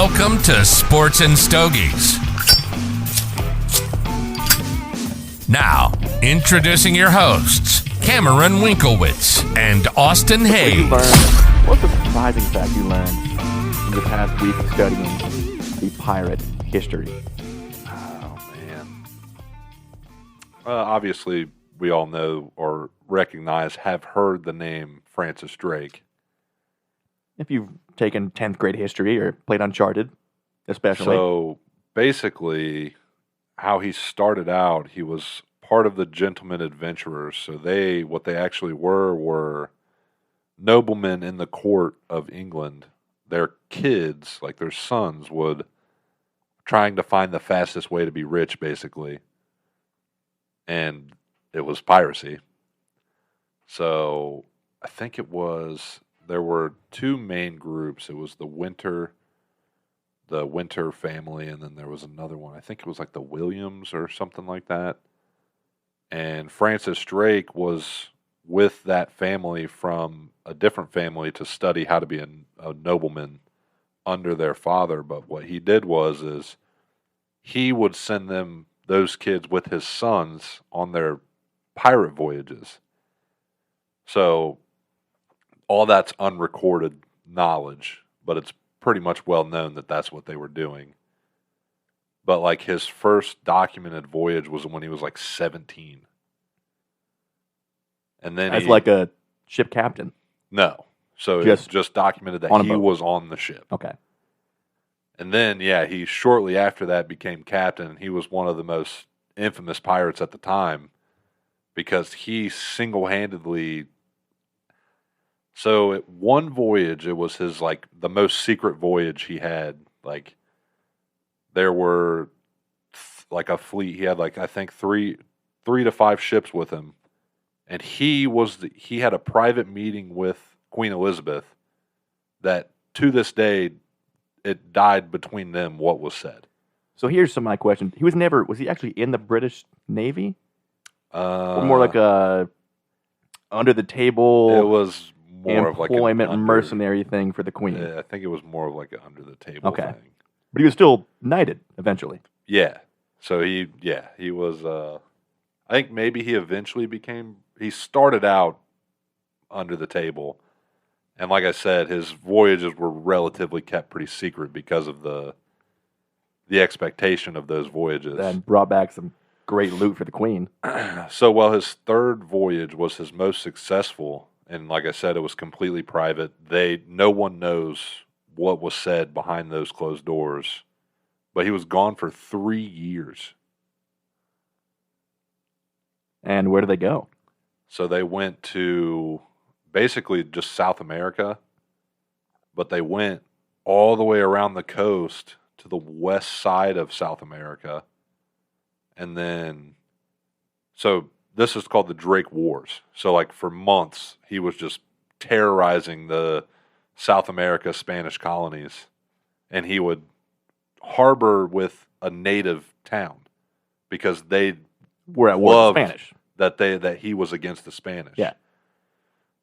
Welcome to Sports and Stogies. Now, introducing your hosts, Cameron Winkowitz and Austin Hayes. What's a surprising fact you learned in the past week studying the pirate history? Oh, man. Obviously, we all know or recognize, have heard the name Francis Drake. If you've taken 10th grade history or played Uncharted, especially. So, basically, how he started out, he was part of the gentlemen adventurers. So what they actually were noblemen in the court of England. Their kids, like their sons, would trying to find the fastest way to be rich, basically. And it was piracy. So I think there were two main groups. It was the Winter family, and then there was another one. I think it was like the Williams or something like that. And Francis Drake was with that family from a different family to study how to be a nobleman under their father. But what he did is he would send those kids with his sons on their pirate voyages. So all that's unrecorded knowledge, but it's pretty much well known that that's what they were doing. But like his first documented voyage was when he was like 17. And then as like a ship captain? No. So it's just documented that he was on the ship. Okay. And then, he shortly after that became captain. He was one of the most infamous pirates at the time because he single-handedly... So, at one voyage, it was his, the most secret voyage he had. There were, a fleet. He had, I think, three to five ships with him. And he had a private meeting with Queen Elizabeth that, to this day, it died between them what was said. So, here's some of my questions. Was he actually in the British Navy? Or more like a under-the-table... It was more of employment mercenary thing for the Queen. Yeah, I think it was more of an under the table thing. But he was still knighted eventually. Yeah. So he was I think maybe he eventually he started out under the table. And like I said, his voyages were relatively kept pretty secret because of the expectation of those voyages. And brought back some great loot for the Queen. So while his third voyage was his most successful, and like I said, it was completely private. No one knows what was said behind those closed doors. But he was gone for 3 years. And where did they go? So they went to basically just South America. But they went all the way around the coast to the west side of South America. And then... So... This is called the Drake Wars. So, for months, he was just terrorizing the South America Spanish colonies. And he would harbor with a native town because they were at war with the Spanish. That he was against the Spanish. Yeah.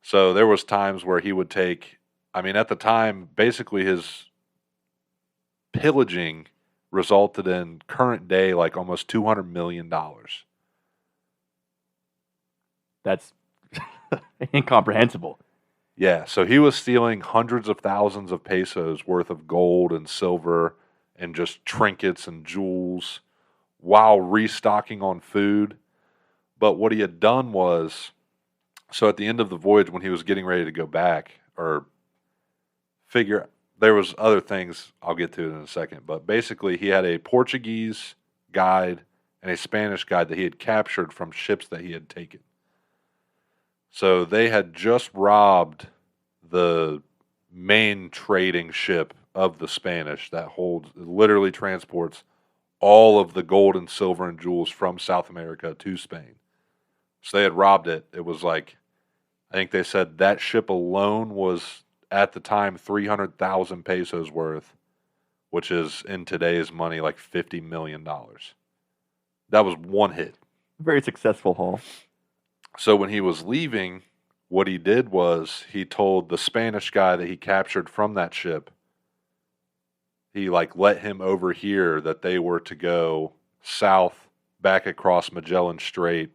So, there was times where he would take... at the time, basically his pillaging resulted in current day, almost $200 million. That's incomprehensible. Yeah, so he was stealing hundreds of thousands of pesos worth of gold and silver and just trinkets and jewels while restocking on food. But what he had done was, so at the end of the voyage when he was getting ready to go back, there was other things I'll get to in a second, but basically he had a Portuguese guide and a Spanish guide that he had captured from ships that he had taken. So they had just robbed the main trading ship of the Spanish that literally transports all of the gold and silver and jewels from South America to Spain. So they had robbed it. It was I think they said that ship alone was at the time 300,000 pesos worth, which is in today's money $50 million. That was one hit. Very successful haul. So when he was leaving, what he did was he told the Spanish guy that he captured from that ship, he like let him overhear that they were to go south, back across Magellan Strait,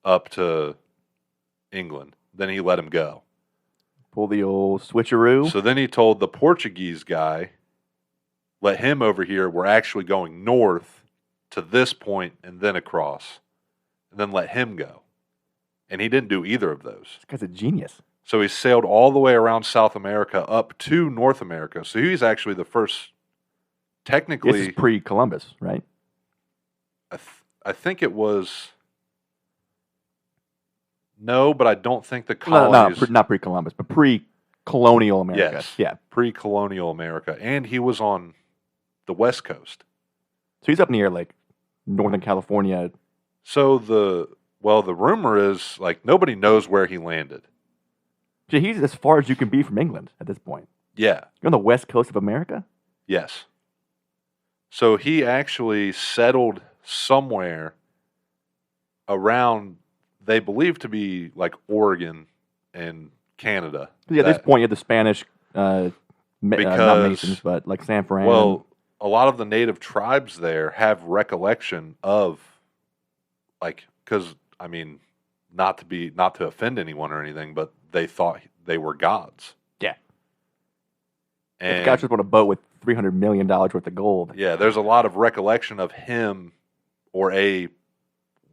up to England. Then he let him go. Pull the old switcheroo. So then he told the Portuguese guy, let him overhear we're actually going north to this point and then across, and then let him go. And he didn't do either of those. This guy's a genius. So he sailed all the way around South America up to North America. So he's actually the first, technically. This is pre-Columbus, right? I think it was. No, but I don't think the No, colonies. not pre-Columbus, but pre-colonial America. Yes. Yeah. Pre-colonial America. And he was on the West Coast. So he's up near, like, Northern California. So the rumor is, like, nobody knows where he landed. So he's as far as you can be from England at this point. Yeah. You're on the west coast of America? Yes. So he actually settled somewhere around, they believe to be like Oregon and Canada. Yeah, at this point, you had the Spanish, not Masons, but like San Fran. Well, a lot of the native tribes there have recollection of, like, because, I mean, not to offend anyone or anything, but they thought they were gods. Yeah. And the guy just on a boat with $300 million worth of gold. Yeah, there's a lot of recollection of him or a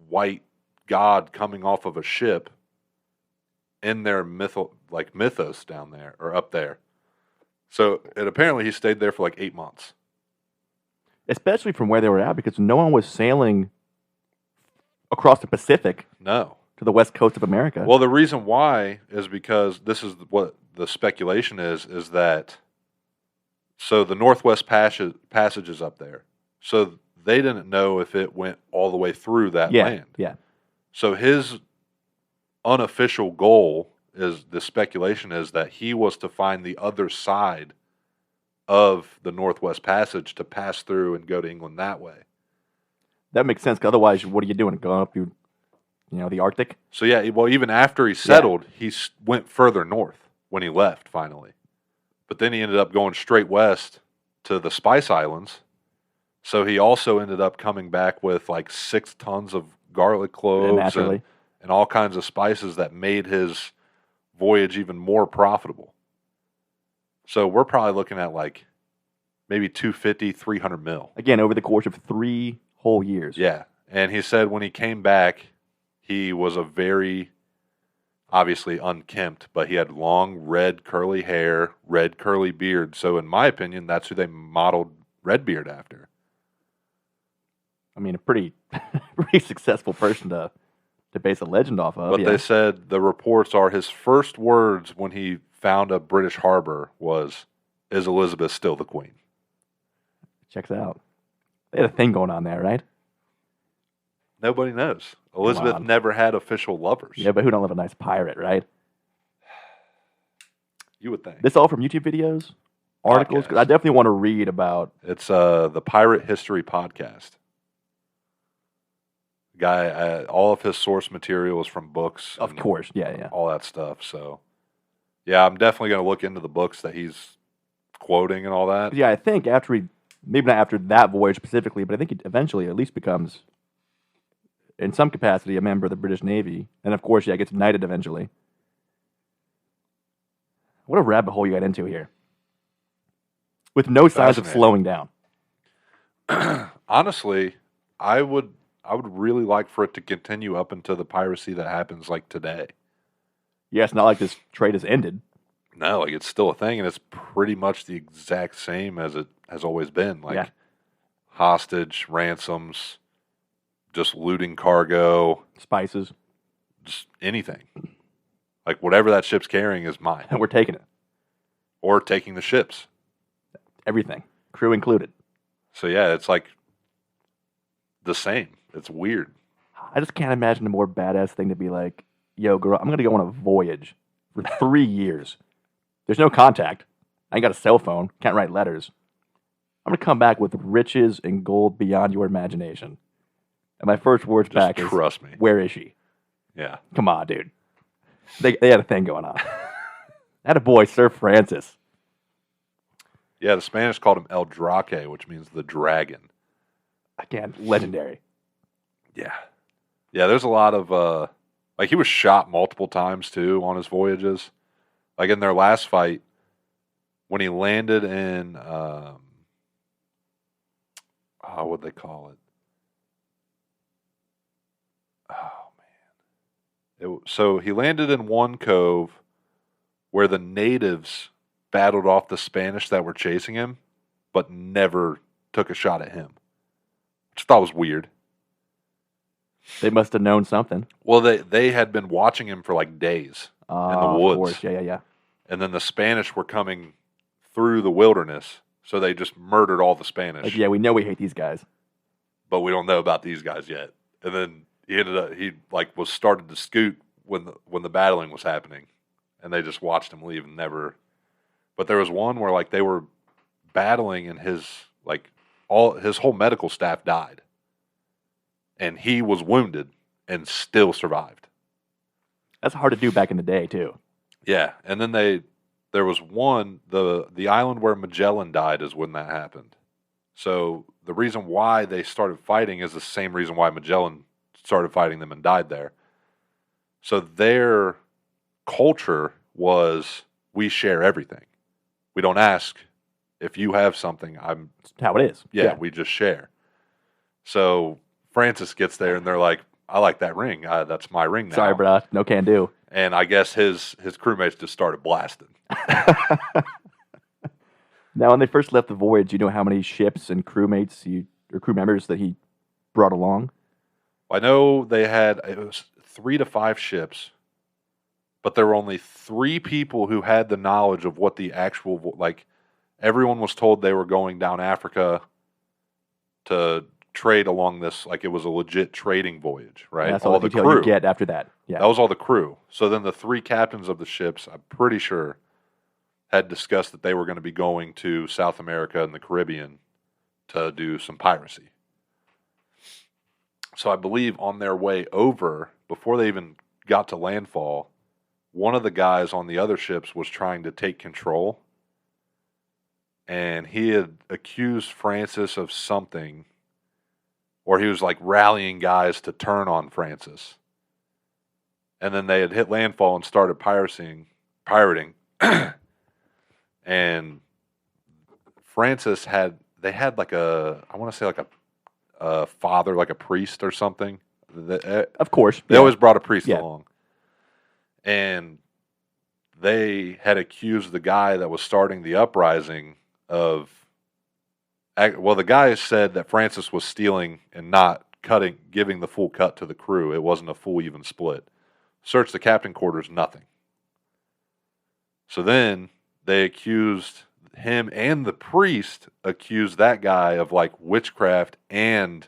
white god coming off of a ship in their mythos down there or up there. So, and apparently he stayed there for like 8 months. Especially from where they were at, because no one was sailing across the Pacific No. to the west coast of America. Well, the reason why is because this is what the speculation is that, so the Northwest Passage is up there. So they didn't know if it went all the way through that land. Yeah. So his unofficial goal is, the speculation is that he was to find the other side of the Northwest Passage to pass through and go to England that way. That makes sense, 'cause otherwise, what are you doing? Going up through, the Arctic? So yeah, well, even after he settled, he went further north when he left finally. But then he ended up going straight west to the Spice Islands. So he also ended up coming back with like 6 tons of garlic cloves and all kinds of spices that made his voyage even more profitable. So we're probably looking at like maybe 250, 300 mil. Again, over the course of 3 whole years. Yeah. And he said when he came back, he was a very, obviously unkempt, but he had long, red, curly hair, red, curly beard. So in my opinion, that's who they modeled Redbeard after. I mean, a pretty successful person to base a legend off of. But they said the reports are his first words when he found a British harbor was, "Is Elizabeth still the queen?" Checks out. They had a thing going on there, right? Nobody knows. Elizabeth never had official lovers. Yeah, but who don't love a nice pirate, right? You would think. This all from YouTube videos? Articles? 'Cause I definitely want to read about... It's the Pirate History Podcast. Guy, all of his source material is from books. Of course, yeah. All that stuff, so... Yeah, I'm definitely going to look into the books that he's quoting and all that. Yeah, I think after maybe not after that voyage specifically, but I think he eventually at least becomes, in some capacity, a member of the British Navy. And of course, gets knighted eventually. What a rabbit hole you got into here. With no signs of slowing down. Honestly, I would really like for it to continue up into the piracy that happens like today. Yeah, it's not like this trade has ended. No, like it's still a thing, and it's pretty much the exact same as it has always been. Like hostage, ransoms, just looting cargo. Spices. Just anything. Like whatever that ship's carrying is mine. And we're taking it. Or taking the ships. Everything. Crew included. So yeah, it's like the same. It's weird. I just can't imagine a more badass thing to be like, yo, girl, I'm going to go on a voyage for 3 years. There's no contact. I ain't got a cell phone. Can't write letters. I'm going to come back with riches and gold beyond your imagination. And my first words Just back trust me. Where is she? Yeah. Come on, dude. They had a thing going on. Had a boy, Sir Francis. Yeah, the Spanish called him El Drake, which means the dragon. Again, legendary. Yeah. Yeah, there's a lot of, like, he was shot multiple times, too, on his voyages. Like, in their last fight, when he landed in, what'd they call it? Oh, man. So he landed in one cove where the natives battled off the Spanish that were chasing him, but never took a shot at him, which I thought was weird. They must have known something. Well, they had been watching him for like days in the woods. Of course. Yeah. And then the Spanish were coming through the wilderness, so they just murdered all the Spanish. Like, yeah, we know we hate these guys. But we don't know about these guys yet. And then he was started to scoot when the battling was happening, and they just watched him leave and never. But there was one where like they were battling, and his whole medical staff died, and he was wounded and still survived. That's hard to do back in the day too. Yeah, and then there was one, the island where Magellan died is when that happened. So the reason why they started fighting is the same reason why Magellan started fighting them and died there. So their culture was, we share everything. We don't ask if you have something. That's how it is. Yeah, we just share. So Francis gets there and they're like, I like that ring. That's my ring now. Sorry, bro. No can do. And I guess his crewmates just started blasting. Now, when they first left the voyage, you know how many ships and crewmates or crew members that he brought along? I know it was 3 to 5 ships, but there were only 3 people who had the knowledge of what the actual, like, everyone was told they were going down Africa to trade along this, like it was a legit trading voyage, right? That's all the detail you get after that. Yeah. That was all the crew. So then the 3 captains of the ships, I'm pretty sure, had discussed that they were going to be going to South America and the Caribbean to do some piracy. So I believe on their way over, before they even got to landfall, one of the guys on the other ships was trying to take control. And he had accused Francis of something, or he was like rallying guys to turn on Francis. And then they had hit landfall and started pirating. And Francis had like I want to say like a father, like a priest or something. Of course. They always brought a priest along. And they had accused the guy that was starting the uprising of, well, the guy said that Francis was stealing and not giving the full cut to the crew. It wasn't a full even split. Searched the captain quarters, nothing. So then they accused him, and the priest accused that guy of like witchcraft and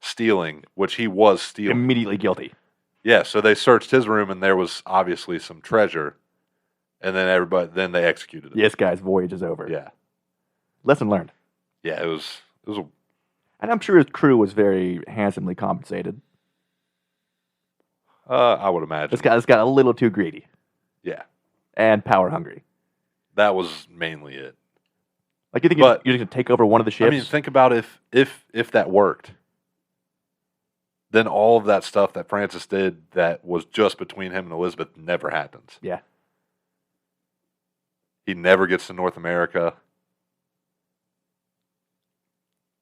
stealing, which he was stealing. Immediately guilty. Yeah, so they searched his room and there was obviously some treasure, and then they executed him. Yes, guys, voyage is over. Yeah. Lesson learned. Yeah, it was and I'm sure his crew was very handsomely compensated. I would imagine. This got a little too greedy. Yeah. And power hungry. That was mainly it. Like, you think you're going to take over one of the ships? I mean, think about if that worked. Then all of that stuff that Francis did that was just between him and Elizabeth never happens. Yeah. He never gets to North America.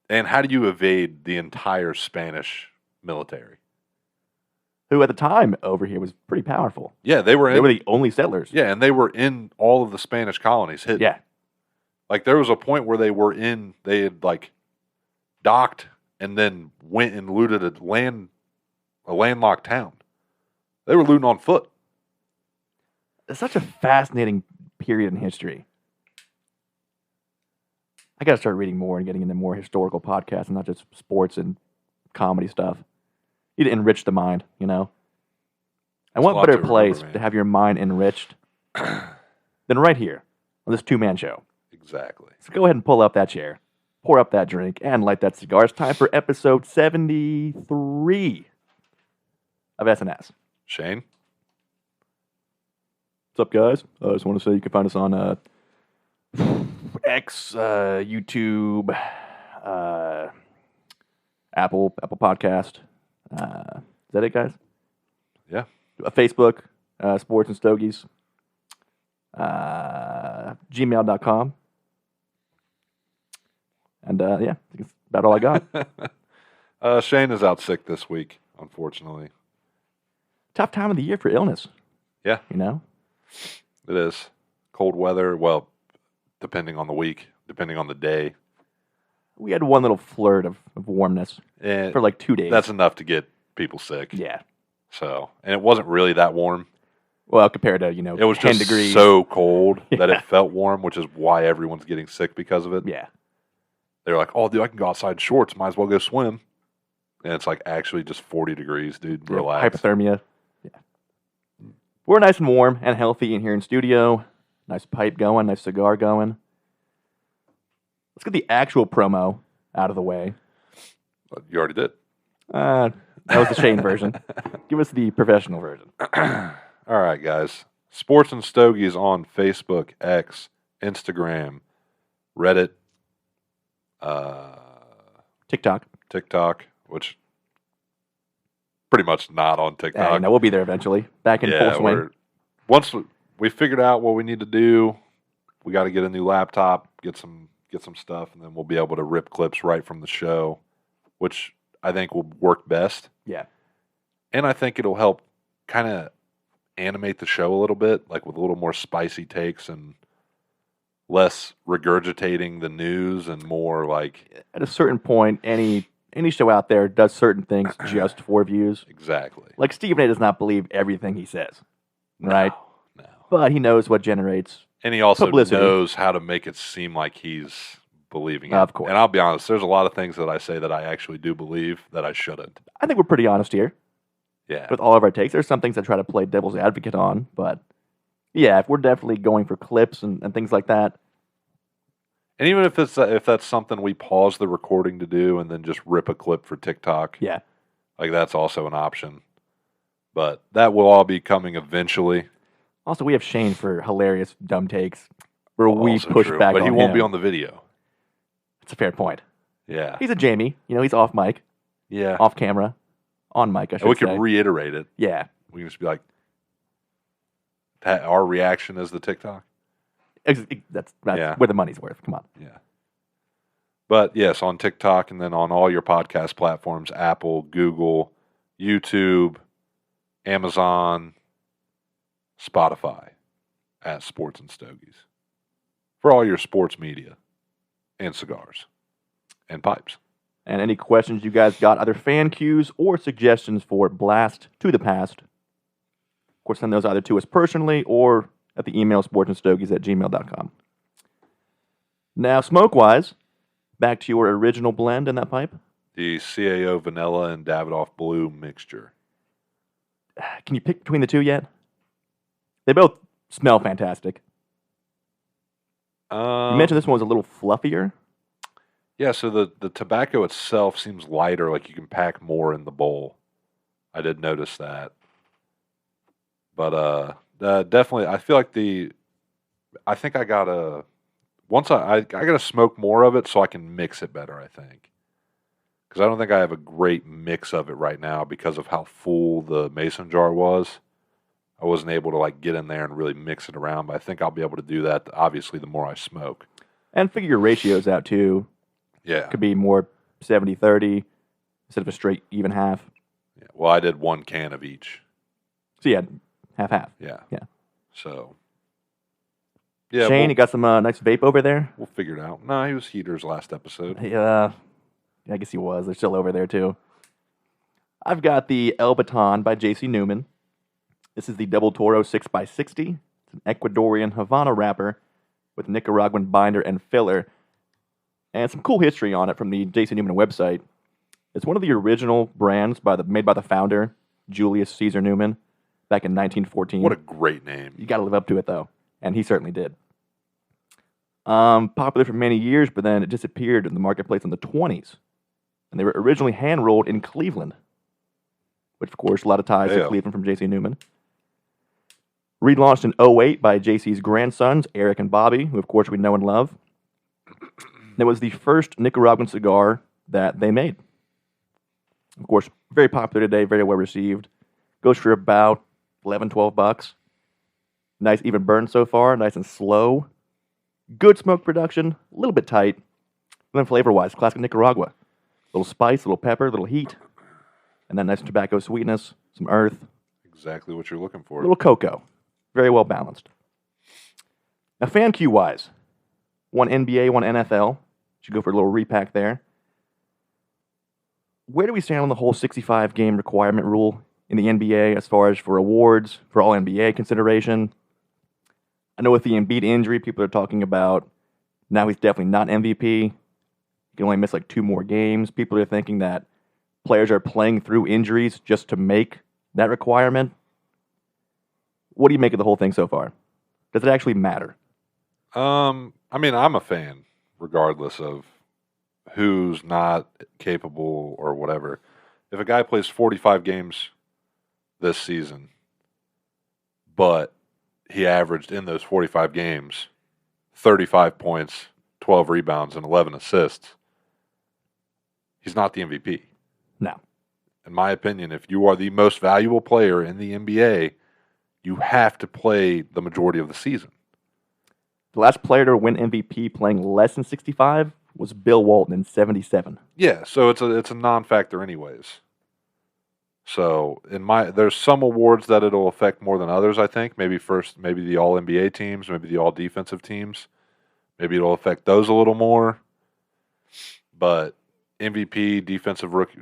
And how do you evade the entire Spanish military? Who at the time over here was pretty powerful. Yeah, they were the only settlers. Yeah, and they were in all of the Spanish colonies hidden. Yeah. Like, there was a point where they had like docked and then went and looted a landlocked town. They were looting on foot. It's such a fascinating period in history. I got to start reading more and getting into more historical podcasts and not just sports and comedy stuff. You need to enrich the mind, you know? And what better place to have your mind enriched than right here on this two-man show? Exactly. So go ahead and pull up that chair, pour up that drink, and light that cigar. It's time for episode 73 of SNS. Shane? What's up, guys? I just want to say you can find us on X, YouTube, Apple Podcast. Is that it, guys? Yeah. Facebook, Sports and Stogies. Gmail.com. And yeah, I think that's about all I got. Shane is out sick this week, unfortunately. Tough time of the year for illness. Yeah. You know? It is. Cold weather, well, depending on the week, depending on the day. We had one little flirt of warmness And for like 2 days. that's enough to get people sick. Yeah. So, and it wasn't really that warm. Well, compared to, It was 10 just degrees. so cold that Yeah. it felt warm, which is why everyone's getting sick because of it. Yeah. They're like, oh, dude, I can go outside in shorts. Might as well go swim. And it's like actually just 40 degrees, dude. Yeah, Relax. hypothermia. Yeah. We're nice and warm and healthy in here in studio. Nice pipe going, nice cigar going. Let's get the actual promo out of the way. You already did. That was the Shane version. Give us the professional version. All right, guys. Sports and Stogies on Facebook, X, Instagram, Reddit, TikTok. which pretty much not on TikTok. No, we'll be there eventually. Back in full swing. Once we figured out what we need to do, we got to get a new laptop, get some stuff, and then we'll be able to rip clips right from the show, which I think will work best. Yeah. And I think it'll help kind of animate the show a little bit, like with a little more spicy takes and less regurgitating the news and more like... At a certain point, any show out there does certain things just for views. Exactly. Like Stephen A. does not believe everything he says. Right? No. But he knows what generates... And he also publicity. knows how to make it seem like he's believing it. Of course. And I'll be honest, there's a lot of things that I say that I actually do believe that I shouldn't. I think we're pretty honest here Yeah. with all of our takes. There's some things I try to play devil's advocate on, but yeah, if we're definitely going for clips and things like that. And even if that's something we pause the recording to do and then just rip a clip for TikTok, Yeah. like that's also an option. But that will all be coming eventually. Also, we have Shane for hilarious dumb takes where we Also push true, back but on he won't him. be on the video. It's a fair point. Yeah. He's a Jamie. He's off mic, Yeah. off camera, on mic, I should And we say. could reiterate it. Yeah. We can just be like, our reaction is the TikTok. That's Yeah. where the money's worth. Come on. Yeah. But yes, on TikTok and then on all your podcast platforms, Apple, Google, YouTube, Amazon, Spotify, at Sports and Stogies. For all your sports media and cigars and pipes. And any questions you guys got, either fan cues or suggestions for Blast to the Past, of course, send those either to us personally or at the email sportsandstogies@gmail.com. Now, smoke-wise, back to your original blend in that pipe. The CAO Vanilla and Davidoff Blue mixture. Can you pick between the two yet? They both smell fantastic. You mentioned this one was a little fluffier. Yeah, so the tobacco itself seems lighter, like you can pack more in the bowl. I did notice that. But definitely, I feel like I think I gotta, once I gotta smoke more of it so I can mix it better, I think. Because I don't think I have a great mix of it right now because of how full the mason jar was. I wasn't able to get in there and really mix it around, but I think I'll be able to do that, obviously, the more I smoke. And figure your ratios out, too. Yeah. Could be more 70-30 instead of a straight even half. Yeah. Well, I did 1 can of each. So, yeah, half-half. Yeah. Yeah. So, yeah. Shane, you got some nice vape over there? We'll figure it out. No, he was heaters last episode. Yeah, I guess he was. They're still over there, too. I've got the El Baton by J.C. Newman. This is the Double Toro 6x60. It's an Ecuadorian Havana wrapper with Nicaraguan binder and filler. And some cool history on it from the J.C. Newman website. It's one of the original brands made by the founder, Julius Caesar Newman, back in 1914. What a great name. You got to live up to it, though. And he certainly did. Popular for many years, but then it disappeared in the marketplace in the 20s. And they were originally hand-rolled in Cleveland, which, of course, a lot of ties to Cleveland from J.C. Newman. Relaunched in 2008 by J.C.'s grandsons, Eric and Bobby, who, of course, we know and love. And it was the first Nicaraguan cigar that they made. Of course, very popular today, very well received. Goes for about $11-12. Nice even burn so far, nice and slow. Good smoke production, a little bit tight. And then flavor-wise, classic Nicaragua. A little spice, a little pepper, a little heat. And then nice tobacco sweetness, some earth. Exactly what you're looking for. A little cocoa. Very well balanced. Now, fan Q-wise, one NBA, one NFL. Should go for a little repack there. Where do we stand on the whole 65-game requirement rule in the NBA as far as for awards, for all NBA consideration? I know with the Embiid injury, people are talking about now he's definitely not MVP. He can only miss like 2 more games. People are thinking that players are playing through injuries just to make that requirement. What do you make of the whole thing so far? Does it actually matter? I mean, I'm a fan, regardless of who's not capable or whatever. If a guy plays 45 games this season, but he averaged in those 45 games 35 points, 12 rebounds, and 11 assists, he's not the MVP. No. In my opinion, if you are the most valuable player in the NBA, you have to play the majority of the season. The last player to win MVP playing less than 65 was Bill Walton in 77. Yeah, so it's a non-factor anyways. So there's some awards that it'll affect more than others, I think. Maybe the all NBA teams, maybe the all defensive teams. Maybe it'll affect those a little more. But MVP, defensive rookie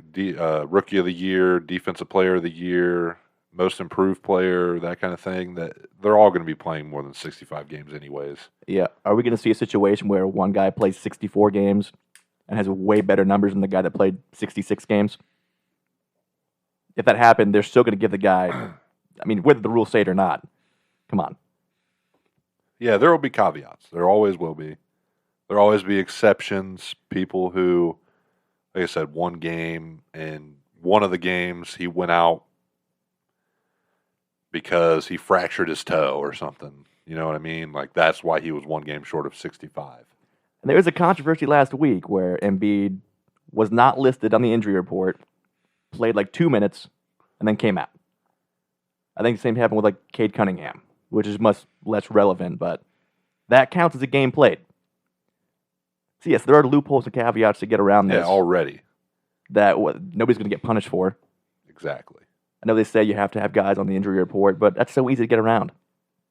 of the year, defensive player of the year, most improved player, that kind of thing, that they're all going to be playing more than 65 games anyways. Yeah. Are we going to see a situation where one guy plays 64 games and has way better numbers than the guy that played 66 games? If that happened, they're still going to give the guy, I mean, whether the rules say it or not. Come on. Yeah, there will be caveats. There always will be. There will always be exceptions, people who, like I said, one game, and one of the games he went out because he fractured his toe or something. You know what I mean? Like, that's why he was one game short of 65. And there was a controversy last week where Embiid was not listed on the injury report, played like 2 minutes, and then came out. I think the same happened with like Cade Cunningham, which is much less relevant, but that counts as a game played. So yes, there are loopholes and caveats to get around this. Yeah, already. That nobody's going to get punished for. Exactly. I know they say you have to have guys on the injury report, but that's so easy to get around.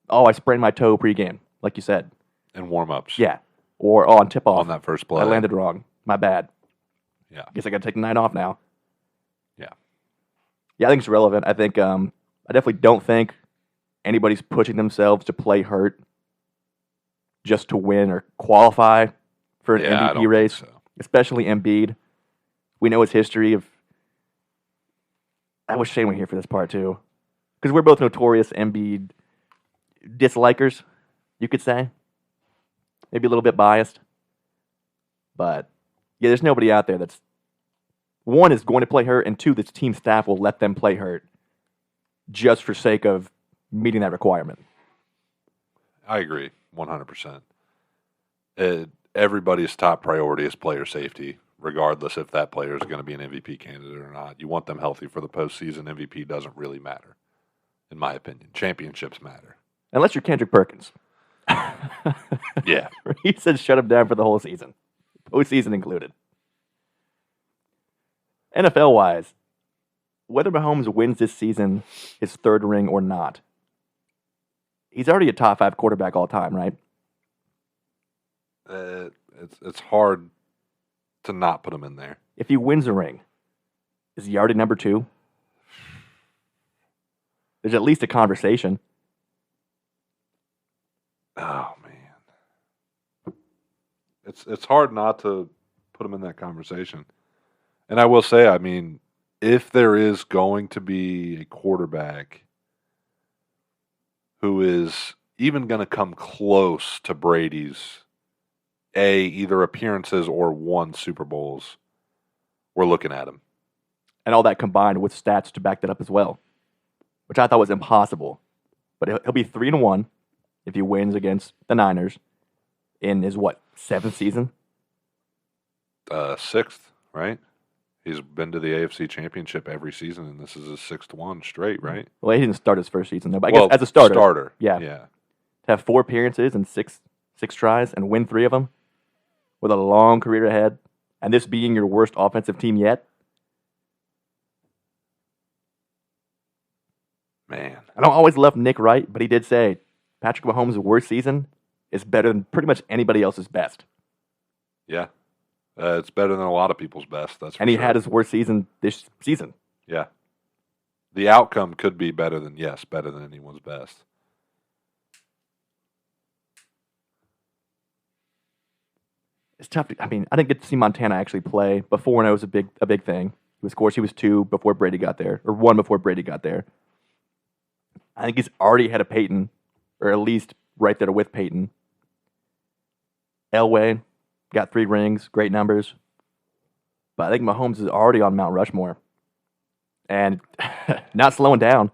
Oh, I sprained my toe pregame, like you said. And warm-ups. Yeah. Or, on tip-off. On that first play. I landed wrong. My bad. Yeah. Guess I got to take the night off now. Yeah. Yeah, I think it's relevant. I think I definitely don't think anybody's pushing themselves to play hurt just to win or qualify for an I MVP don't race, think so. Especially Embiid. We know his history of. I wish Shane were here for this part too, because we're both notorious Embiid dislikers, you could say. Maybe a little bit biased, but yeah, there's nobody out there that's one is going to play hurt, and two, this team staff will let them play hurt just for sake of meeting that requirement. I agree, 100%. Everybody's top priority is player safety, regardless if that player is going to be an MVP candidate or not. You want them healthy for the postseason. MVP doesn't really matter, in my opinion. Championships matter. Unless you're Kendrick Perkins. Yeah. He said shut him down for the whole season, postseason included. NFL-wise, whether Mahomes wins this season, his third ring or not, he's already a top 5 quarterback all time, right? It's hard to not put him in there. If he wins a ring, is he already number 2? There's at least a conversation. Oh man, it's hard not to put him in that conversation. And I will say, I mean, if there is going to be a quarterback who is even going to come close to Brady's either appearances or won Super Bowls, we're looking at him. And all that combined with stats to back that up as well, which I thought was impossible. But he'll be 3-1 if he wins against the Niners in his, 7th season? Sixth, right? He's been to the AFC Championship every season, and this is his sixth one straight, right? Well, he didn't start his first season, though, but I guess as a starter. Yeah. To have 4 appearances and six tries and win 3 of them with a long career ahead, and this being your worst offensive team yet. Man. I don't always love Nick Wright, but he did say Patrick Mahomes' worst season is better than pretty much anybody else's best. Yeah. It's better than a lot of people's best. That's for And he sure. had his worst season this season. Yeah. The outcome could be better than anyone's best. It's tough. I didn't get to see Montana actually play before, and it was a big thing. Of course, he was 2 before Brady got there, or 1 before Brady got there. I think he's already ahead of Peyton, or at least right there with Peyton. Elway got 3 rings, great numbers. But I think Mahomes is already on Mount Rushmore. And not slowing down.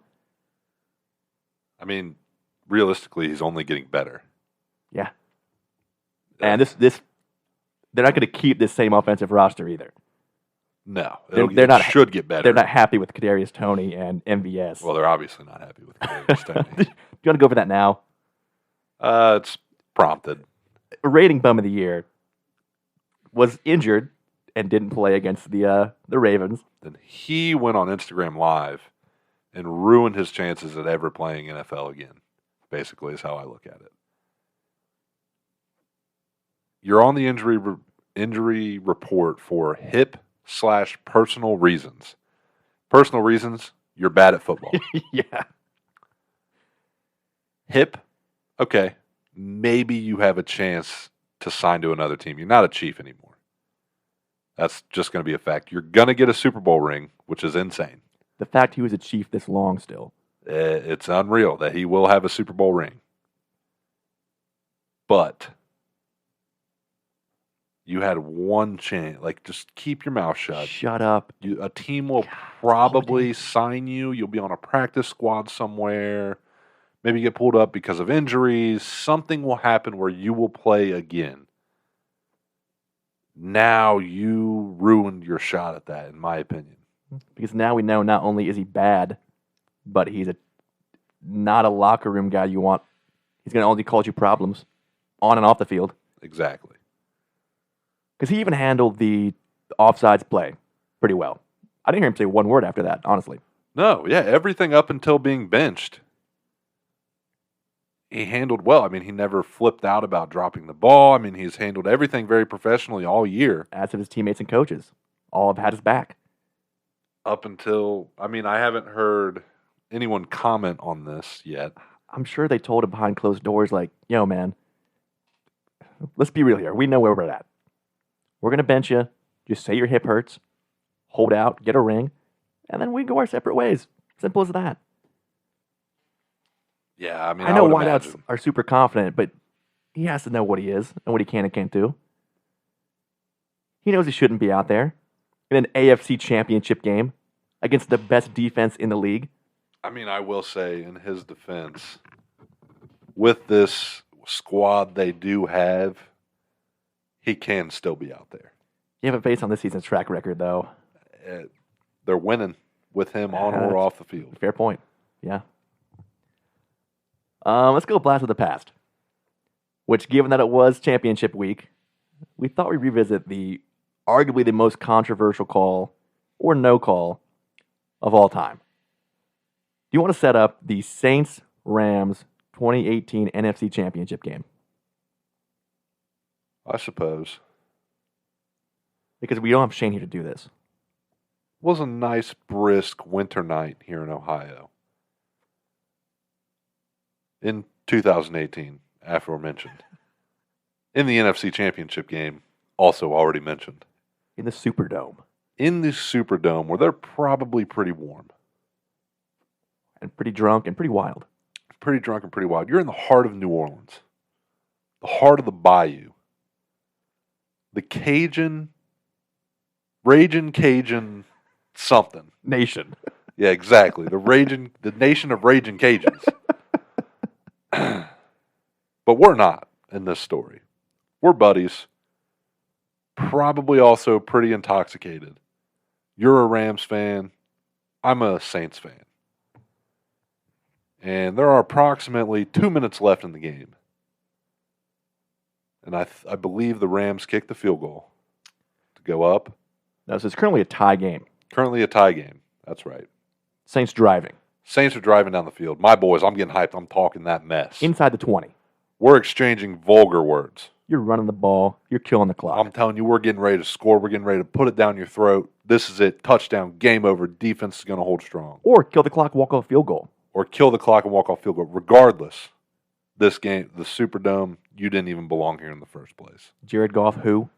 I mean, realistically, he's only getting better. Yeah. And this they're not going to keep this same offensive roster either. No. It should get better. They're not happy with Kadarius Toney and MVS. Well, they're obviously not happy with Kadarius Toney. Do you want to go for that now? It's prompted. Rating bum of the year was injured and didn't play against the Ravens. Then he went on Instagram Live and ruined his chances at ever playing NFL again, basically is how I look at it. You're on the injury report for hip/personal reasons. Personal reasons, you're bad at football. Yeah. Hip, okay, maybe you have a chance to sign to another team. You're not a Chief anymore. That's just going to be a fact. You're going to get a Super Bowl ring, which is insane. The fact he was a Chief this long still. It's unreal that he will have a Super Bowl ring. But you had one chance. Like, just keep your mouth shut. Shut up. A team will probably sign you. You'll be on a practice squad somewhere. Maybe get pulled up because of injuries. Something will happen where you will play again. Now you ruined your shot at that, in my opinion. Because now we know not only is he bad, but he's not a locker room guy you want. He's going to only cause you problems on and off the field. Exactly. Because he even handled the offsides play pretty well. I didn't hear him say one word after that, honestly. No, yeah, everything up until being benched, he handled well. I mean, he never flipped out about dropping the ball. I mean, he's handled everything very professionally all year. As have his teammates and coaches. All have had his back. Up until, I haven't heard anyone comment on this yet. I'm sure they told him behind closed doors, like, yo, man, let's be real here. We know where we're at. We're going to bench you. Just say your hip hurts. Hold out. Get a ring. And then we go our separate ways. Simple as that. Yeah, I know wideouts are super confident, but he has to know what he is and what he can and can't do. He knows he shouldn't be out there in an AFC championship game against the best defense in the league. I will say, in his defense, with this squad they do have, he can still be out there. Yeah, but based on this season's track record, though. They're winning with him on or off the field. Fair point. Yeah. Let's go blast of the past. Which, given that it was championship week, we thought we'd revisit the arguably the most controversial call or no call of all time. Do you want to set up the Saints-Rams 2018 NFC Championship game? I suppose. Because we don't have Shane here to do this. It was a nice, brisk winter night here in Ohio. In 2018, aforementioned. In the NFC Championship game, also already mentioned. In the Superdome. In the Superdome, where they're probably pretty warm. And pretty drunk and pretty wild. Pretty drunk and pretty wild. You're in the heart of New Orleans. The heart of the bayou. The Ragin' Cajun something. Nation. Yeah, exactly. The nation of Ragin' Cajuns. But we're not in this story. We're buddies. probably also pretty intoxicated. You're a Rams fan. I'm a Saints fan. And there are approximately 2 minutes left in the game. And I believe the Rams kicked the field goal to go up. No, so it's currently a tie game. Currently a tie game. That's right. Saints driving. Saints are driving down the field. My boys, I'm getting hyped. I'm talking that mess. Inside the 20. We're exchanging vulgar words. You're running the ball. You're killing the clock. I'm telling you, we're getting ready to score. We're getting ready to put it down your throat. This is it. Touchdown. Game over. Defense is going to hold strong. Or kill the clock, walk off field goal. Or kill the clock and walk off field goal. Regardless, this game, the Superdome, you didn't even belong here in the first place. Jared Goff, who?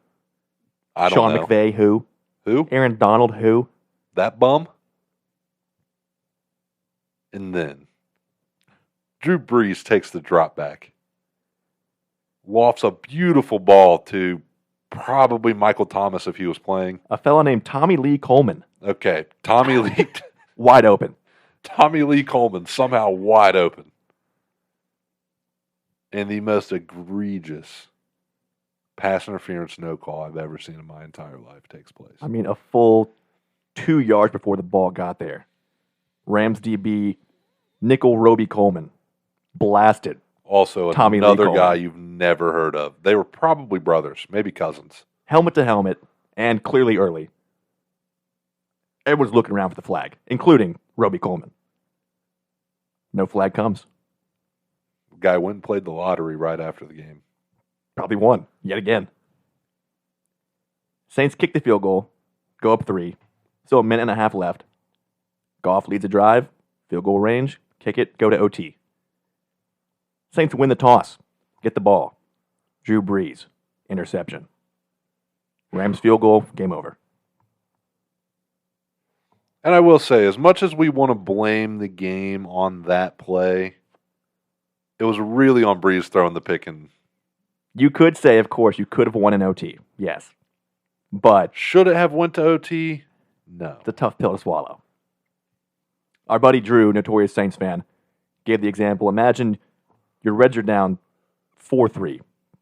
I don't Sean know. McVay, who? Who? Aaron Donald, who? That bum? And then Drew Brees takes the drop back. Lofts a beautiful ball to probably Michael Thomas if he was playing. A fellow named Tommy Lee Coleman. Okay, Tommy Lee. Wide open. Tommy Lee Coleman somehow wide open. And the most egregious pass interference no call I've ever seen in my entire life takes place. I mean, a full 2 yards before the ball got there. Rams DB Nickel Roby Coleman blasted. Also, Tommy Lee another Coleman. guy you've never heard of. They were probably brothers, maybe cousins. Helmet to helmet, and clearly early. Everyone's looking around for the flag, including Roby Coleman. No flag comes. Guy went and played the lottery right after the game. Probably won, yet again. Saints kick the field goal, go up 3. So a minute and a half left. Goff leads a drive, field goal range, kick it, go to OT. Saints win the toss, get the ball. Drew Brees, interception. Rams field goal, game over. And I will say, as much as we want to blame the game on that play, it was really on Brees throwing the pick. And You could say, of course, you could have won an OT, yes. But should it have went to OT? No. it's a tough pill to swallow. Our buddy Drew, notorious Saints fan, gave the example. Imagine your Reds are down 4-3,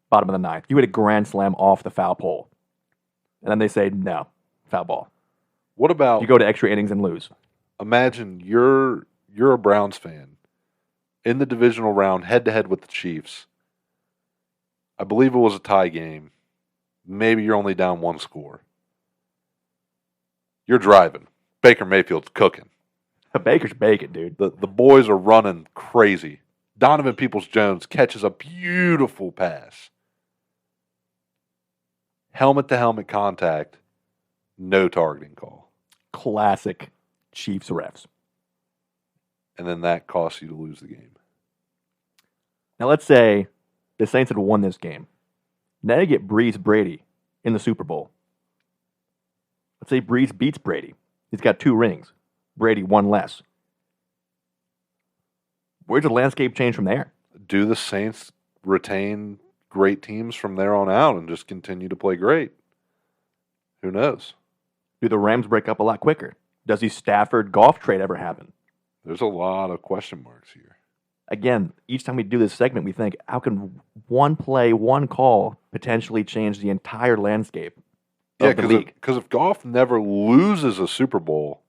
bottom of the ninth. You hit a grand slam off the foul pole. And then they say, no, foul ball. What about You go to extra innings and lose. imagine you're a Browns fan in the divisional round head to head with the Chiefs. I believe it was a tie game. Maybe you're only down 1 score. You're driving. Baker Mayfield's cooking. Baker's bacon, dude. The boys are running crazy. Donovan Peoples-Jones catches a beautiful pass. Helmet-to-helmet contact. No targeting call. Classic Chiefs refs. And then that costs you to lose the game. Now let's say the Saints had won this game. Now you get Brees Brady in the Super Bowl. Let's say Brees beats Brady. He's got 2 rings. Brady 1 less. Where's the landscape change from there? Do the Saints retain great teams from there on out and just continue to play great? Who knows? Do the Rams break up a lot quicker? Does the Stafford Goff trade ever happen? There's a lot of question marks here. Again, each time we do this segment, we think, how can one play, one call potentially change the entire landscape of the league? Because if Goff never loses a Super Bowl,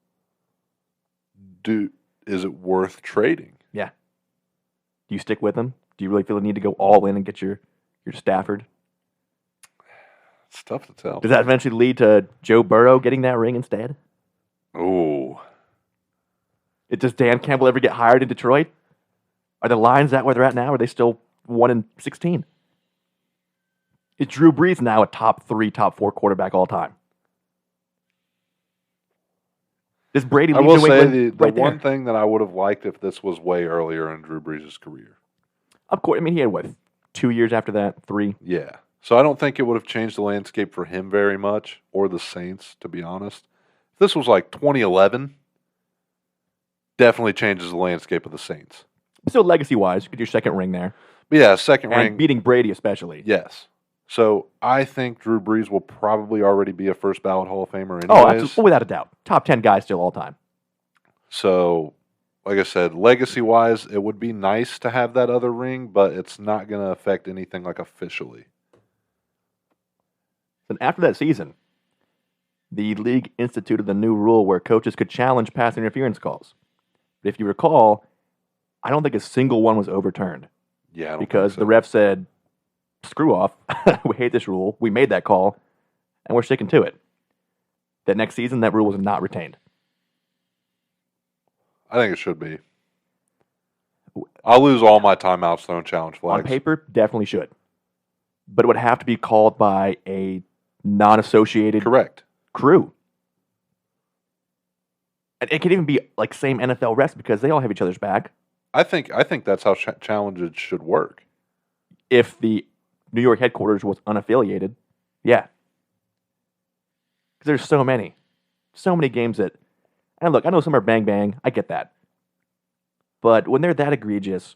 is it worth trading? Yeah. Do you stick with him? Do you really feel the need to go all in and get your Stafford? It's tough to tell. Does that eventually lead to Joe Burrow getting that ring instead? Oh, Does Dan Campbell ever get hired in Detroit? Are the Lions that where they're at now? Or are they still 1-16? Is Drew Brees now a top 3, top 4 quarterback all time? Does Brady I lead will New say England the right there? one thing that I would have liked if this was way earlier in Drew Brees' career. Of course, I mean, he had, 2 years after that? 3? Yeah. So I don't think it would have changed the landscape for him very much, or the Saints, to be honest. If this was like 2011, definitely changes the landscape of the Saints. Still legacy-wise, get your second ring there. But yeah, second And ring. beating Brady especially. Yes. So I think Drew Brees will probably already be a first ballot Hall of Famer anyways. Oh, absolutely, without a doubt. Top 10 guy still all time. So, like I said, legacy-wise, it would be nice to have that other ring, but it's not going to affect anything like officially. Then after that season, the league instituted the new rule where coaches could challenge pass interference calls. But if you recall, I don't think a single one was overturned. Yeah, I don't because think so. the ref said, screw off, we hate this rule, we made that call, and we're sticking to it. That next season, that rule was not retained. I think it should be. I'll lose all my timeouts throwing challenge flags. On paper, definitely should. But it would have to be called by a non-associated Correct. crew. And it could even be like same NFL refs because they all have each other's back. I think that's how challenges should work. If the New York headquarters was unaffiliated, yeah. Because there's so many games that, and look, I know some are bang bang, I get that. But when they're that egregious,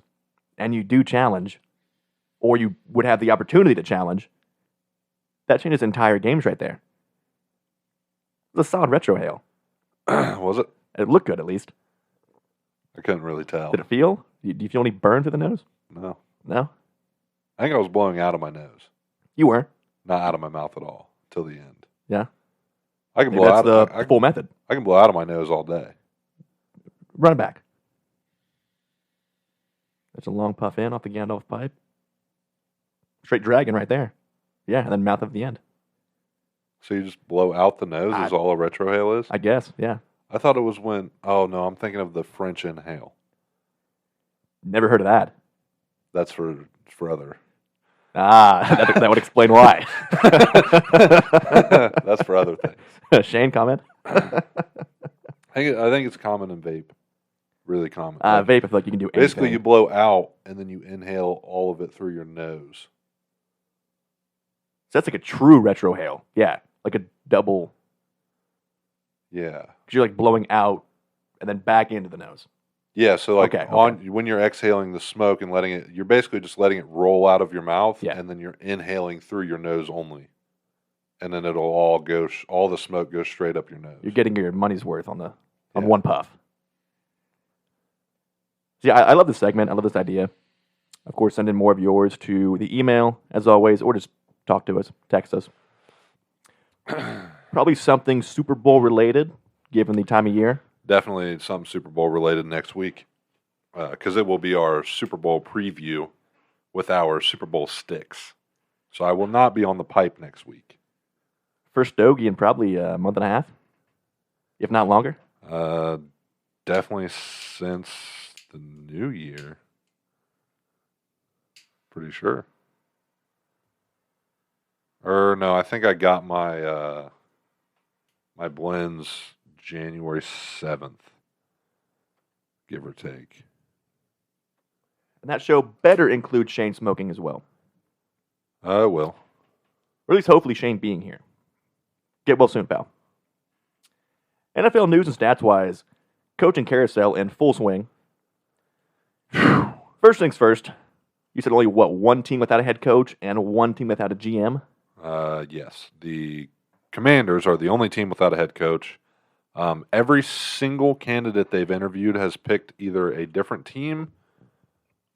and you do challenge, or you would have the opportunity to challenge, that changes entire games right there. It was a solid retro hail. Was it? It looked good, at least. I couldn't really tell. Did it feel? Do you feel any burn through the nose? No. No? I think I was blowing out of my nose. You were? Not out of my mouth at all till the end. Yeah? I can Maybe blow that's out. the full method. I can blow out of my nose all day. Run it back. There's a long puff in off the Gandalf pipe. Straight dragon right there. Yeah, and then mouth at the end. So you just blow out the nose is all a retrohale is? I guess, yeah. I thought it was when, oh no, I'm thinking of the French inhale. Never heard of that. That's for other. Ah, that would explain why. That's for other things. Shane, comment? I think it's common in vape. Really common. Vape, I feel like you can do anything. Basically, you blow out and then you inhale all of it through your nose. So that's like a true retro hail. Yeah, like a double. Yeah. Because you're like blowing out and then back into the nose. Yeah, so like Okay. when you're exhaling the smoke and letting it, you're basically just letting it roll out of your mouth, Yeah. and then you're inhaling through your nose only, and then it'll all the smoke goes straight up your nose. You're getting your money's worth on Yeah. one puff. So yeah, I love this segment. I love this idea. Of course, send in more of yours to the email, as always, or just talk to us, text us. Probably something Super Bowl related, given the time of year. Definitely something Super Bowl related next week, because it will be our Super Bowl preview with our Super Bowl sticks. So I will not be on the pipe next week. First stogie in probably a month and a half, if not longer. Definitely since the new year. Pretty sure. Or no, I think I got my my blends January 7th, give or take. And that show better include Shane smoking as well. I will. Or at least hopefully Shane being here. Get well soon, pal. NFL news and stats wise, coaching carousel in full swing. First things first, you said only one team without a head coach and one team without a GM? Yes. The Commanders are the only team without a head coach. Every single candidate they've interviewed has picked either a different team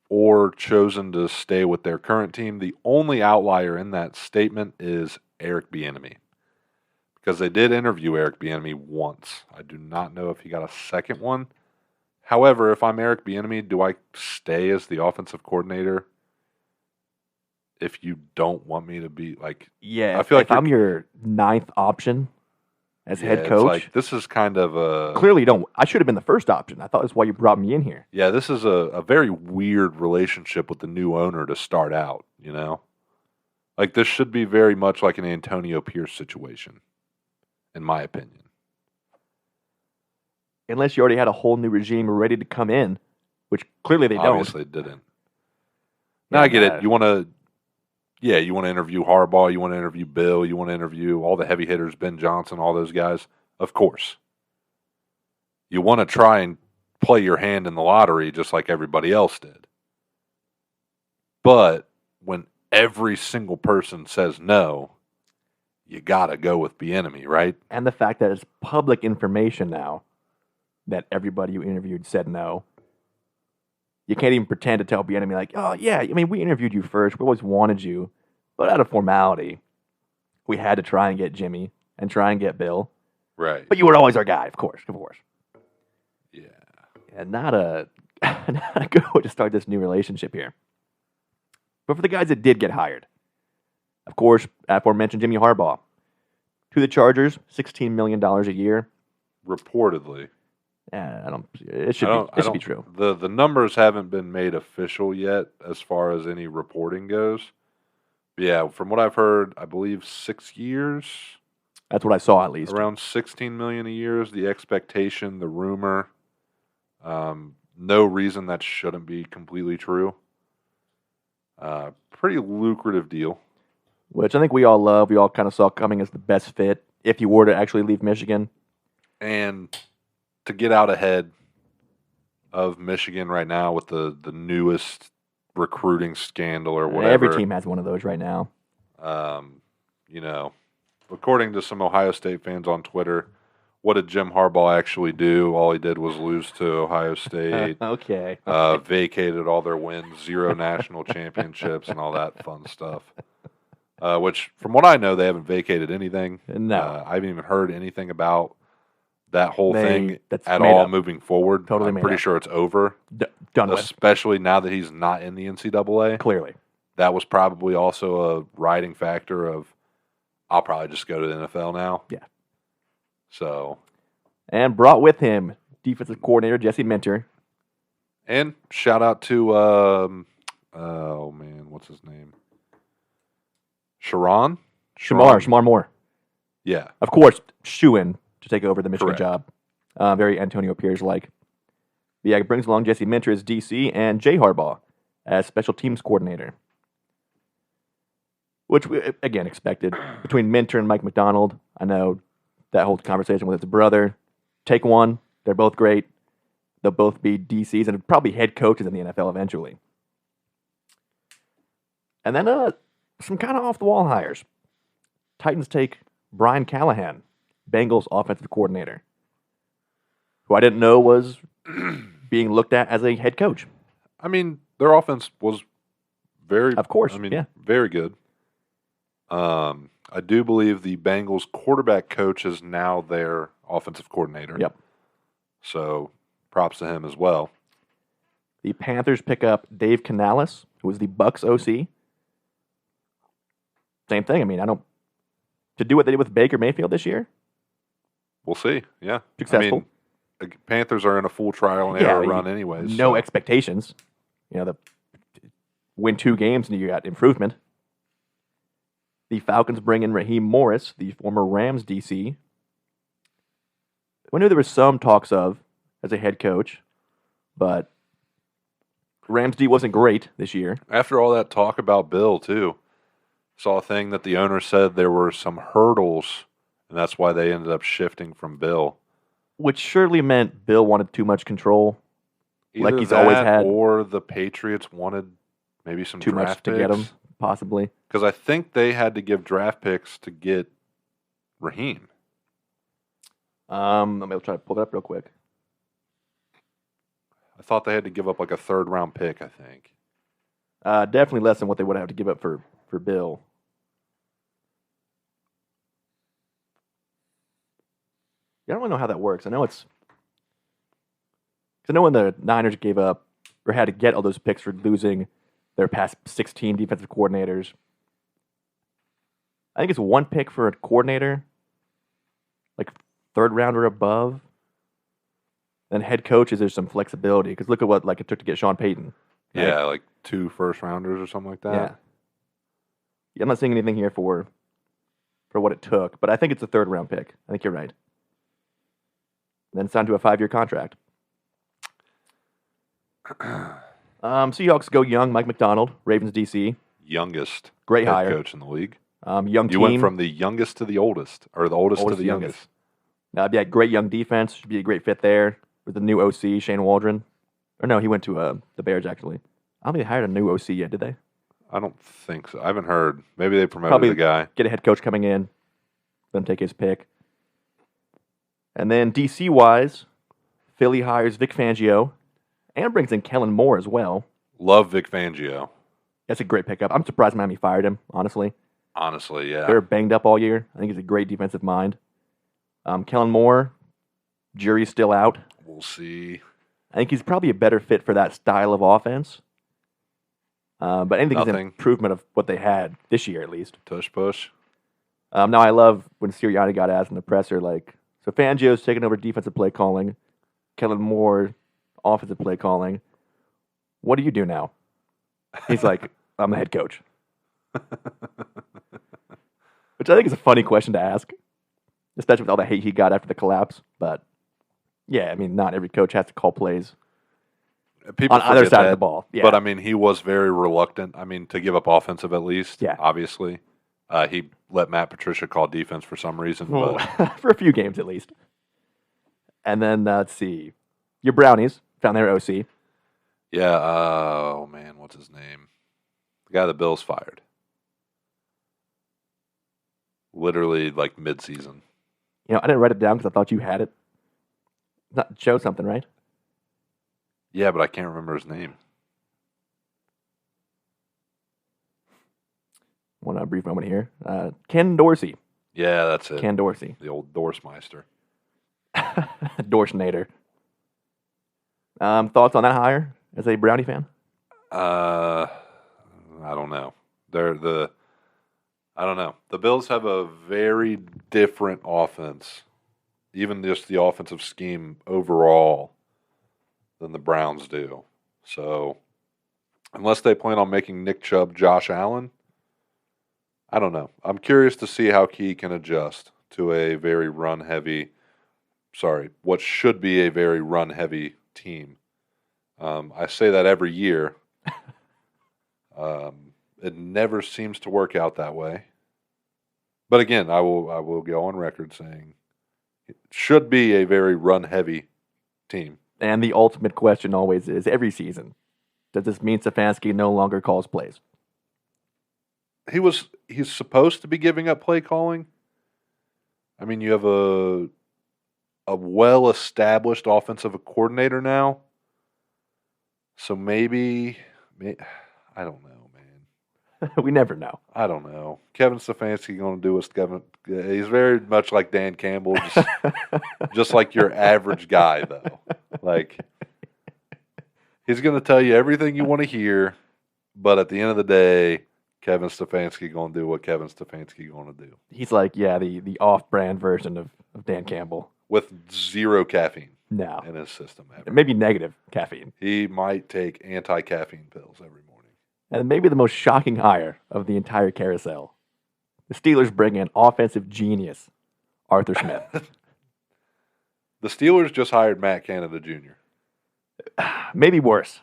or chosen to stay with their current team. The only outlier in that statement is Eric Bieniemy, because they did interview Eric Bieniemy once. I do not know if he got a second one. However, if I'm Eric Bieniemy, do I stay as the offensive coordinator if you don't want me to be like? Yeah, I feel like if I'm your ninth option as head it's coach, like, this is kind of a clearly you don't. I should have been the first option. I thought that's why you brought me in here. yeah. This is a very weird relationship with the new owner to start out. You know, like this should be very much like an Antonio Pierce situation, in my opinion. Unless you already had a whole new regime ready to come in, which clearly they don't. Obviously, it didn't. Now I get it. You want to interview Harbaugh. You want to interview Bill. You want to interview all the heavy hitters, Ben Johnson, all those guys. Of course. You want to try and play your hand in the lottery just like everybody else did. But when every single person says no, you got to go with Bieniemy, right? And the fact that it's public information now that everybody you interviewed said no. You can't even pretend to tell Bieniemy like, oh, yeah, I mean, we interviewed you first. We always wanted you. But out of formality, we had to try and get Jimmy and try and get Bill. Right. But you were always our guy, of course. Yeah. And not a good way to start this new relationship here. But for the guys that did get hired, of course, aforementioned Jimmy Harbaugh. To the Chargers, $16 million a year. Reportedly. It should be true. The numbers haven't been made official yet as far as any reporting goes. But yeah, from what I've heard, I believe 6 years. That's what I saw, at least. Around $16 million a year is the expectation, the rumor. No reason that shouldn't be completely true. Pretty lucrative deal. Which I think we all love. We all kind of saw coming as the best fit if you were to actually leave Michigan. And to get out ahead of Michigan right now with the newest recruiting scandal or whatever. Every team has one of those right now. According to some Ohio State fans on Twitter, what did Jim Harbaugh actually do? All he did was lose to Ohio State. Okay. Vacated all their wins, 0 national championships, and all that fun stuff. Which, from what I know, they haven't vacated anything. No. I haven't even heard anything about that whole thing at made all up. moving forward. Totally I'm made pretty up. sure it's over. Done with. Especially now that he's not in the NCAA. Clearly. That was probably also a riding factor of, I'll probably just go to the NFL now. Yeah. So. And brought with him defensive coordinator Jesse Minter. And shout out to, what's his name? Shamar Moore. Yeah. Of course, shoo-in to take over the Michigan Correct. job. Very Antonio Pierce-like. But yeah, it brings along Jesse Minter as DC and Jay Harbaugh as special teams coordinator. Which, we, again, expected. Between Minter and Mike McDonald, I know that whole conversation with his brother. Take one. They're both great. They'll both be DCs and probably head coaches in the NFL eventually. And then some kind of off-the-wall hires. Titans take Brian Callahan, Bengals offensive coordinator, who I didn't know was being looked at as a head coach. I mean, their offense was very good. I do believe the Bengals quarterback coach is now their offensive coordinator. Yep. So props to him as well. The Panthers pick up Dave Canales, who was the Bucs OC. Same thing. I mean, to do what they did with Baker Mayfield this year. We'll see. Yeah. Successful. I mean, the Panthers are in a full trial and error run anyways. No expectations. Win 2 games and you got improvement. The Falcons bring in Raheem Morris, the former Rams DC. We knew there was some talks of as a head coach, but Rams D wasn't great this year. After all that talk about Bill, too, saw a thing that the owner said there were some hurdles, and that's why they ended up shifting from Bill. Which surely meant Bill wanted too much control. Either like he's that, always had. Or the Patriots wanted maybe some too draft much to picks. get him, possibly. Because I think they had to give draft picks to get Raheem. Let me try to pull that up real quick. I thought they had to give up like a 3rd round pick, I think. Definitely less than what they would have to give up for Bill. I don't really know how that works. I know when the Niners gave up or had to get all those picks for losing their past 16 defensive coordinators. I think it's 1 pick for a coordinator, like 3rd round or above. Then head coaches, there's some flexibility because look at what it took to get Sean Payton. Right? Yeah, like 2 first rounders or something like that. Yeah, I'm not seeing anything here for what it took, but I think it's a 3rd round pick. I think you're right. Then signed to a 5-year contract. Seahawks go young. Mike McDonald, Ravens DC. Youngest Great head hire. coach in the league. Young team. You went from the youngest to the oldest, or the oldest to the youngest. Yeah, great young defense. Should be a great fit there with the new OC, Shane Waldron. Or no, he went to the Bears, actually. I don't think they hired a new OC yet, did they? I don't think so. I haven't heard. Maybe they promoted the guy. Get a head coach coming in, let him take his pick. And then DC-wise, Philly hires Vic Fangio and brings in Kellen Moore as well. Love Vic Fangio. That's a great pickup. I'm surprised Miami fired him, honestly. Honestly, yeah. They were banged up all year. I think he's a great defensive mind. Kellen Moore, jury's still out. We'll see. I think he's probably a better fit for that style of offense. But anything is an Nothing. improvement of what they had this year, at least. Tush push. Now, I love when Sirianni got asked in the presser, like, so Fangio's taking over defensive play calling, Kellen Moore, offensive play calling. What do you do now? He's like, I'm the head coach. Which I think is a funny question to ask, especially with all the hate he got after the collapse. But, yeah, I mean, not every coach has to call plays People on either forget side of that, the ball. Yeah. But, I mean, he was very reluctant, to give up offensive at least, Yeah. obviously. He let Matt Patricia call defense for some reason. Well, But for a few games at least. And then, let's see. Your Brownies found their OC. yeah, oh, man, what's his name? The guy the Bills fired. Literally, like, mid-season. You know, I didn't write it down because I thought you had it. Not Joe something, right? Yeah, but I can't remember his name. One brief moment here. Ken Dorsey. Yeah, that's it. Ken Dorsey. The old Dorsmeister. Dorsnader. Thoughts on that hire as a Brownie fan? I don't know. I don't know. The Bills have a very different offense, even just the offensive scheme overall, than the Browns do. So, unless they plan on making Nick Chubb Josh Allen, I don't know. I'm curious to see how Key can adjust to a very what should be a very run-heavy team. I say that every year. It never seems to work out that way. But again, I will go on record saying it should be a very run-heavy team. And the ultimate question always is, every season, does this mean Stefanski no longer calls plays? He's supposed to be giving up play calling. I mean, you have a well-established offensive coordinator now. So maybe I don't know, man. We never know. I don't know. Kevin Stefanski going to do what's Kevin. He's very much like Dan Campbell, just like your average guy, though. Like, he's going to tell you everything you want to hear, but at the end of the day, Kevin Stefanski going to do what Kevin Stefanski going to do. He's like, yeah, the off-brand version of Dan Campbell. With zero caffeine No. in his system. Ever. Maybe negative caffeine. He might take anti-caffeine pills every morning. And maybe the most shocking hire of the entire carousel. The Steelers bring in offensive genius, Arthur Smith. The Steelers just hired Matt Canada Jr. Maybe worse.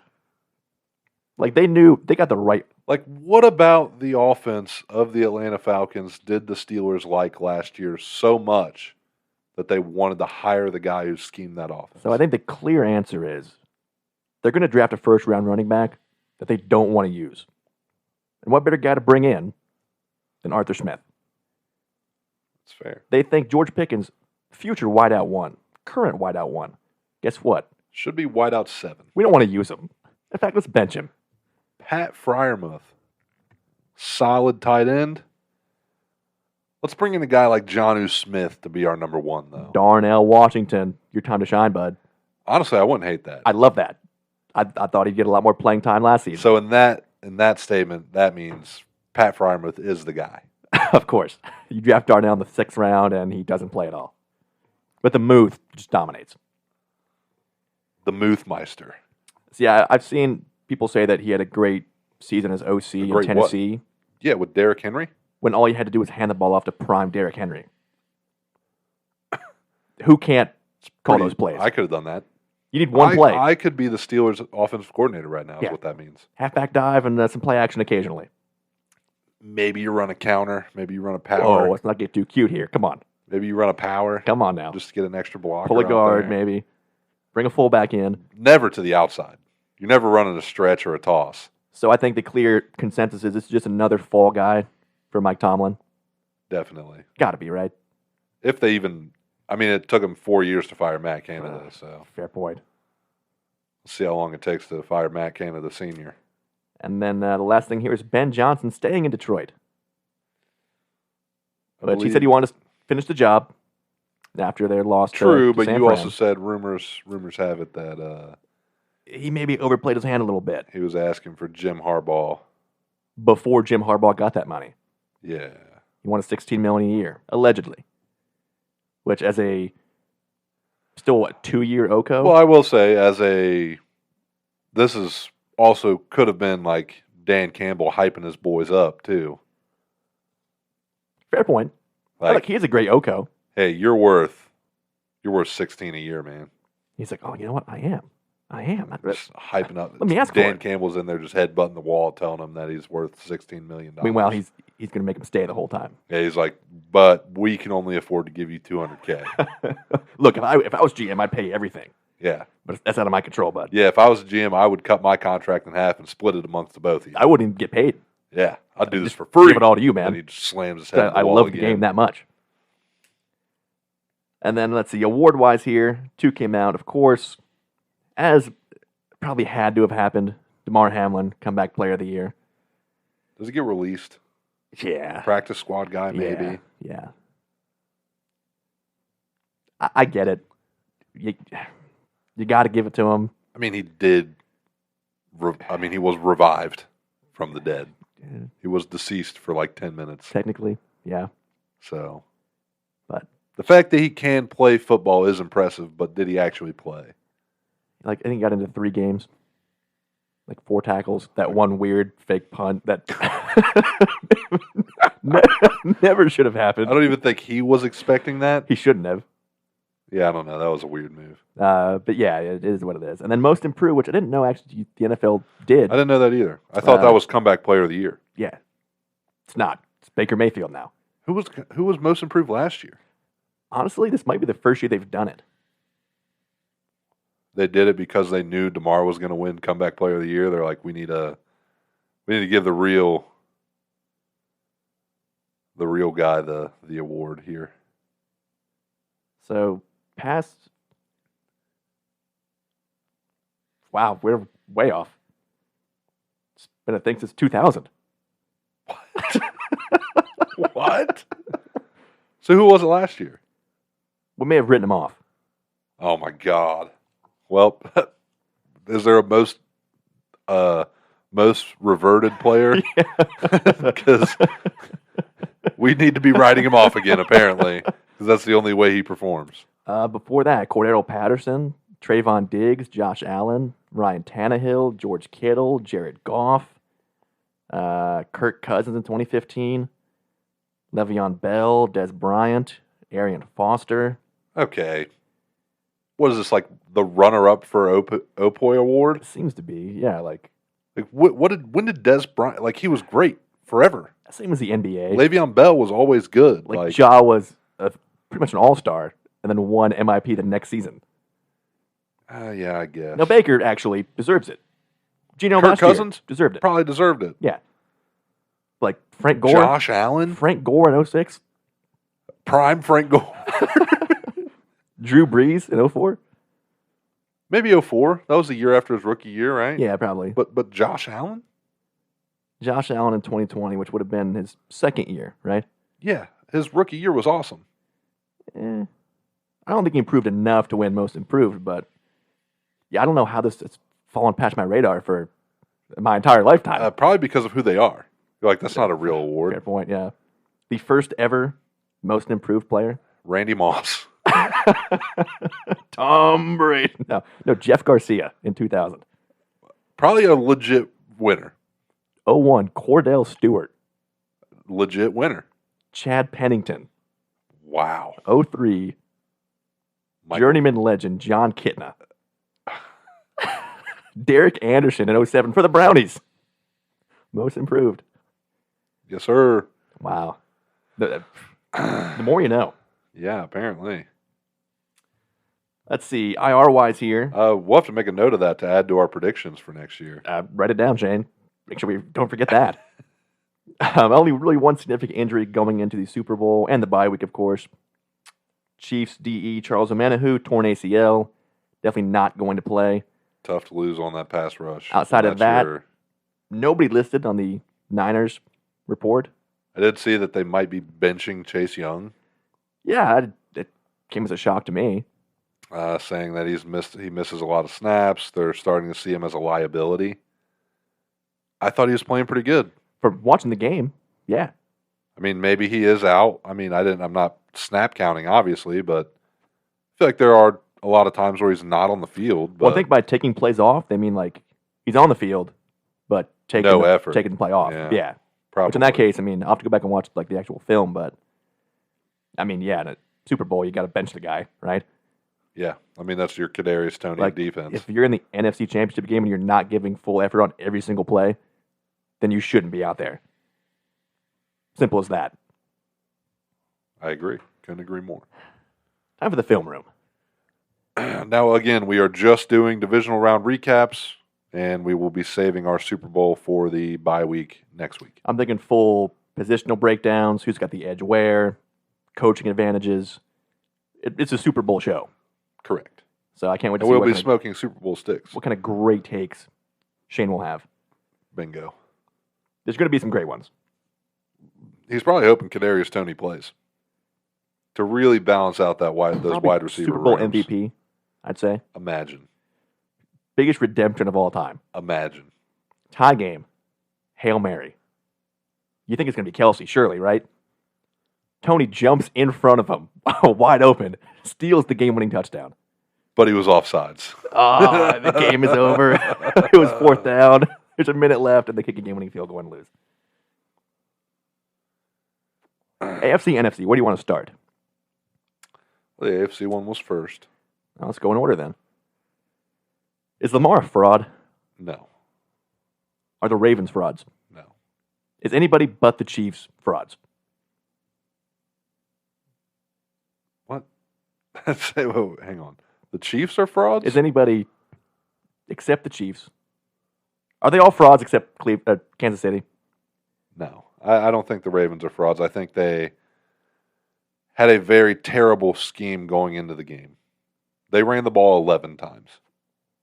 Like, they knew they got the right. Like, what about the offense of the Atlanta Falcons did the Steelers like last year so much that they wanted to hire the guy who schemed that offense? So I think the clear answer is they're going to draft a first-round running back that they don't want to use. And what better guy to bring in than Arthur Smith? That's fair. They think George Pickens, future wideout 1, current wideout 1. Guess what? Should be wideout 7. We don't want to use him. In fact, let's bench him. Pat Freiermuth, solid tight end. Let's bring in a guy like Jonnu Smith to be our number 1, though. Darnell Washington, your time to shine, bud. Honestly, I wouldn't hate that. I love that. I thought he'd get a lot more playing time last season. So in that statement, that means Pat Freiermuth is the guy. Of course. You draft Darnell in the 6th round, and he doesn't play at all. But the Muth just dominates. The Muthmeister. See, I've seen people say that he had a great season as OC in great Tennessee Yeah, with Derrick Henry. when all you had to do was hand the ball off to prime Derrick Henry. Who can't call those plays? I could have done that. You need one play. I could be the Steelers' offensive coordinator right now, is Yeah. what that means. Halfback dive and some play action occasionally. Maybe you run a counter. Maybe you run a power. Oh, let's not get too cute here. Come on. Maybe you run a power. Come on now. Just to get an extra blocker. Pull a out guard, there. maybe. Bring a fullback in. Never to the outside. You're never running a stretch or a toss. So I think the clear consensus is this is just another fall guy for Mike Tomlin. Definitely. Got to be, right? If they even, it took them 4 years to fire Matt Canada, so Fair point. we'll see how long it takes to fire Matt Canada Sr. And then the last thing here is Ben Johnson staying in Detroit. But he said he wanted to finish the job after their loss. True, to but San you Fran. also said rumors have it that He maybe overplayed his hand a little bit he was asking for Jim Harbaugh. before Jim Harbaugh got that money. Yeah. He wanted $16 million a year, allegedly. Which, as a still 2-year OCO. Well, I will say, this is also could have been like Dan Campbell hyping his boys up too. Fair point. Like, he is a great OCO. Hey, you're worth 16 a year, man. He's like, oh, you know what? I am. Just hyping up. Let me ask Dan for it. Campbell's in there just headbutting the wall, telling him that he's worth $16 million. Meanwhile, he's going to make him stay the whole time. Yeah, he's like, but we can only afford to give you $200K. Look, if I was GM, I'd pay you everything. Yeah. But that's out of my control, bud. Yeah, if I was a GM, I would cut my contract in half and split it amongst the both of you. I wouldn't even get paid. Yeah, I'd do this for free. Give it all to you, man. And he just slams his head. I love the game that much. And then let's see, award-wise here, 2 came out, of course, as probably had to have happened. DeMar Hamlin, comeback player of the year. Does he get released? Yeah. Practice squad guy, maybe. Yeah. I get it. You got to give it to him. I mean, he did. He was revived from the dead. Yeah. He was deceased for like 10 minutes. Technically, yeah. So, but the fact that he can play football is impressive. But did he actually play? Like, I think he got into 3 games, like 4 tackles, that one weird fake punt that never should have happened. I don't even think he was expecting that. He shouldn't have. Yeah, I don't know. That was a weird move. But yeah, it is what it is. And then most improved, which I didn't know actually the NFL did. I didn't know that either. I thought that was comeback player of the year. Yeah, it's not. It's Baker Mayfield now. Who was most improved last year? Honestly, this might be the first year they've done it. They did it because they knew DeMar was going to win comeback player of the year. They're like, we need to give the real guy the award here. So wow, we're way off. It's been a thing since 2000. What? So who was it last year? We may have written him off. Oh my God. Well, is there a most reverted player? Because we need to be writing him off again, apparently, because that's the only way he performs. Before that, Cordero Patterson, Trayvon Diggs, Josh Allen, Ryan Tannehill, George Kittle, Jared Goff, Kirk Cousins in 2015, Le'Veon Bell, Des Bryant, Arian Foster. Okay. What is this, like the runner-up for Opoy Award? It seems to be, yeah, like when did Des Bryant, like he was great forever. same as the NBA. Le'Veon Bell was always good. Like Ja was pretty much an all-star and then won MIP the next season. Yeah, I guess. Now, Baker actually deserves it. Geno Kirk last year Cousins deserved it. Probably deserved it. Yeah. Like Frank Gore. Josh Allen? Frank Gore in 06. Prime Frank Gore. Drew Brees in 04. Maybe 04. That was the year after his rookie year, right? Yeah, probably. But Josh Allen? Josh Allen in 2020, which would have been his second year, right? Yeah. His rookie year was awesome. I don't think he improved enough to win most improved, but yeah, I don't know how this has fallen past my radar for my entire lifetime. Probably because of who they are. You're like, that's not a real Fair award. point, yeah. The first ever most improved player. Randy Moss. Tom Brady. No, Jeff Garcia in 2000. Probably a legit winner. 01, Cordell Stewart. Legit winner. Chad Pennington. Wow. 03, journeyman legend John Kitna. Derek Anderson in 07 for the Brownies. Most improved. Yes, sir. Wow. The more you know. Yeah, apparently. Let's see, IR-wise here. We'll have to make a note of that to add to our predictions for next year. Write it down, Shane. Make sure we don't forget that. Only really one significant injury going into the Super Bowl and the bye week, of course. Chiefs DE Charles Omenihu, torn ACL. Definitely not going to play. Tough to lose on that pass rush. Outside of that, nobody listed on the Niners report. I did see that they might be benching Chase Young, Yeah, it came as a shock to me. saying that he misses a lot of snaps. They're starting to see him as a liability. I thought he was playing pretty good. From watching the game, yeah. I mean, maybe he is out. I mean, I'm not snap counting, obviously, but I feel like there are a lot of times where he's not on the field. But Well, I think by taking plays off, they mean like he's on the field, but taking No effort. taking the play off. Yeah. Yeah. probably. Which in that case, I mean, I'll have to go back and watch like the actual film, but I mean, yeah, in a Super Bowl, you got to bench the guy, right? Yeah, I mean, that's your Kadarius Toney Like, defense. if you're in the NFC Championship game and you're not giving full effort on every single play, then you shouldn't be out there. Simple as that. I agree. Couldn't agree more. Time for the film room. Now, again, we are just doing divisional round recaps, and we will be saving our Super Bowl for the bye week next week. I'm thinking full positional breakdowns, who's got the edge where, coaching advantages. It's a Super Bowl show. Correct. So I can't wait to And see we'll what be kind of- smoking Super Bowl sticks. what kind of great takes Shane will have. Bingo. There's going to be some great ones. He's probably hoping Kadarius Toney plays to really balance out those Probably wide receiver Super Bowl rooms. MVP, I'd say. Imagine. Biggest redemption of all time. Imagine. Tie game. Hail Mary. You think it's going to be Kelsey, surely, right? Tony jumps in front of him, wide open, steals the game-winning touchdown. But he was offsides. Oh, the game is over. It was 4th down. There's a minute left, and they kick a game-winning field goal and lose. AFC, NFC, where do you want to start? The AFC one was first. Now, let's go in order then. Is Lamar a fraud? No. Are the Ravens frauds? No. Is anybody but the Chiefs frauds? What? Whoa, hang on. The Chiefs are frauds? Is anybody except the Chiefs? Are they all frauds except Kansas City? No. I don't think the Ravens are frauds. I think they had a very terrible scheme going into the game. They ran the ball 11 times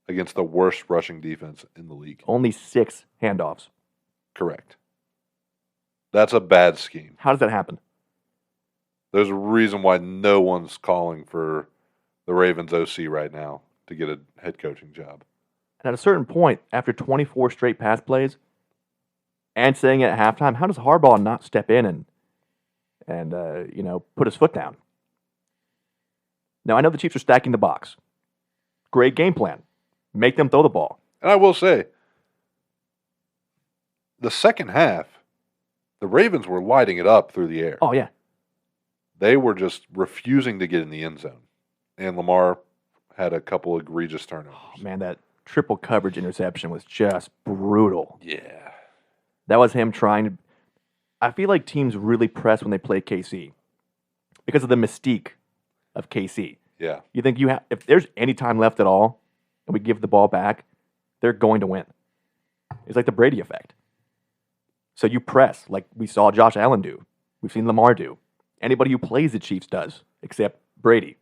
against the worst rushing defense in the league. Only 6 handoffs. Correct. That's a bad scheme. How does that happen? There's a reason why no one's calling for the Ravens OC right now to get a head coaching job. And at a certain point, after 24 straight pass plays and saying it at halftime, how does Harbaugh not step in and put his foot down? Now, I know the Chiefs are stacking the box. Great game plan. Make them throw the ball. And I will say, the second half, the Ravens were lighting it up through the air. Oh, yeah. They were just refusing to get in the end zone. And Lamar had a couple egregious turnovers. Oh, man, that triple coverage interception was just brutal. Yeah. That was him trying to. I feel like teams really press when they play KC because of the mystique of KC. Yeah. You think if there's any time left at all and we give the ball back, they're going to win. It's like the Brady effect. So you press like we saw Josh Allen do. We've seen Lamar do. Anybody who plays the Chiefs does, except Brady.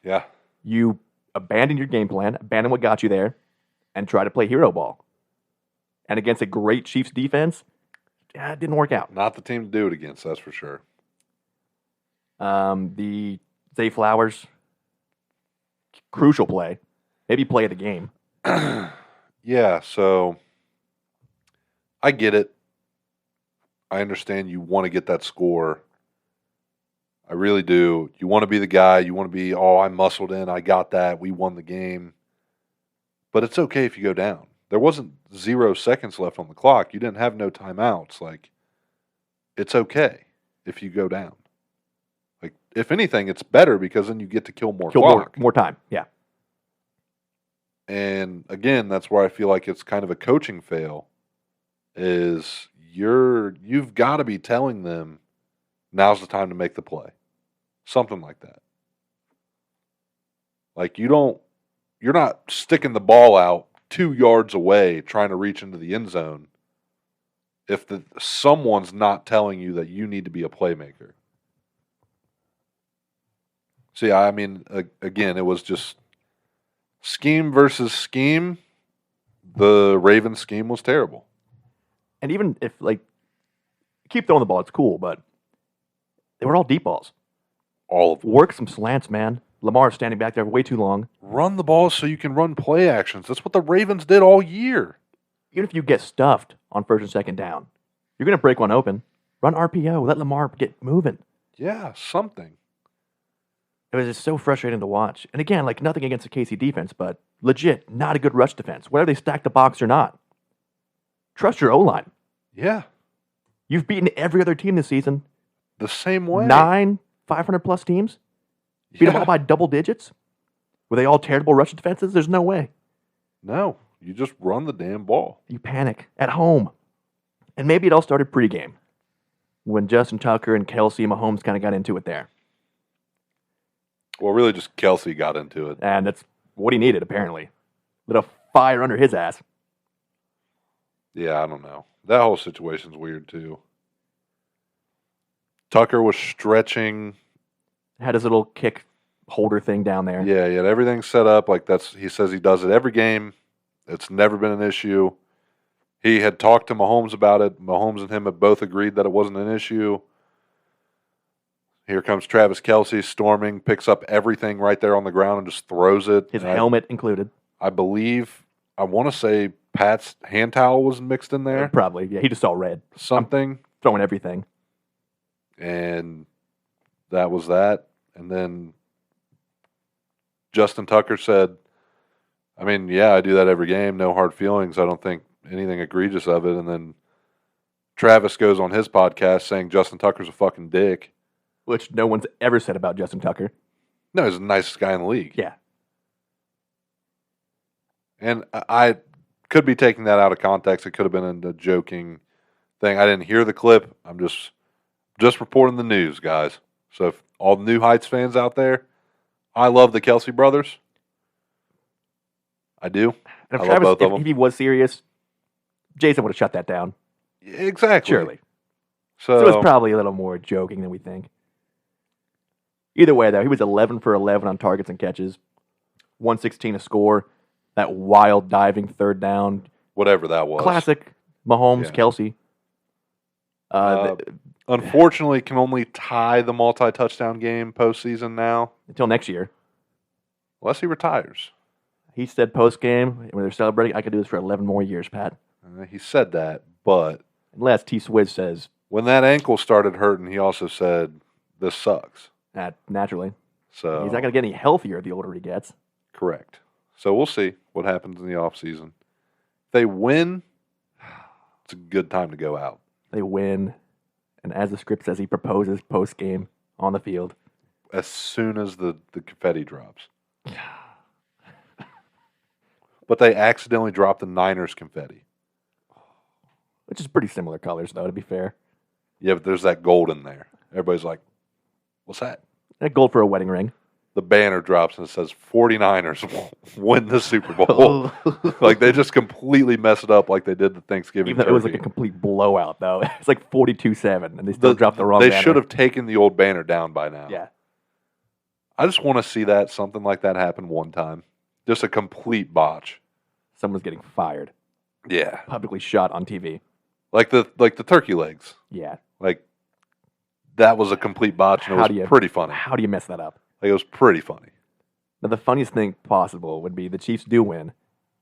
Yeah. You abandon your game plan, abandon what got you there, and try to play hero ball. And against a great Chiefs defense, it didn't work out. Not the team to do it against, that's for sure. The Zay Flowers, crucial play, maybe play of the game. Yeah, so I get it. I understand you want to get that score. I really do. You want to be the guy. You want to be, I muscled in. I got that. We won the game. But it's okay if you go down. There wasn't 0 seconds left on the clock. You didn't have no timeouts. Like, it's okay if you go down. Like, if anything, it's better because then you get to kill more clock. More time, yeah. And again, that's where I feel like it's kind of a coaching fail. Is you've got to be telling them now's the time to make the play, something like that. Like you're not sticking the ball out 2 yards away trying to reach into the end zone if someone's not telling you that you need to be a playmaker. See, I mean, again, it was just scheme versus scheme. The Ravens scheme was terrible. And even if, keep throwing the ball. It's cool, but they were all deep balls. All of them. Work some slants, man. Lamar standing back there way too long. Run the ball so you can run play actions. That's what the Ravens did all year. Even if you get stuffed on first and second down, you're going to break one open. Run RPO. Let Lamar get moving. Yeah, something. It was just so frustrating to watch. And again, like nothing against the KC defense, but legit, not a good rush defense, whether they stack the box or not. Trust your O-line. Yeah, You've beaten every other team this season. the same way. 9 500-plus teams. Beat them all by double digits. Were they all terrible rush defenses? There's no way. No, you just run the damn ball. You panic at home. And maybe it all started pregame when Justin Tucker and Kelsey and Mahomes kind of got into it there. Well, really just Kelsey got into it. And that's what he needed, apparently. Lit a fire under his ass. Yeah, I don't know. That whole situation's weird, too. Tucker was stretching. Had his little kick holder thing down there. Yeah, he had everything set up. Like he says he does it every game. It's never been an issue. He had talked to Mahomes about it. Mahomes and him have both agreed that it wasn't an issue. Here comes Travis Kelce storming, picks up everything right there on the ground and just throws it. His helmet included. I believe, I want to say Pat's hand towel was mixed in there. Probably. Yeah, he just saw red. Something. Throwing everything. And that was that. And then Justin Tucker said, I mean, yeah, I do that every game. No hard feelings. I don't think anything egregious of it. And then Travis goes on his podcast saying Justin Tucker's a fucking dick. Which no one's ever said about Justin Tucker. No, he's the nicest guy in the league. Yeah. And I could be taking that out of context. It could have been a joking thing. I didn't hear the clip. I'm just reporting the news, guys. So if all the New Heights fans out there, I love the Kelce brothers. I do. And if I love Travis, both of them. if he was serious, Jason would have shut that down. Exactly. Surely. So So it's probably a little more joking than we think. Either way, though, he was 11 for 11 on targets and catches, 116 to score, that wild diving third down. whatever that was. Classic Mahomes, Yeah. Kelsey. Unfortunately, can only tie the multi-touchdown game postseason now, Until next year. unless he retires. He said post-game, when they're celebrating, I could do this for 11 more years, Pat. He said that, but Unless T-Swizz says, when that ankle started hurting, he also said, this sucks. naturally. So He's not going to get any healthier the older he gets. correct. So we'll see what happens in the offseason. If they win, it's a good time to go out. They win. And as the script says, he proposes post-game on the field. As soon as the confetti drops. But they accidentally dropped the Niners confetti. Which is pretty similar colors, though, to be fair. Yeah, but there's that gold in there. Everybody's like, what's that? That gold for a wedding ring. The banner drops and it says 49ers win the Super Bowl. Like they just completely mess it up like they did the Thanksgiving Even though it was like turkey. a complete blowout, though. It's like 42-7, and they still dropped the wrong They banner. should have taken the old banner down by now. Yeah. I just want to see something like that happen one time. Just a complete botch. Someone's getting fired. Yeah. Publicly shot on TV. Like the turkey legs. Yeah. Like that was a complete botch and it was pretty funny. How do you mess that up? Like it was pretty funny. Now, the funniest thing possible would be the Chiefs do win.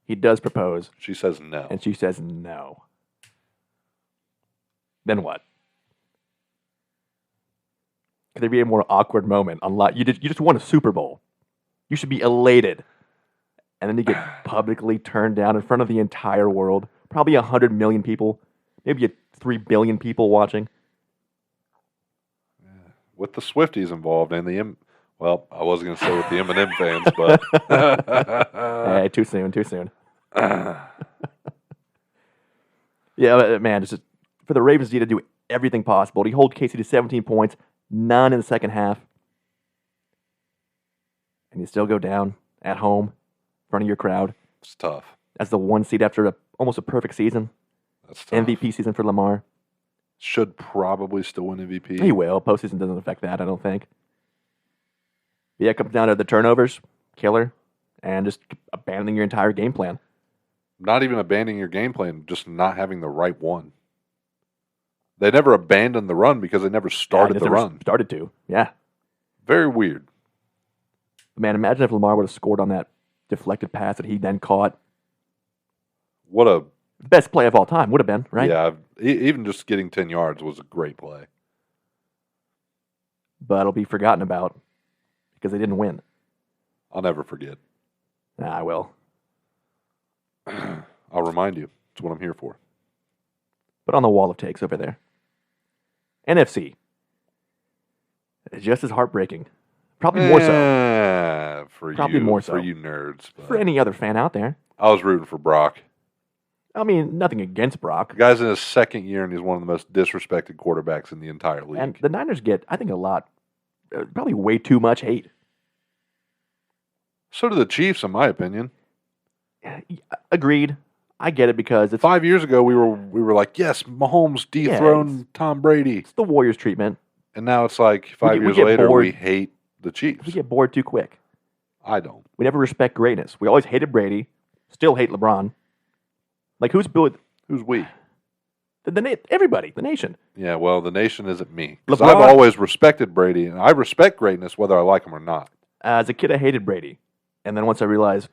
He does propose, She says no. and she says no. Then what? Could there be a more awkward moment? You just won a Super Bowl. You should be elated. And then you get publicly turned down in front of the entire world. Probably 100 million people. Maybe 3 billion people watching. With the Swifties involved and well, I was going to say with the Eminem fans, but Hey, too soon. Yeah, man, just for the Ravens, need to do everything possible to hold KC to 17 points, none in the second half, and you still go down at home in front of your crowd it's tough. as the one seed after almost a perfect season, That's tough. MVP season for Lamar. Should probably still win MVP. He will. Postseason doesn't affect that, I don't think. Yeah, it comes down to the turnovers, killer, and just abandoning your entire game plan. Not even abandoning your game plan, just not having the right one. They never abandoned the run because they never started the run. Started to, yeah. Very weird. Man, imagine if Lamar would have scored on that deflected pass that he then caught. What a best play of all time would have been, right? Yeah, even just getting 10 yards was a great play. But it'll be forgotten about because they didn't win. I'll never forget. Nah, I will. I'll remind you. It's what I'm here for. Put on the wall of takes over there. NFC. Just as heartbreaking. Probably more so. Probably more so. For you nerds. For any other fan out there. I was rooting for Brock. I mean, nothing against Brock. The guy's in his second year, and he's one of the most disrespected quarterbacks in the entire league. And the Niners get, I think, a lot, probably way too much hate. So do the Chiefs, in my opinion. Agreed. I get it because it's 5 years ago we were like, yes, Mahomes dethroned Tom Brady. It's the Warriors treatment. And now it's like 5 years later we hate the Chiefs. We get bored too quick. I don't. We never respect greatness. We always hated Brady, still hate LeBron. Like who's we? Everybody, the nation. Yeah, well, the nation isn't me. Because I've always respected Brady, and I respect greatness whether I like him or not. As a kid, I hated Brady. And then once I realized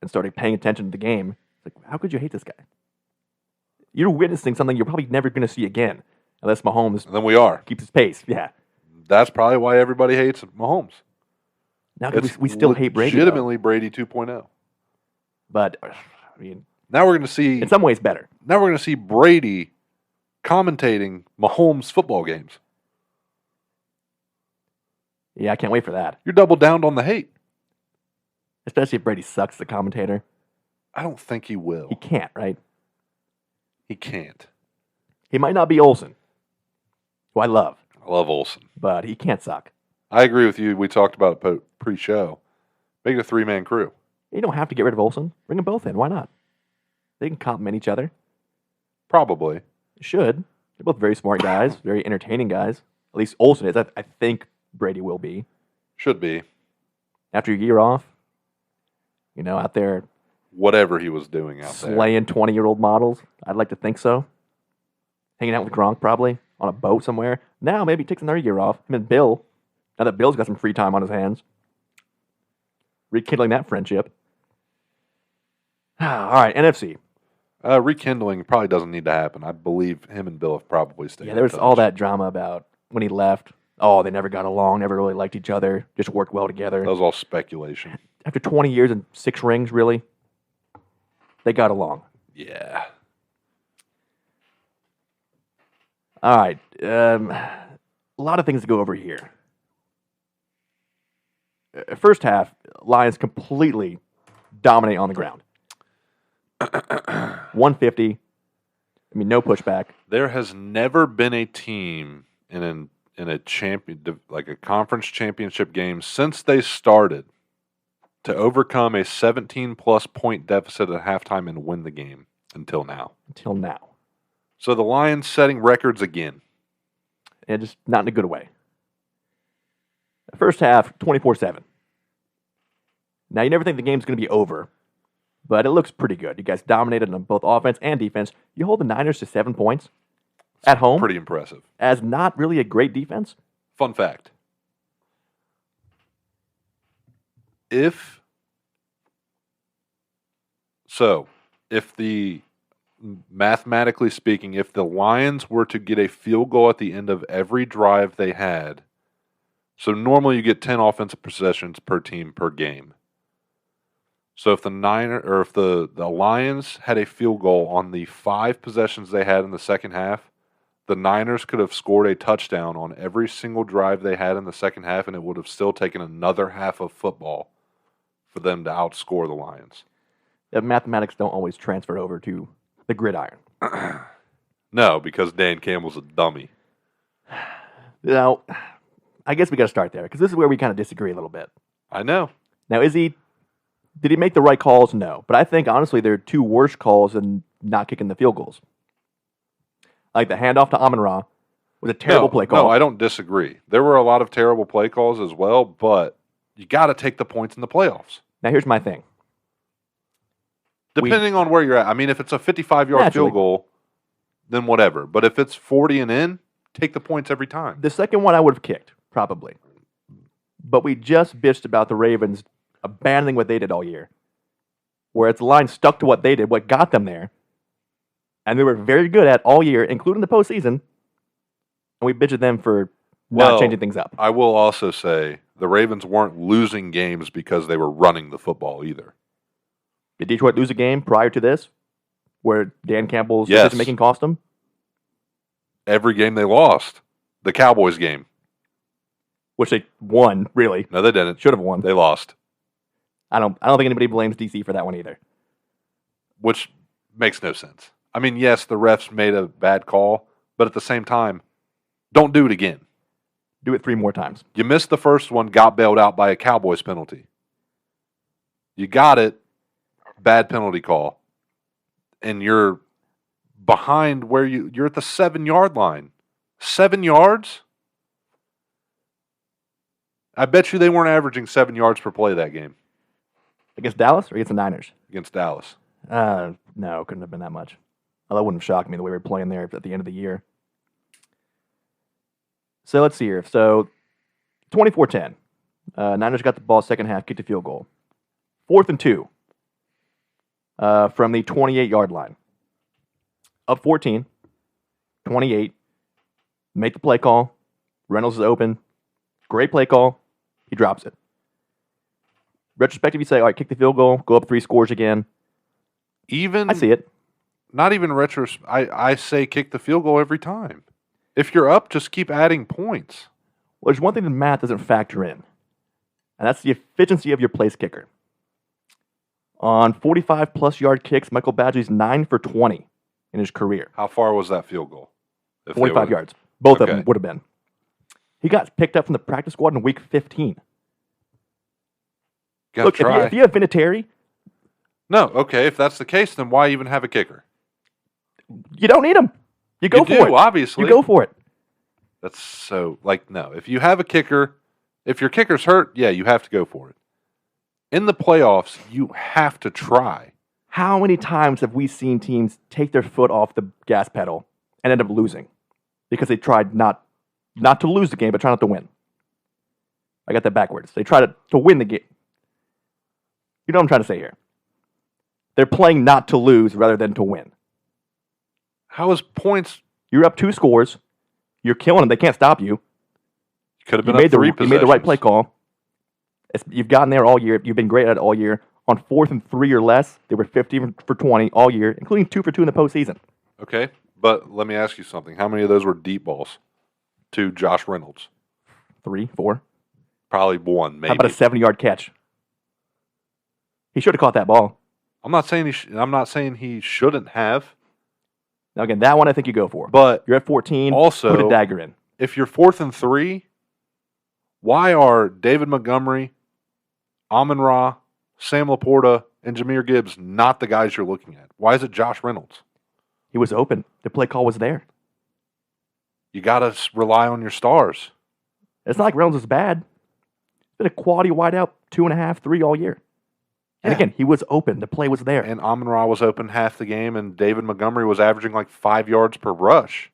and started paying attention to the game, it's like, how could you hate this guy? You're witnessing something you're probably never going to see again, unless Mahomes and then we are. Keeps his pace. Yeah. That's probably why everybody hates Mahomes. Now we still hate Brady. Legitimately Brady 2.0. But, I mean... Now we're going to see... In some ways, better. Now we're going to see Brady commentating Mahomes football games. Yeah, I can't wait for that. You're double down on the hate. Especially if Brady sucks the commentator. I don't think he will. He can't, right? He can't. He might not be Olsen, who I love. I love Olsen. But he can't suck. I agree with you. We talked about it pre-show. Make it a three-man crew. You don't have to get rid of Olsen. Bring them both in. Why not? They can complement each other. Probably. Should. They're both very smart guys, very entertaining guys. At least Olsen is. I think Brady will be. Should be. After a year off, out there. Whatever he was doing out there. Slaying 20-year-old models. I'd like to think so. Hanging out with Gronk probably on a boat somewhere. Now maybe he takes another year off. Him and Bill. Now that Bill's got some free time on his hands. Rekindling that friendship. All right, NFC. Rekindling probably doesn't need to happen. I believe him and Bill have probably stayed. Yeah, there was all that drama about when he left. Oh, they never got along, never really liked each other, just worked well together. That was all speculation. After 20 years and 6 rings, really, they got along. Yeah. All right. A lot of things to go over here. First half, Lions completely dominate on the ground. 150. I mean, no pushback. There has never been a team in a champion, like a conference championship game since they started, to overcome a 17-plus point deficit at halftime and win the game until now. Until now. So the Lions setting records again. And just not in a good way. First half, 24-7. Now, you never think the game's going to be over, but it looks pretty good. You guys dominated on both offense and defense. You hold the Niners to 7 points at home. Pretty impressive. As not really a great defense. Fun fact. Mathematically speaking, if the Lions were to get a field goal at the end of every drive they had, so normally you get 10 offensive possessions per team per game. So if the Lions had a field goal on the 5 possessions they had in the second half, the Niners could have scored a touchdown on every single drive they had in the second half, and it would have still taken another half of football for them to outscore the Lions. The mathematics don't always transfer over to the gridiron. No, because Dan Campbell's a dummy. Now, I guess we got to start there, because this is where we kind of disagree a little bit. I know. Now, did he make the right calls? No. But I think, honestly, there are 2 worse calls than not kicking the field goals. Like the handoff to Amon-Ra was a terrible play call. No, I don't disagree. There were a lot of terrible play calls as well, but you got to take the points in the playoffs. Now, here's my thing. Depending on where you're at. I mean, if it's a 55-yard field goal, then whatever. But if it's 40 and in, take the points every time. The second one I would have kicked, probably. But we just bitched about the Ravens abandoning what they did all year. Whereas the line stuck to what they did, what got them there. And they were very good at all year, including the postseason. And we bitched at them for not changing things up. I will also say the Ravens weren't losing games because they were running the football either. Did Detroit lose a game prior to this where Dan Campbell's decision-making cost them? Every game they lost. The Cowboys game. Which they won, really. No, they didn't. Should have won. They lost. I don't think anybody blames DC for that one either. Which makes no sense. I mean, yes, the refs made a bad call, but at the same time, don't do it again. Do it 3 more times. You missed the first one, got bailed out by a Cowboys penalty. You got it, bad penalty call. And you're behind where you're at the 7-yard line. 7 yards? I bet you they weren't averaging 7 yards per play that game. Against Dallas or against the Niners? Against Dallas. No, couldn't have been that much. That wouldn't have shocked me the way we were playing there at the end of the year. So let's see here. So 24-10. Niners got the ball second half, kicked a field goal. 4th and 2 from the 28-yard line. Up 14, 28. Make the play call. Reynolds is open. Great play call. He drops it. Retrospective, you say, all right, kick the field goal, go up 3 scores again. I see it. Not even I say kick the field goal every time. If you're up, just keep adding points. Well, there's one thing that math doesn't factor in, and that's the efficiency of your place kicker. On 45-plus yard kicks, Michael Badgley's 9 for 20 in his career. How far was that field goal? 45 yards. Both of them would have been. He got picked up from the practice squad in week 15. Look, if you have Vinatieri... No, okay, if that's the case, then why even have a kicker? You don't need him. You go for it. Obviously. You go for it. That's so, no. If you have a kicker, if your kicker's hurt, yeah, you have to go for it. In the playoffs, you have to try. How many times have we seen teams take their foot off the gas pedal and end up losing? Because they tried not to lose the game, but try not to win. I got that backwards. They try to win the game. You know what I'm trying to say here. They're playing not to lose rather than to win. How is points? You're up 2 scores. You're killing them. They can't stop you. Could have been up 3 possessions. You made the right play call. You've gotten there all year. You've been great at it all year. On 4th and 3 or less, they were 50 for 20 all year, including 2 for 2 in the postseason. Okay, but let me ask you something. How many of those were deep balls to Josh Reynolds? 3, 4. Probably 1, maybe. How about a 70-yard catch? He should have caught that ball. I'm not saying he shouldn't have. Now again, that one I think you go for. But you're at 14. Also, put a dagger in. If you're 4th and 3, why are David Montgomery, Amon-Ra, Sam Laporta, and Jahmyr Gibbs not the guys you're looking at? Why is it Josh Reynolds? He was open. The play call was there. You got to rely on your stars. It's not like Reynolds is bad. He's been a quality wideout 2.5, 3 all year. And again, he was open. The play was there. And Amon-Ra was open half the game, and David Montgomery was averaging 5 yards per rush.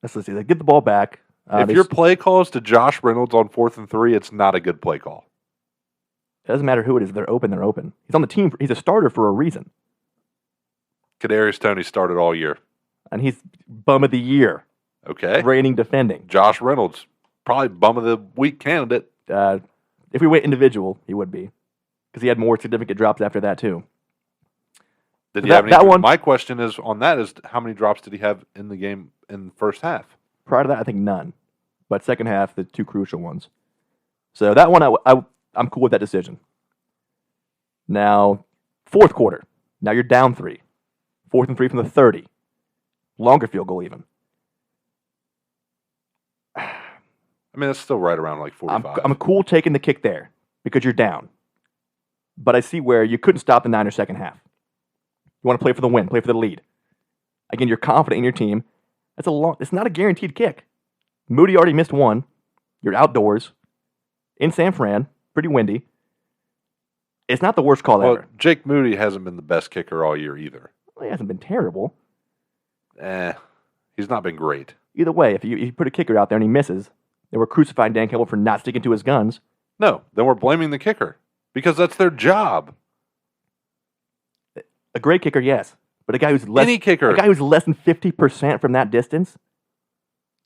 Let's see. They get the ball back. If your play call is to Josh Reynolds on 4th and 3, it's not a good play call. It doesn't matter who it is. They're open. They're open. He's on the team. He's a starter for a reason. Kadarius Toney started all year. And he's bum of the year. Okay. Reigning defending. Josh Reynolds, probably bum of the week candidate. If we went individual, he would be. Because he had more significant drops after that, too. Did he have any? My question is on that is how many drops did he have in the game in the first half? Prior to that, I think none. But second half, the 2 crucial ones. So that one, I'm cool with that decision. Now, 4th quarter. Now you're down 3. 4th and 3 from the 30. Longer field goal even. I mean, it's still right around 45. I'm cool taking the kick there because you're down. But I see where you couldn't stop the Niners second half. You want to play for the win, play for the lead. Again, you're confident in your team. It's not a guaranteed kick. Moody already missed one. You're outdoors in San Fran, pretty windy. It's not the worst call ever. Jake Moody hasn't been the best kicker all year either. Well, he hasn't been terrible. He's not been great. Either way, if you put a kicker out there and he misses, then we're crucifying Dan Campbell for not sticking to his guns. No, then we're blaming the kicker because that's their job. A great kicker, yes, but a guy who's less Any kicker. a guy who's less than 50% from that distance.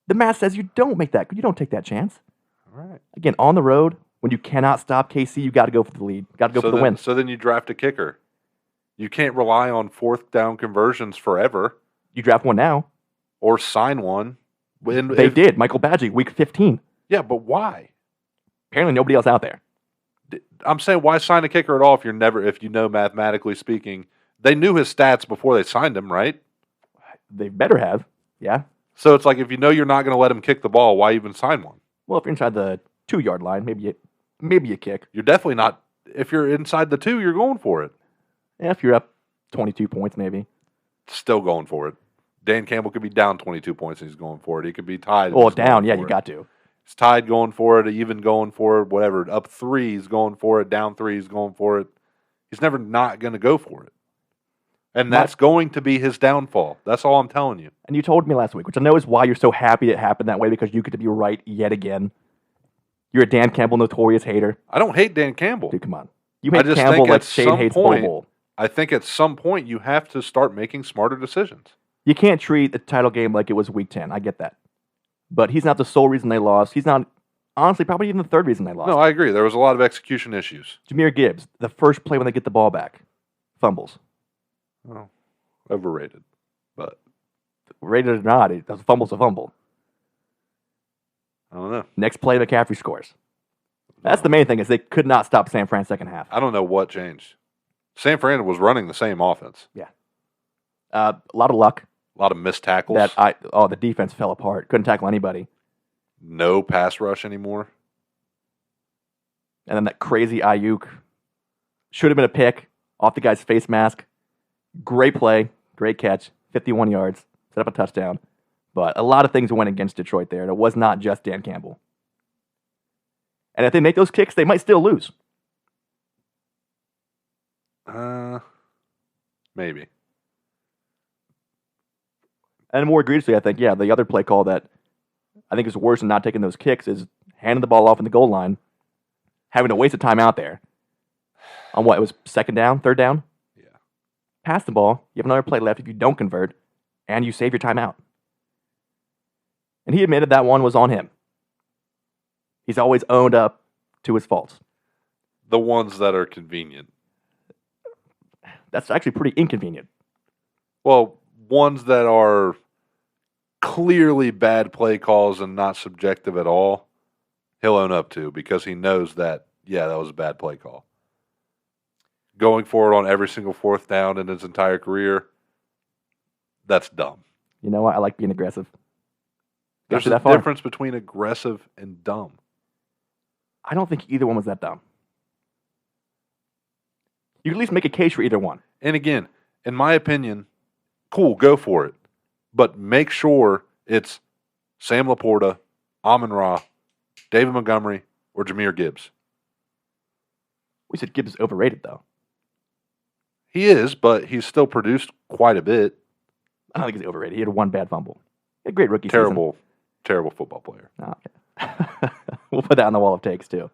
The math says you don't take that chance. All right. Again, on the road, when you cannot stop KC, you got to go for the lead. Got to go for the win. So then you draft a kicker. You can't rely on fourth down conversions forever. You draft one now. Or sign one. They did. Michael Badgie, week 15. Yeah, but why? Apparently nobody else out there. I'm saying, why sign a kicker at all if you know mathematically speaking, they knew his stats before they signed him, right? They better have. Yeah. So it's like, if you know you're not going to let him kick the ball, why even sign one? Well, if you're inside the 2-yard line, maybe you kick. You're definitely not. If you're inside the 2, you're going for it. Yeah, if you're up 22 points, maybe. Still going for it. Dan Campbell could be down 22 points and he's going for it. He could be tied. Well, down, yeah, you got to. He's tied going for it, even going for it, whatever. Up 3, he's going for it. Down 3, he's going for it. He's never not going to go for it. And that's going to be his downfall. That's all I'm telling you. And you told me last week, which I know is why you're so happy it happened that way, because you get to be right yet again. You're a Dan Campbell notorious hater. I don't hate Dan Campbell. Dude, come on. You hate Campbell like Shane hates Bull Bull. I think at some point you have to start making smarter decisions. You can't treat the title game like it was week 10. I get that. But he's not the sole reason they lost. He's not, honestly, probably even the third reason they lost. No, I agree. There was a lot of execution issues. Jahmyr Gibbs, the first play when they get the ball back, fumbles. Oh, overrated. But rated or not, a fumble's a fumble. I don't know. Next play, McCaffrey scores. That's the main thing, is they could not stop San Fran second half. I don't know what changed. San Fran was running the same offense. Yeah. A lot of luck. A lot of missed tackles. The defense fell apart. Couldn't tackle anybody. No pass rush anymore. And then that crazy Ayuk. Should have been a pick off the guy's face mask. Great play. Great catch. 51 yards. Set up a touchdown. But a lot of things went against Detroit there. And it was not just Dan Campbell. And if they make those kicks, they might still lose. Maybe. And more egregiously, I think, the other play call that I think is worse than not taking those kicks is handing the ball off in the goal line, having to waste a time out there. On what? It was second down, third down? Yeah. Pass the ball. You have another play left if you don't convert, and you save your timeout. And he admitted that one was on him. He's always owned up to his faults. The ones that are convenient. That's actually pretty inconvenient. Well, ones that are clearly bad play calls and not subjective at all, he'll own up to because he knows that, that was a bad play call. Going for it on every single fourth down in his entire career, that's dumb. You know what? I like being aggressive. There's a difference between aggressive and dumb. I don't think either one was that dumb. You can at least make a case for either one. And again, in my opinion, cool, go for it. But make sure it's Sam Laporta, Amon-Ra, David Montgomery, or Jahmyr Gibbs. We said Gibbs is overrated, though. He is, but he's still produced quite a bit. I don't think he's overrated. He had one bad fumble. He had a great rookie season. Terrible football player. Oh, okay. We'll put that on the wall of takes, too.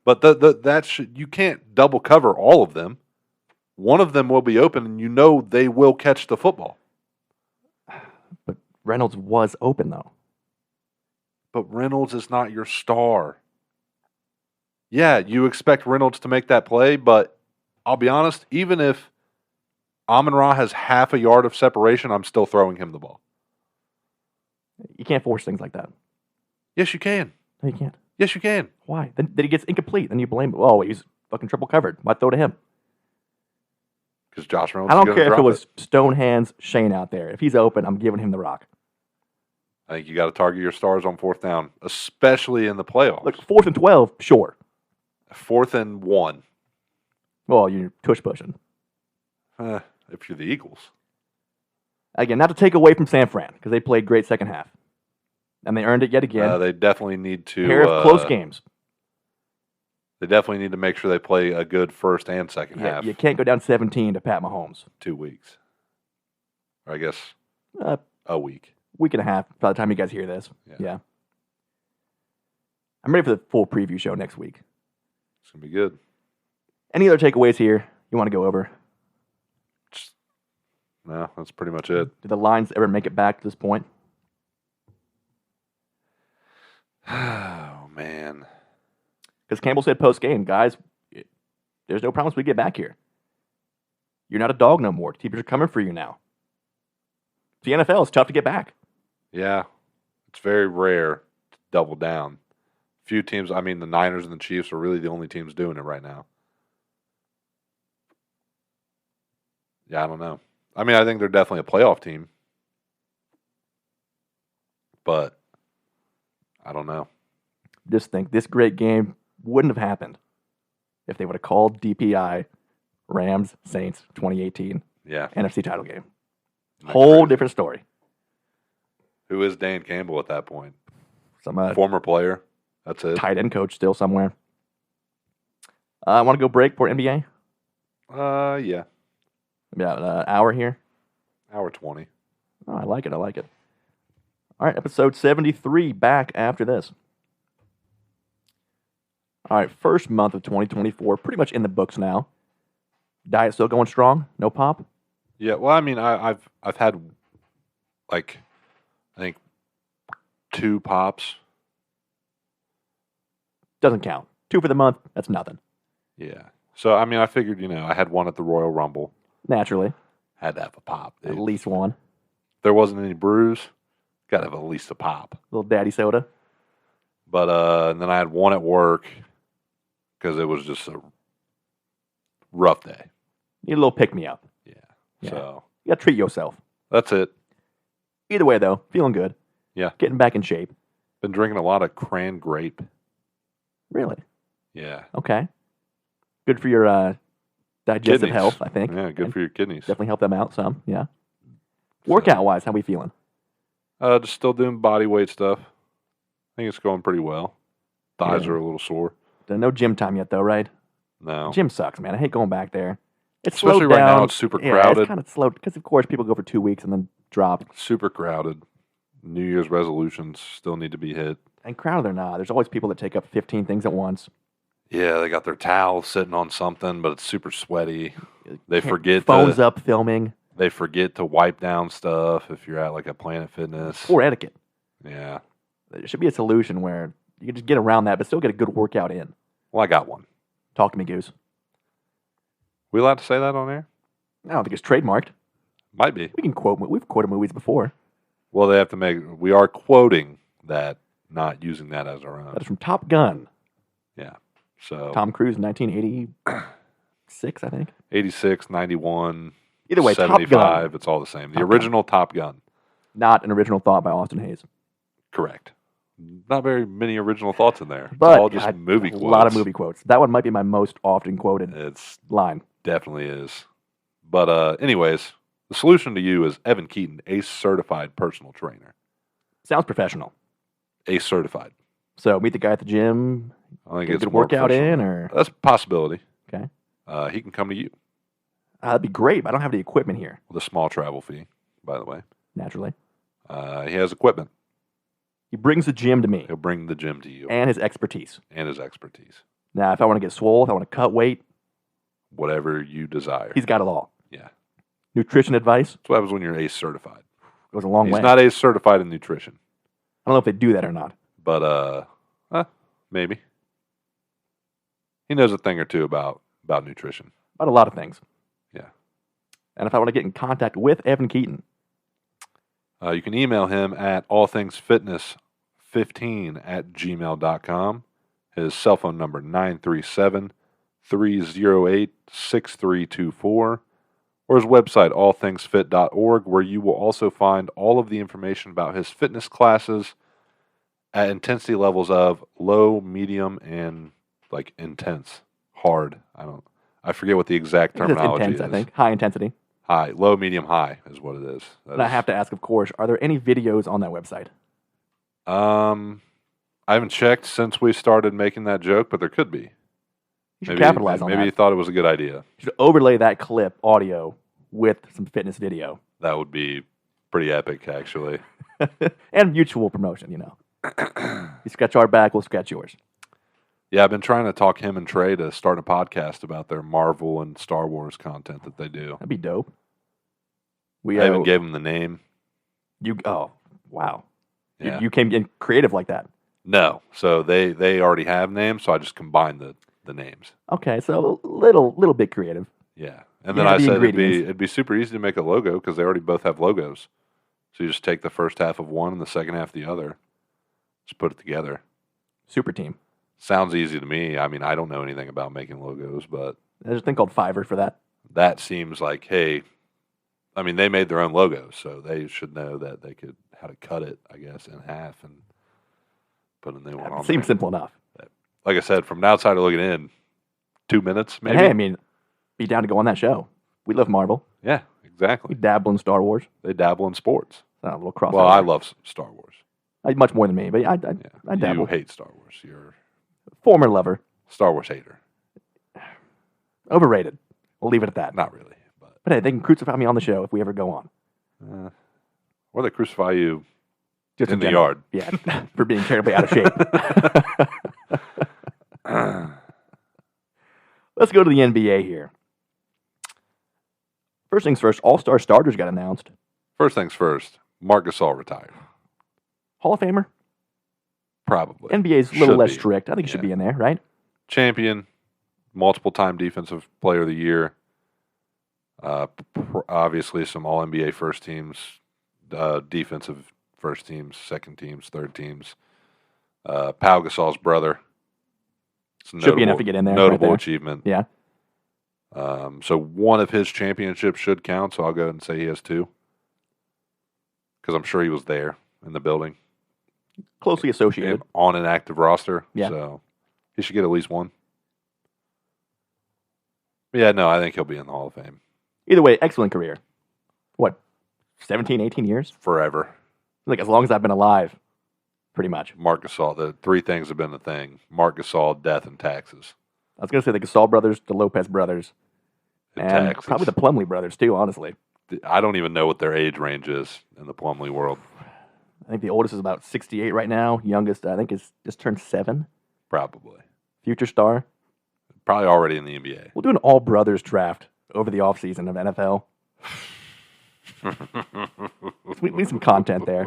But you can't double cover all of them. One of them will be open, and you know they will catch the football. But Reynolds was open, though. But Reynolds is not your star. Yeah, you expect Reynolds to make that play, but I'll be honest, even if Amon-Ra has half a yard of separation, I'm still throwing him the ball. You can't force things like that. Yes, you can. No, you can't. Yes, you can. Why? Then he gets incomplete. Then you blame him. Oh, he's fucking triple covered. Why throw to him? Because Josh Reynolds. I don't care if it was Stone Hands Shane out there. If he's open, I'm giving him the rock. I think you got to target your stars on fourth down, especially in the playoffs. Look, 4th and 12, sure. 4th and 1. Well, you're tush pushing. If you're the Eagles. Again, not to take away from San Fran, because they played great second half. And they earned it yet again. They definitely need to... pair of close games. They definitely need to make sure they play a good first and second half. You can't go down 17 to Pat Mahomes. 2 weeks. Or I guess A week. Week and a half by the time you guys hear this. Yeah. Yeah. I'm ready for the full preview show next week. It's going to be good. Any other takeaways here you want to go over? No, that's pretty much it. Did the Lions ever make it back to this point? Oh, man. Because Campbell said post-game, guys, there's no promise we get back here. You're not a dog no more. Teams are coming for you now. The NFL is tough to get back. Yeah, it's very rare to double down. Few teams, I mean, the Niners and the Chiefs are really the only teams doing it right now. Yeah, I don't know. I mean, I think they're definitely a playoff team. But I don't know. Just think, this great game wouldn't have happened if they would have called DPI Rams Saints 2018 Yeah. NFC title game. Isn't that Whole crazy? different story. Who is Dan Campbell at that point? Some Former player. That's it. tight end coach still somewhere. I want to go break for NBA. Yeah. About an hour here. Hour 20. Oh, I like it. All right, episode 73 back after this. All right, first month of 2024, pretty much in the books now. Diet still going strong? No pop? Yeah, well, I mean, I've had like I think 2 pops. Doesn't count. 2 for the month, that's nothing. Yeah. So I mean, I figured, I had one at the Royal Rumble. Naturally. Had to have a pop. Dude. At least one. If there wasn't any brews, got to have at least a pop. Little daddy soda. But and then I had one at work because it was just a rough day. Need a little pick-me-up. Yeah. So You got to treat yourself. that's it. Either way, though, feeling good. Yeah. Getting back in shape. Been drinking a lot of cran grape. Really? Yeah. Okay. Good for your digestive Kidneys. health, I think. Yeah, good And for your kidneys. definitely help them out some, yeah. Workout-wise, how we feeling? Just still doing body weight stuff. I think it's going pretty well. Thighs Yeah. are a little sore. No gym time yet, though, right? No. Gym sucks, man. I hate going back there. It's Especially slowed right now, down. it's super Yeah, crowded. it's kind of slow because, of course, people go for 2 weeks and then drop. Super crowded. New Year's resolutions still need to be hit. And crowded or not, there's always people that take up 15 things at once. Yeah, they got their towel sitting on something, but it's super sweaty. They forget Phones up filming. They forget to wipe down stuff if you're at like a Planet Fitness. Poor etiquette. Yeah. There should be a solution where you can just get around that, but still get a good workout in. Well, I got one. Talk to me, Goose. We allowed to say that on air? I don't think it's trademarked. Might be. We can quote. We've quoted movies before. Well, they have to make. We are quoting that, not using that as our own. That is from Top Gun. Yeah. So Tom Cruise, 1986, I think. 86, 91, Either way, Top 75. Gun. It's all the same. The Top original Top Gun. Not an original thought by Austin Hayes. Correct. Not very many original thoughts in there. But it's all just God, movie a quotes. lot of movie quotes. That one might be my most often quoted It's line. definitely is. But anyways, the solution to you is Evan Keaton, ACE certified personal trainer. Sounds professional. ACE certified. So meet the guy at the gym. I think Get a it's good more workout professional. in, or That's a possibility. okay, He can come to you that'd be great. But I don't have the equipment here. with a small travel fee, by the way. Naturally, He has equipment. he brings the gym to me He'll bring the gym to you and his expertise. and his expertise. Now, if I want to get swole, if I want to cut weight, Whatever you desire. he's got it all. Yeah. Nutrition advice That's what happens when you're ACE certified. goes a long He's way. not ACE certified in nutrition, I don't know if they do that or not. but maybe. He knows a thing or two about nutrition. About a lot of things. Yeah. And if I want to get in contact with Evan Keaton, You can email him at allthingsfitness15@gmail.com. His cell phone number 937-308-6324, or his website allthingsfit.org, where you will also find all of the information about his fitness classes at intensity levels of low, medium, and like intense, hard. I forget what the exact it's terminology intense, is. I think. High intensity. High, low, medium, high is what it is. And I have to ask, of course, are there any videos on that website? I haven't checked since we started making that joke, but there could be. You should capitalize on maybe that. you thought it was a good idea. You should overlay that clip audio with some fitness video. That would be pretty epic, actually. And mutual promotion, you know. You scratch our back, we'll scratch yours. Yeah, I've been trying to talk him and Trey to start a podcast about their Marvel and Star Wars content that they do. That'd be dope. I even gave them the name. Oh, wow. Yeah. You came in creative like that. No, so they already have names, so I just combined the names. Okay, so little bit creative. Yeah, and You then have I the said ingredients. it'd be super easy to make a logo because they already both have logos. So you just take the first half of one and the second half of the other, just put it together. Super team. Sounds easy to me. I mean, I don't know anything about making logos, but There's a thing called Fiverr for that. that seems like, hey, I mean, they made their own logos, so they should know that they could how to cut it, I guess, in half and put a new one on. Seems there. simple enough. Like I said, from an outsider looking in, 2 minutes maybe. And hey, I mean, be down to go on that show. We love Marvel. Yeah, We exactly. dabble in Star Wars. They dabble in sports. A little crossover. Well, I love Star Wars. Much more than me, but I Yeah. dabble. You hate Star Wars. You're Former lover. a Star Wars hater. Overrated. We'll leave it at that. Not really, but But hey, they can crucify me on the show if we ever go on. or they crucify you Just in the general. yard. Yeah, for being terribly out of shape. Let's go to the NBA here. First things first, All-Star starters got announced. First things first, Marc Gasol retired. Hall of Famer. Probably. NBA's a little Should less be. strict. I think he should Yeah. be in there, right? Champion, multiple-time defensive player of the year. Obviously, some All-NBA first teams, defensive first teams, second teams, third teams. Pau Gasol's brother. It's Should be enough to get in there, right Notable there. achievement. Yeah. So one of his championships should count, so I'll go ahead and say he has two. Because I'm sure he was there in the building. Closely associated. On an active roster. Yeah. So he should get at least one. But yeah, no, I think he'll be in the Hall of Fame Either way, excellent career. What, 17, 18 years? forever. Like as long as I've been alive, pretty much. Marc Gasol, the three things have been the thing. Marc Gasol, death, and taxes. I was going to say the Gasol brothers, the Lopez brothers, and taxes. probably the Plumlee brothers too, honestly. I don't even know what their age range is in the Plumlee world. I think the oldest is about 68 right now. Youngest, I think, is just turned 7. Probably. Future star. Probably already in the NBA. We'll do an all brothers draft over the offseason of NFL. We need some content there,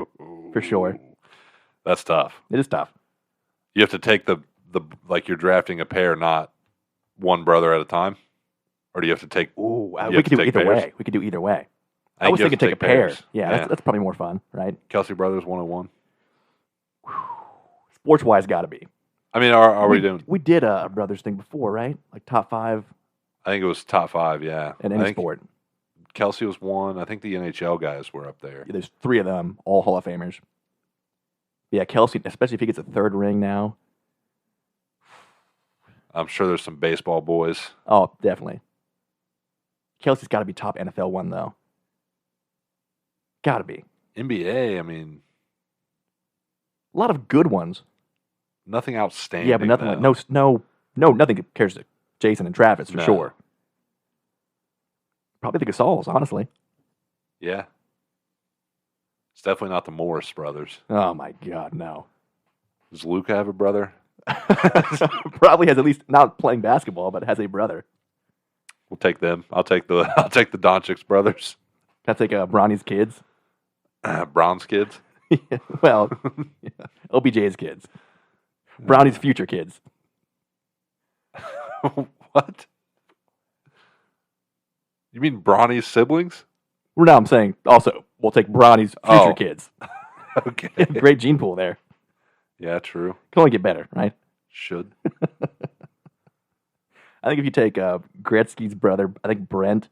for sure. That's tough. It is tough. You have to take the like you're drafting a pair, not one brother at a time? Or do you have to take Ooh, You we have could to do take either pairs? way. We could do either way. I think was you have thinking to take a pair. pairs. Yeah, that's probably more fun, right? Kelsey Brothers 101? Sports wise, got to be. I mean, are we doing? We did a brothers thing before, right? Like top 5 I think it was top 5, yeah. in I any think sport. Kelsey was 1. I think the NHL guys were up there. There's 3 of them, all Hall of Famers. Yeah, Kelsey, especially if he gets a 3rd ring now. I'm sure there's some baseball boys. Oh, definitely. Kelsey's got to be top NFL one though. Got to be. NBA, I mean, A lot of good ones. nothing outstanding. Yeah, but nothing though. like nothing compares to Jason and Travis for No. sure. Probably the Gasols, honestly. Yeah. It's definitely not the Morris brothers. Oh my God, no. Does Luke have a brother? Probably has at least not playing basketball, but has a brother. We'll take them. I'll take the Doncic brothers. Can I take Bronny's kids? Brown's kids. Well, yeah. OBJ's kids. Brownie's future kids. What? You mean Bronny's siblings? Well, no, I'm saying also we'll take Bronny's future Oh. kids. Okay. Great gene pool there. Yeah, true. Can only get better, right? Should. I think if you take Gretzky's brother, I think Brent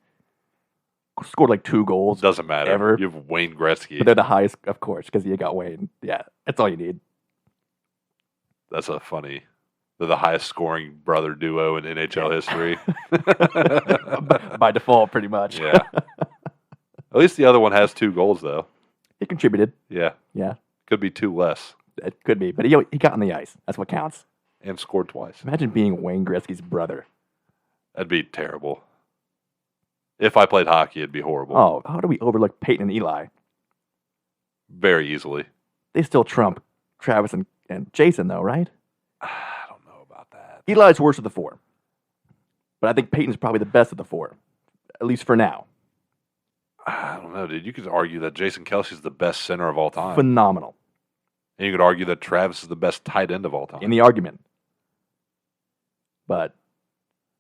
scored like 2 goals. Doesn't matter. Ever. You have Wayne Gretzky. But they're the highest, of course, because you got Wayne. Yeah, that's all you need. That's a funny. They're the highest scoring brother duo in NHL history. By default, pretty much. Yeah. At least the other one has 2 goals, though. He contributed. Yeah. Yeah, Could be 2 less. it could be. But he got on the ice. That's what counts. And scored twice. Imagine being Wayne Gretzky's brother. That'd be terrible. If I played hockey, it'd be horrible. Oh, how do we overlook Peyton and Eli? Very easily. They still trump Travis and Jason, though, right? I don't know about that. Eli's worst of the four. But I think Peyton's probably the best of the four, at least for now. I don't know, dude. You could argue that Jason Kelsey's the best center of all time. Phenomenal. And you could argue that Travis is the best tight end of all time. In the argument. But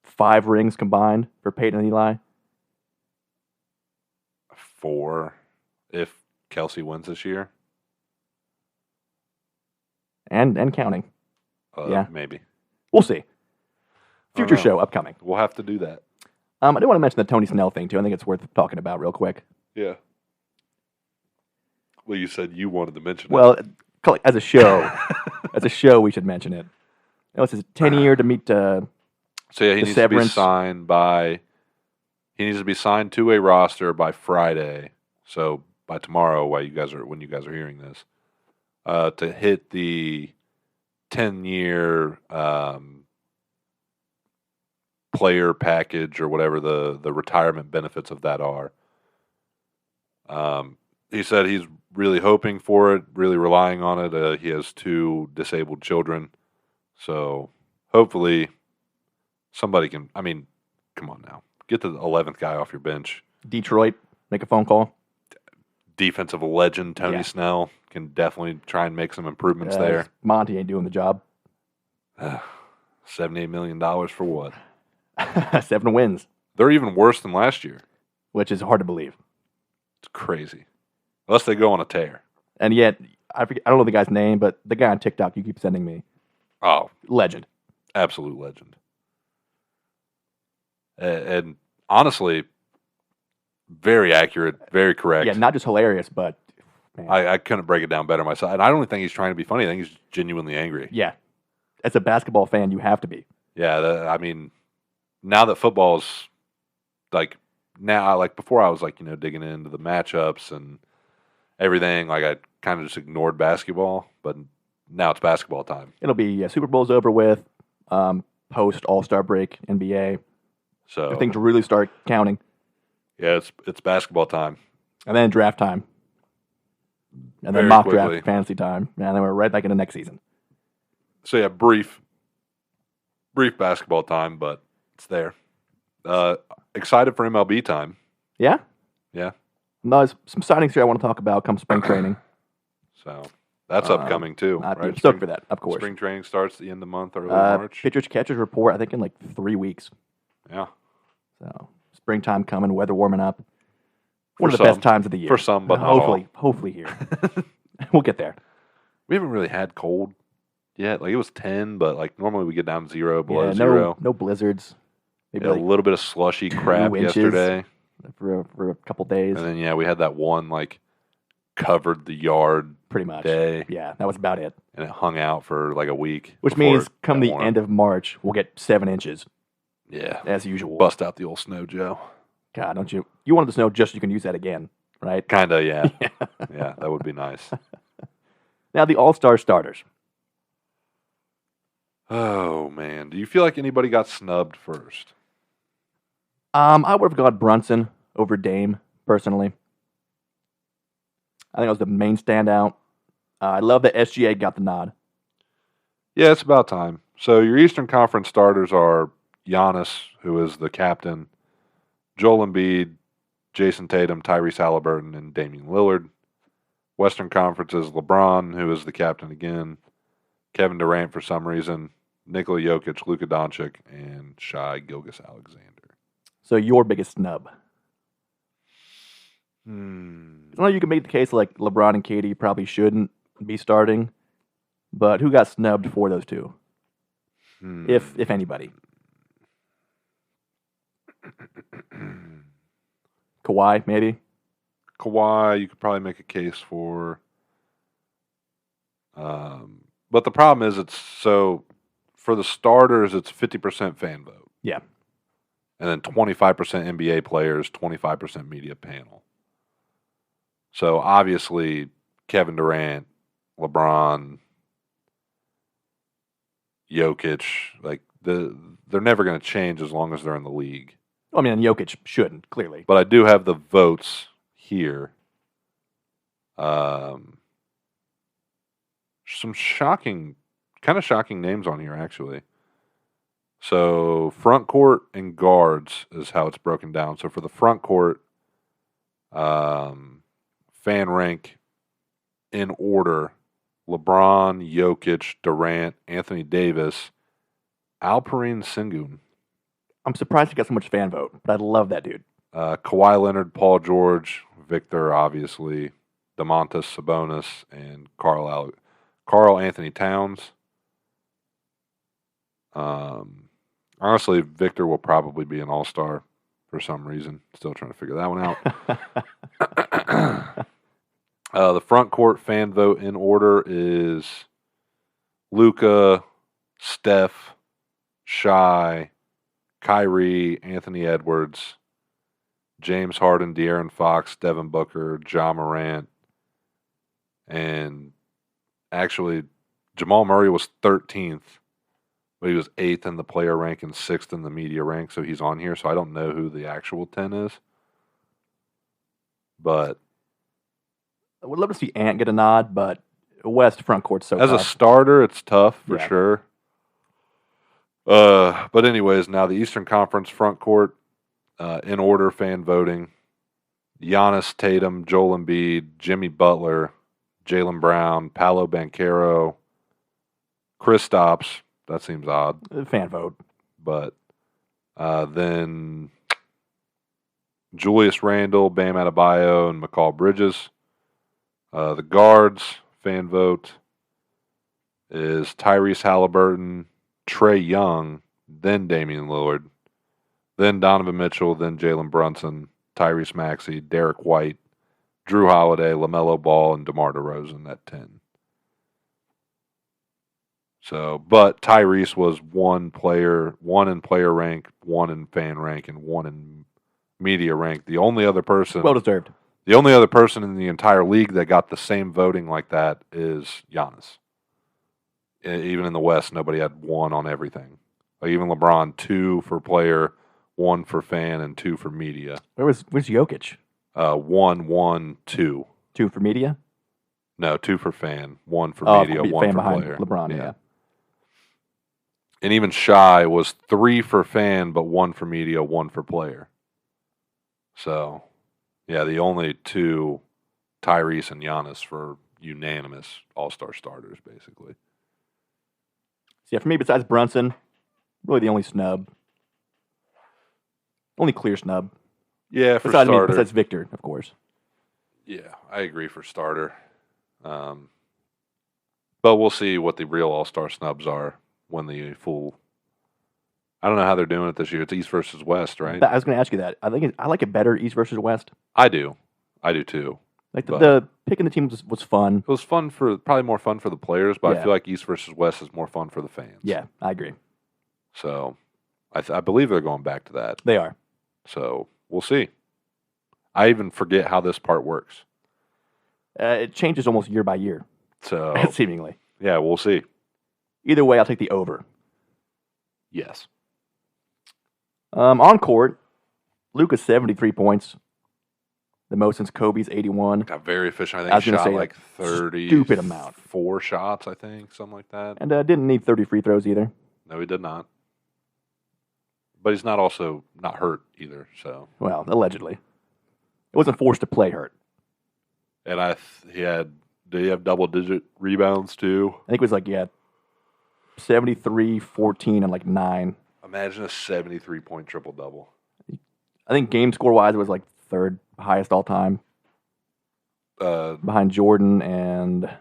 5 rings combined for Peyton and Eli. 4 if Kelsey wins this year. And counting. Yeah. Maybe. We'll see. Future show upcoming. We'll have to do that. I do want to mention the Tony Snell thing, too. I think it's worth talking about real quick. Yeah. Well, you said you wanted to mention it. Well, as a show, we should mention it. It's his 10-year to meet so yeah, he needs to be signed by. He needs to be signed to a roster by Friday. So by tomorrow, when you guys are hearing this, to hit the 10-year player package or whatever the retirement benefits of that are. He said he's really hoping for it, really relying on it. He has 2 disabled children. So hopefully somebody can, I mean, come on now. Get the 11th guy off your bench. Detroit, make a phone call. Defensive legend Tony Snell can definitely try and make some improvements there. Monty ain't doing the job. $78 million for what? 7 wins. They're even worse than last year. Which is hard to believe. It's crazy. Unless they go on a tear. And yet, I don't know the guy's name, but the guy on TikTok you keep sending me. Oh. Legend. Absolute legend. And honestly, very accurate, very correct. Yeah, not just hilarious, but man. I couldn't break it down better myself. And I don't think he's trying to be funny. I think he's genuinely angry. Yeah. As a basketball fan, you have to be. Yeah, I mean, now that football's before I was digging into the matchups and everything, I kind of just ignored basketball, but now it's basketball time. It'll be Super Bowl's over with, post All-Star break, NBA. So things really start counting. Yeah, it's basketball time. And then draft time. And then mock draft fantasy time. And then we're right back into next season. So yeah, brief basketball time, but it's there. Excited for MLB time. Yeah? Yeah. No, there's some signings here I want to talk about come spring training. So that's upcoming too, right? Stoked for that, of course. Spring training starts at the end of the month, early March. Pitchers catchers report, I think, in 3 weeks. Yeah. So springtime coming, weather warming up. One of the best times of the year. For some, but not all. Hopefully here. We'll get there. We haven't really had cold yet. It was 10, but normally we get down to 0, below 0. No blizzards. Maybe a little bit of slushy crap yesterday. For a couple days. And then, we had that one, covered the yard pretty much day. Yeah, that was about it. And it hung out for a week. Which means come the end of March, we'll get 7 inches. Yeah. As usual. Bust out the old snow, Joe. God, don't you? You wanted the snow just so you can use that again, right? Kind of, yeah. Yeah, that would be nice. Now, the All-Star starters. Oh, man. Do you feel like anybody got snubbed first? I would have gone Brunson over Dame, personally. I think that was the main standout. I love that SGA got the nod. Yeah, it's about time. So your Eastern Conference starters are Giannis, who is the captain, Joel Embiid, Jason Tatum, Tyrese Halliburton, and Damian Lillard. Western Conference is LeBron, who is the captain again, Kevin Durant for some reason, Nikola Jokic, Luka Doncic, and Shai Gilgeous-Alexander. So your biggest snub? I know you can make the case LeBron and KD probably shouldn't be starting, but who got snubbed for those two? If anybody. Kawhi, maybe? Kawhi, you could probably make a case for. But the problem is for the starters, it's 50% fan vote. Yeah. And then 25% NBA players, 25% media panel. So obviously, Kevin Durant, LeBron, Jokic, they're never going to change as long as they're in the league. I mean, Jokic shouldn't, clearly. But I do have the votes here. Some kind of shocking names on here, actually. So front court and guards is how it's broken down. So for the front court, fan rank in order: LeBron, Jokic, Durant, Anthony Davis, Alperen Sengun, I'm surprised he got so much fan vote, but I love that dude. Kawhi Leonard, Paul George, Victor, obviously, DeMontis Sabonis, and Carl Anthony Towns. Honestly, Victor will probably be an all-star for some reason. Still trying to figure that one out. The front court fan vote in order is Luka, Steph, Shai, Kyrie, Anthony Edwards, James Harden, De'Aaron Fox, Devin Booker, Ja Morant, and actually Jamal Murray was 13th, but he was 8th in the player rank and 6th in the media rank, so he's on here. So I don't know who the actual 10 is. But I would love to see Ant get a nod, but West front court's so as tough. a starter, it's tough for Yeah. sure. But anyways, now the Eastern Conference front court, in order fan voting: Giannis, Tatum, Joel Embiid, Jimmy Butler, Jaylen Brown, Paolo Banchero, Kristaps. That seems odd, Fan vote. but then Julius Randle, Bam Adebayo, and McCall Bridges. The guards fan vote is Tyrese Halliburton, Trae Young, then Damian Lillard, then Donovan Mitchell, then Jalen Brunson, Tyrese Maxey, Derek White, Drew Holiday, LaMelo Ball, and DeMar DeRozan at 10. So, but Tyrese was one in player rank, one in fan rank, and one in media rank. The only other person Well deserved. The only other person in the entire league that got the same voting like that is Giannis. Even in the West, nobody had one on everything. Like even LeBron, 2 for player, 1 for fan, and 2 for media. Where's Jokic? 1, 2. 2 for media? No, 2 for fan, 1 for Oh, media, fan 1 for behind player. LeBron, yeah. And even Shai was 3 for fan, but 1 for media, 1 for player. So, yeah, the only 2, Tyrese and Giannis, for unanimous all-star starters, basically. So yeah, for me, besides Brunson, really the only snub. Only clear snub. Yeah, for Besides me, starter. besides Victor, of course. Yeah, I agree for starter. But we'll see what the real all-star snubs are when the full... I don't know how they're doing it this year. It's East versus West, right? I was going to ask you that. I like it better, East versus West. I do. I do too. Like But- the picking the teams was fun. It was probably more fun for the players, but I Yeah. feel like East versus West is more fun for the fans. Yeah, I agree. So I believe they're going back to that. They are. So we'll see. I even forget how this part works. It changes almost year by year, So seemingly. yeah, we'll see. Either way, I'll take the over. Yes. On court, Luka's 73 points. The most since Kobe's 81. Got very efficient. I I was think he gonna shot say, like 30. stupid amount. 4 shots, I think, something like that. And didn't need 30 free throws either. No, he did not. But he's not also not hurt either. So, Well, allegedly. It wasn't forced to play hurt. and did he have double-digit rebounds too? I think it was like, 73, 14, and like 9. Imagine a 73-point triple-double. I think game score-wise, it was like third highest all time. Behind Jordan and... I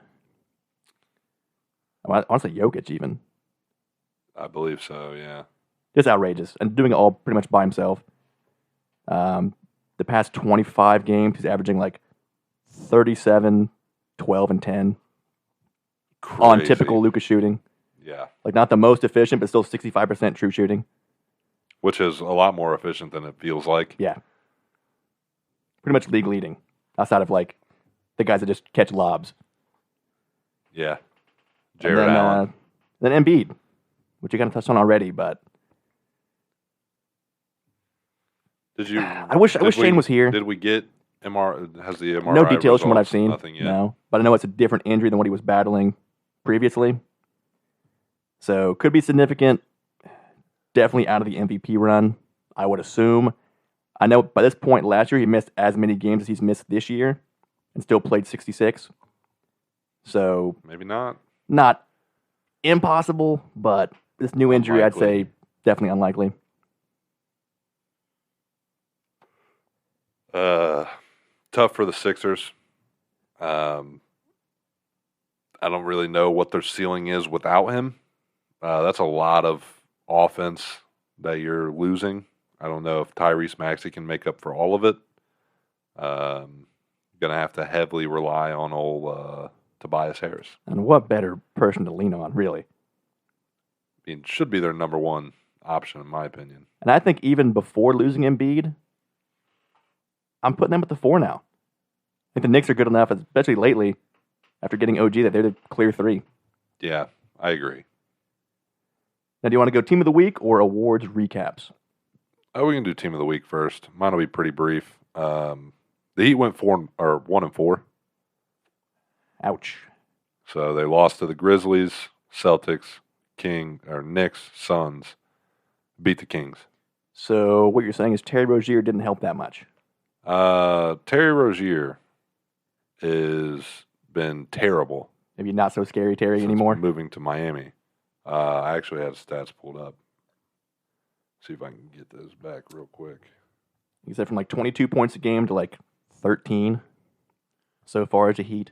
want to say Jokic even. I believe so. Yeah. Just outrageous. And doing it all pretty much by himself. The past 25 games, he's averaging like 37, 12, and 10 on Crazy. typical Luka shooting. Yeah. Like not the most efficient, but still 65% true shooting. Which is a lot more efficient than it feels like. Yeah. Pretty much league leading, outside of like the guys that just catch lobs. Yeah. And Jared Allen. then Embiid, which you kind of touched on already, but Did you? I wish Shane was here. Did we get Has the MRI No details from what I've results? seen. Nothing yet. No, but I know it's a different injury than what he was battling previously. So could be significant. Definitely out of the MVP run, I would assume. I know by this point last year he missed as many games as he's missed this year and still played 66. So Maybe not. not impossible, but this new injury I'd Unlikely. say definitely unlikely. Tough for the Sixers. I don't really know what their ceiling is without him. That's a lot of offense that you're losing. I don't know if Tyrese Maxey can make up for all of it. Going to have to heavily rely on old Tobias Harris. And what better person to lean on, really? I mean, should be their number one option, in my opinion. And I think even before losing Embiid, I'm putting them at the 4 now. I think the Knicks are good enough, especially lately, after getting OG, that they're the clear 3. Yeah, I agree. Now, do you want to go team of the week or awards recaps? Oh, we can do team of the week first. Mine will be pretty brief. The Heat went 1-4. Ouch. So they lost to the Grizzlies, Celtics, Knicks, Suns, beat the Kings. So what you're saying is Terry Rozier didn't help that much. Terry Rozier has been terrible. Maybe not so scary Terry since anymore. moving to Miami. I actually had stats pulled up. See if I can get those back real quick. He said from like 22 points a game to like 13 so far as a Heat.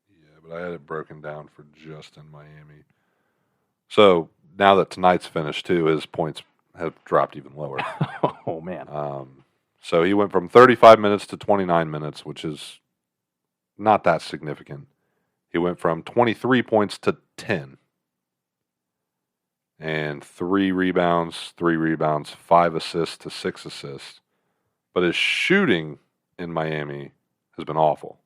Yeah, but I had it broken down for just in Miami. So now that tonight's finished too, his points have dropped even lower. Oh, man. So he went from 35 minutes to 29 minutes, which is not that significant. He went from 23 points to 10. And 3 rebounds, 5 assists to 6 assists. But his shooting in Miami has been awful.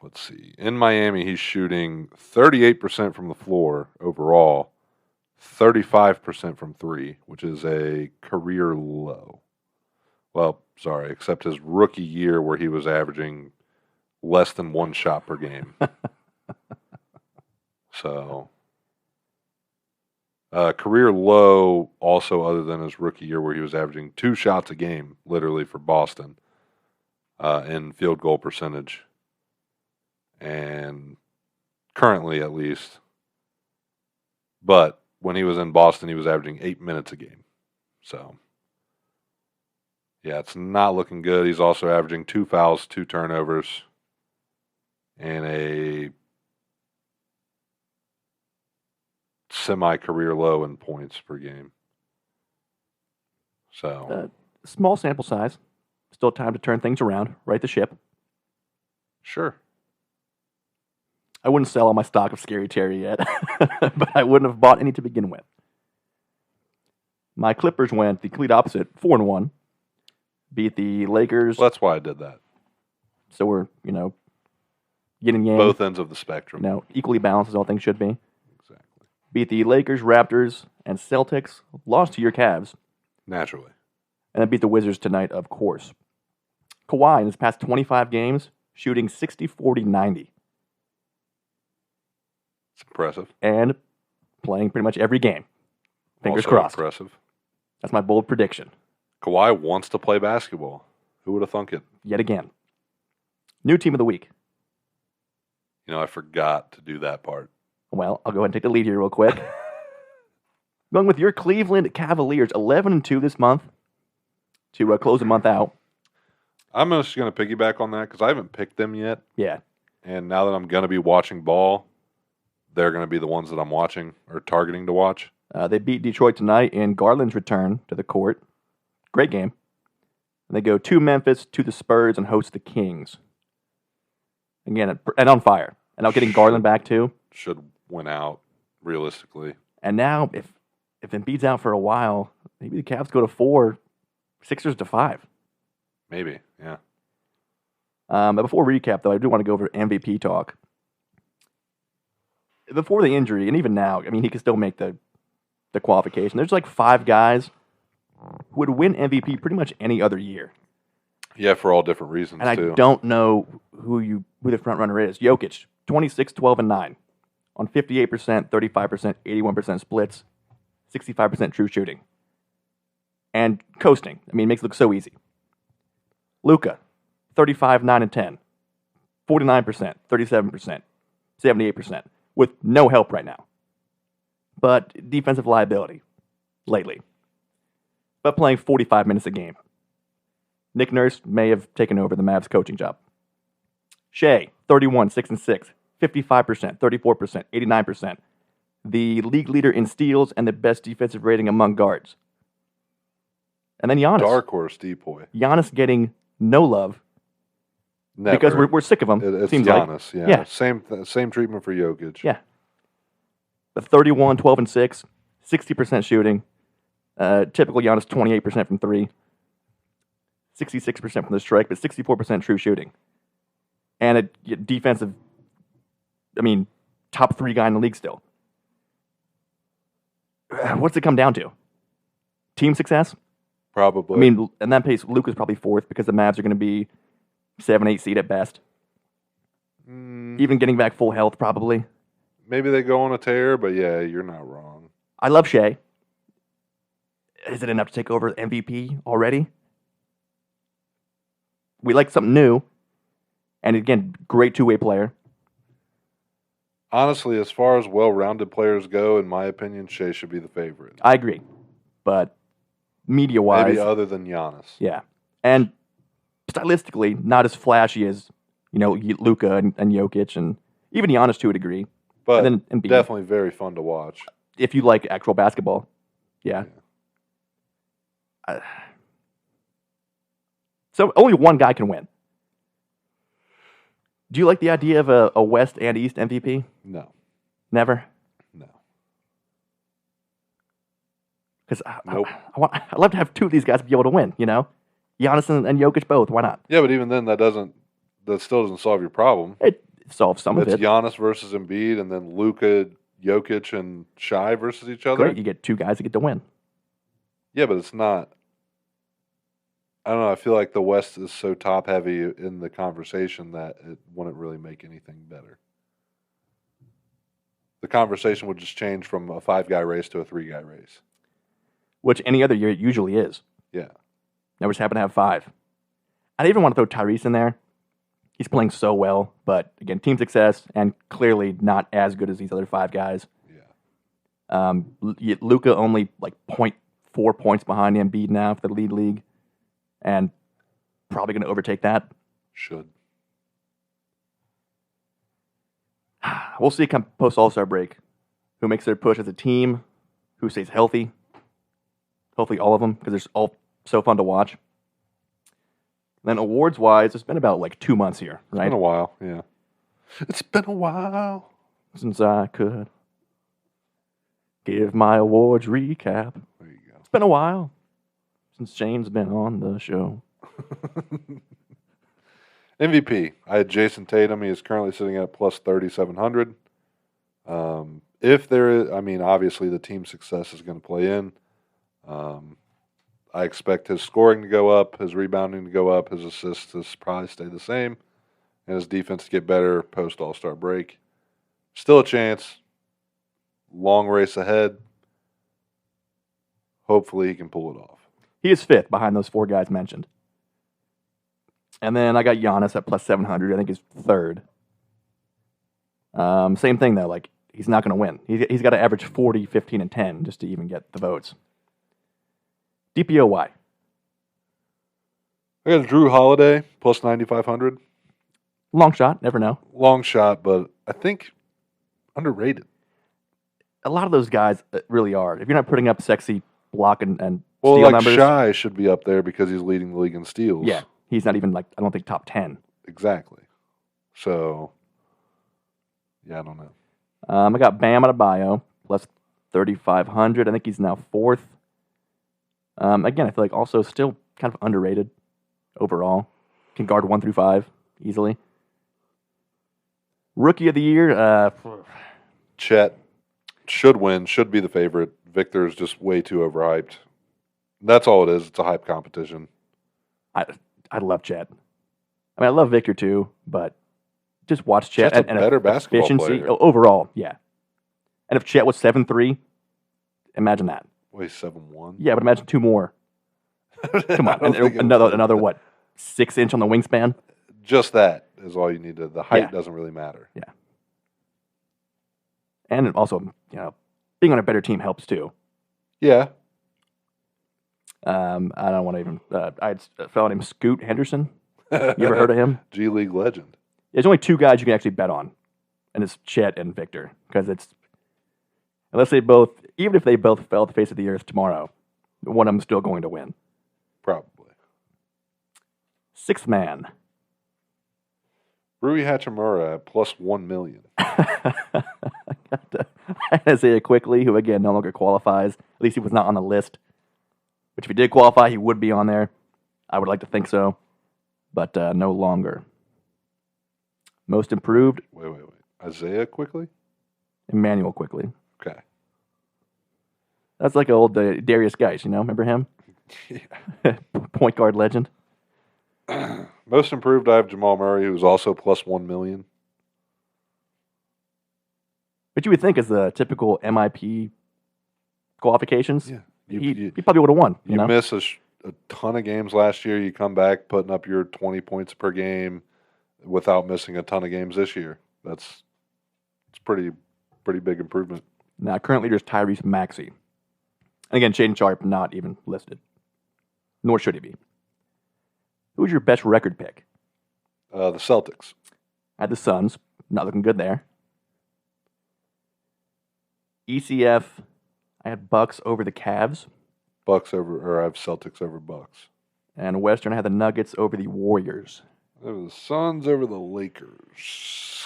Let's see. In Miami, he's shooting 38% from the floor overall, 35% from 3, which is a career low. Well, sorry, except his rookie year where he was averaging less than 1 shot per game. So, career low also other than his rookie year where he was averaging 2 shots a game, literally for Boston, in field goal percentage. And currently at least. But when he was in Boston, he was averaging 8 minutes a game. So, yeah, it's not looking good. He's also averaging 2 fouls, 2 turnovers, and a semi-career low in points per game. So, Small sample size. Still time to turn things around, right the ship. sure. I wouldn't sell all my stock of Scary Terry yet, but I wouldn't have bought any to begin with. My Clippers went the complete opposite, 4-1. Beat the Lakers. Well, that's why I did that. So we're, yin and yang. Both ends of the spectrum. Equally balanced as all things should be. Exactly. Beat the Lakers, Raptors, and Celtics. Lost to your Cavs. Naturally. And then beat the Wizards tonight, of course. Kawhi, in his past 25 games, shooting 60-40-90. It's impressive. And playing pretty much every game. Fingers Also crossed. impressive. That's my bold prediction. Kawhi wants to play basketball. Who would have thunk it? Yet again. New team of the week. I forgot to do that part. Well, I'll go ahead and take the lead here real quick. Going with your Cleveland Cavaliers, 11-2 this month to close the month out. I'm just going to piggyback on that because I haven't picked them yet. Yeah. And now that I'm going to be watching ball, they're going to be the ones that I'm watching or targeting to watch. They beat Detroit tonight in Garland's return to the court. Great game. And they go to Memphis, to the Spurs, and host the Kings. Again, and on fire. And now getting Garland back too. Should win out, realistically. And now, if Embiid's out for a while, maybe the Cavs go to 4, Sixers to 5. Maybe, yeah. But before recap, though, I do want to go over MVP talk. Before the injury, and even now, he can still make the qualification. There's like 5 guys who would win MVP pretty much any other year. Yeah, for all different reasons, And too. I don't know who the front runner is. Jokic, 26, 12, and 9 on 58%, 35%, 81% splits, 65% true shooting. And coasting. I mean, it makes it look so easy. Luka, 35, 9, and 10. 49%, 37%, 78%, with no help right now. But defensive liability lately. But playing 45 minutes a game. Nick Nurse may have taken over the Mavs coaching job. Shea, 31, 6 and 6, 55%, 34%, 89%. The league leader in steals and the best defensive rating among guards. And then Giannis. Dark horse depoy. Giannis getting no love. Never. Because we're sick of him. It's seems Giannis, like. yeah. Same treatment for Jokic. Yeah. The 31, 12 and 6, 60% shooting. Typical Giannis, 28% from 3. 66% from the strike, but 64% true shooting. And a defensive, top 3 guy in the league still. What's it come down to? Team success? Probably. In that case, Luka's probably 4th because the Mavs are going to be 7, 8 seed at best. Even getting back full health, probably. Maybe they go on a tear, but yeah, you're not wrong. I love Shea. Is it enough to take over MVP already? We like something new. And again, great two-way player. Honestly, as far as well-rounded players go, in my opinion, Shea should be the favorite. I agree. But media-wise... Maybe other than Giannis. Yeah. And stylistically, not as flashy as, Luka and Jokic and even Giannis to a degree. But and then Embiid. Definitely very fun to watch. If you like actual basketball. Yeah. So only one guy can win. Do you like the idea of a West and East MVP? No. Never? No. Because Nope. I'd love to have 2 of these guys be able to win, Giannis and Jokic both. Why not? Yeah, but even then, that still doesn't solve your problem. It solves some of It's it. Giannis versus Embiid, and then Luka, Jokic, and Shai versus each other. Great, you get 2 guys that get to win. Yeah, but it's not. I don't know. I feel like the West is so top heavy in the conversation that it wouldn't really make anything better. The conversation would just change from a 5-guy race to a 3-guy race. Which any other year it usually is. Yeah. Now we just happen to have 5. I even want to throw Tyrese in there. He's playing so well, but again, team success and clearly not as good as these other 5 guys. Yeah. Luka only like 0.4 points behind Embiid now for the league, and probably going to overtake that. Should. We'll see come post All-Star break who makes their push as a team, who stays healthy. Hopefully all of them, because they're all so fun to watch. Then awards-wise, it's been about like 2 months here, right? It's been a while, yeah. It's been a while. Since I could give my awards recap. There you go. It's been a while since Shane's been on the show. MVP. I had Jason Tatum. He is currently sitting at plus 3,700. If there is, obviously the team success is going to play in. I expect his scoring to go up, his rebounding to go up, his assists to probably stay the same, and his defense to get better post All-Star break. Still a chance. Long race ahead. Hopefully he can pull it off. He is 5th behind those 4 guys mentioned. And then I got Giannis at plus 700. I think he's 3rd. Same thing, though. Like, he's not going to win. He's got to average 40, 15, and 10 just to even get the votes. DPOY. I got Drew Holiday, plus 9,500. Long shot. Never know. Long shot, but I think underrated. A lot of those guys really are. If you're not putting up sexy block and Well, steal like numbers. Shai should be up there because he's leading the league in steals. Yeah. He's not even, I don't think, top 10. Exactly. So, yeah, I don't know. I got Bam Adebayo, plus 3,500. I think he's now 4th. Again, I feel like also still kind of underrated overall. Can guard 1 through 5 easily. Rookie of the year, Chet should win, should be the favorite. Victor's just way too overhyped. That's all it is. It's a hype competition. I love Chet. I mean, I love Victor too, but just watch Chet. Chet's a better basketball efficiency player. overall, yeah. And if Chet was 7'3", imagine that. Wait, 7'1"? Yeah, but imagine 2 more. Come on, and another what? 6 inch on the wingspan. Just that is all you need to. The height doesn't really matter. Yeah. And also, being on a better team helps too. Yeah. I don't want to even. I had a fellow named Scoot Henderson. You ever heard of him? G League legend. There's only 2 guys you can actually bet on, and it's Chet and Victor, because even if they both fell to the face of the earth tomorrow, one of them's still going to win. Probably. 6th man. Rui Hachimura at plus 1 million. I had Isaiah Quickly, who again no longer qualifies. At least he was not on the list. Which if he did qualify, he would be on there. I would like to think so, but no longer. Most improved. Wait. Isaiah Quickly? Emmanuel Quickly. Okay. That's like old Darius Geis, remember him? Yeah. Point guard legend. Most improved, I have Jamal Murray, who's also plus 1 million. But you would think as the typical MIP qualifications, Yeah. he probably would have won. You miss a ton of games last year. You come back putting up your 20 points per game without missing a ton of games this year. It's pretty big improvement. Now, currently there's Tyrese Maxey. And again, Shaden Sharp not even listed. Nor should he be. Who's your best record pick? The Celtics. I had the Suns. Not looking good there. ECF, I had Bucks over the Cavs. I have Celtics over Bucks. And Western, I had the Nuggets over the Warriors. Over the Suns over the Lakers.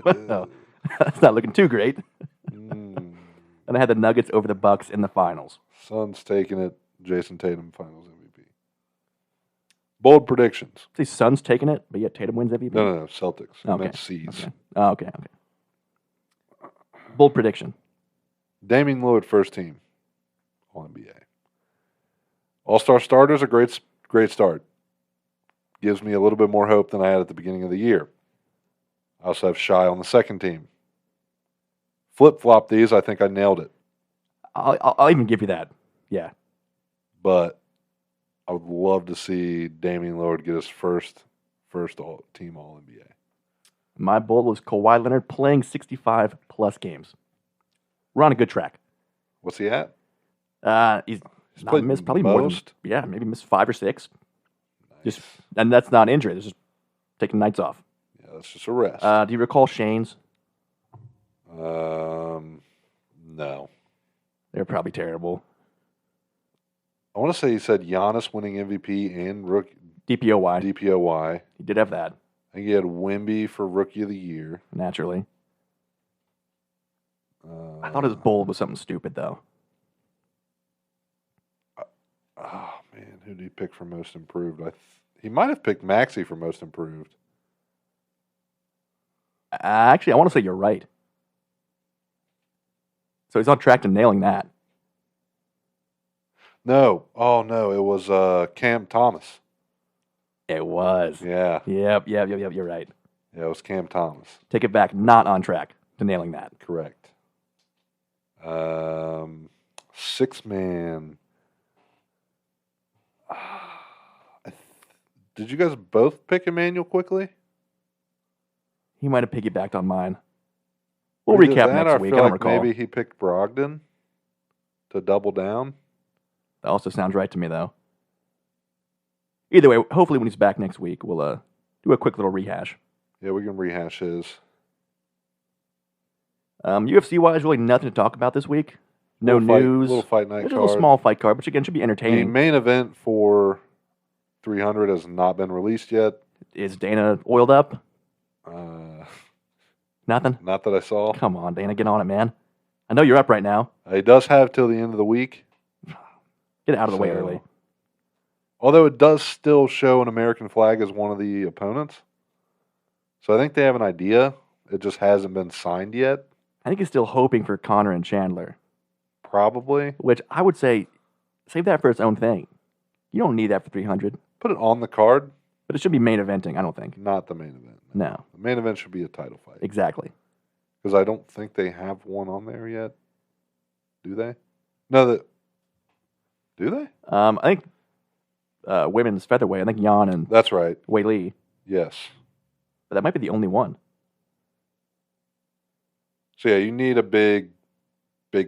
Well, that's not looking too great. And I had the Nuggets over the Bucks in the finals. Suns taking it. Jason Tatum finals MVP. Bold predictions. See, Suns taking it, but yet Tatum wins MVP? No, Celtics. I Okay. meant C's. Okay. Bold prediction. Damian Lillard first team All NBA. All-star starters, a great start. Gives me a little bit more hope than I had at the beginning of the year. I also have Shai on the second team. Flip-flop these, I think I nailed it. I'll even give you that. Yeah. But I would love to see Damian Lillard get his first team All-NBA. My bold was Kawhi Leonard playing 65-plus games. We're on a good track. What's he at? He's not played missed probably more than, maybe missed 5 or 6. Nice. And that's not injury. That's just taking nights off. Yeah, that's just a rest. Do you recall Shane's? No. They're probably terrible. I want to say he said Giannis winning MVP and rookie DPOY. DPOY. He did have that, I think he had Wemby for Rookie of the Year. naturally. I thought his bold was something stupid, though. Oh, man. Who did he pick for most improved? He might have picked Maxey for most improved. Actually, I want to say you're right. So he's on track to nailing that. No. Oh, no. It was Cam Thomas. It was. Yeah. Yep, you're right. Yeah, it was Cam Thomas. Take it back, not on track to nailing that. Correct. 6-man. Did you guys both pick Emmanuel quickly? He might have piggybacked on mine. We'll Either recap that, next or week. I I feel don't like recall. maybe he picked Brogdon to double down. That also sounds right to me, though. Either way, hopefully when he's back next week, we'll do a quick little rehash. Yeah, we can rehash his. UFC-wise, really nothing to talk about this week. No news. Little fight night There's card. a little small fight card, which again should be The entertaining. main event for 300 has not been released yet. Is Dana oiled up? Nothing? Not that I saw. Come on, Dana, get on it, man. I know you're up right now. He does have till the end of the week. Get out of the way So- early. Although it does still show an American flag as one of the opponents. So I think they have an idea. It just hasn't been signed yet. I think he's still hoping for Connor and Chandler. Probably. which I would say save that for its own thing. You don't need that for 300, Put it on the card, but it should be main eventing, I don't think. not the main event. No, The main event should be a title fight. exactly. Because I don't think they have one on there yet. Do they? No, do they? I think women's featherweight, I think Jan and That's right. Wei Li, Yes. but that might be the only one. So yeah, you need a big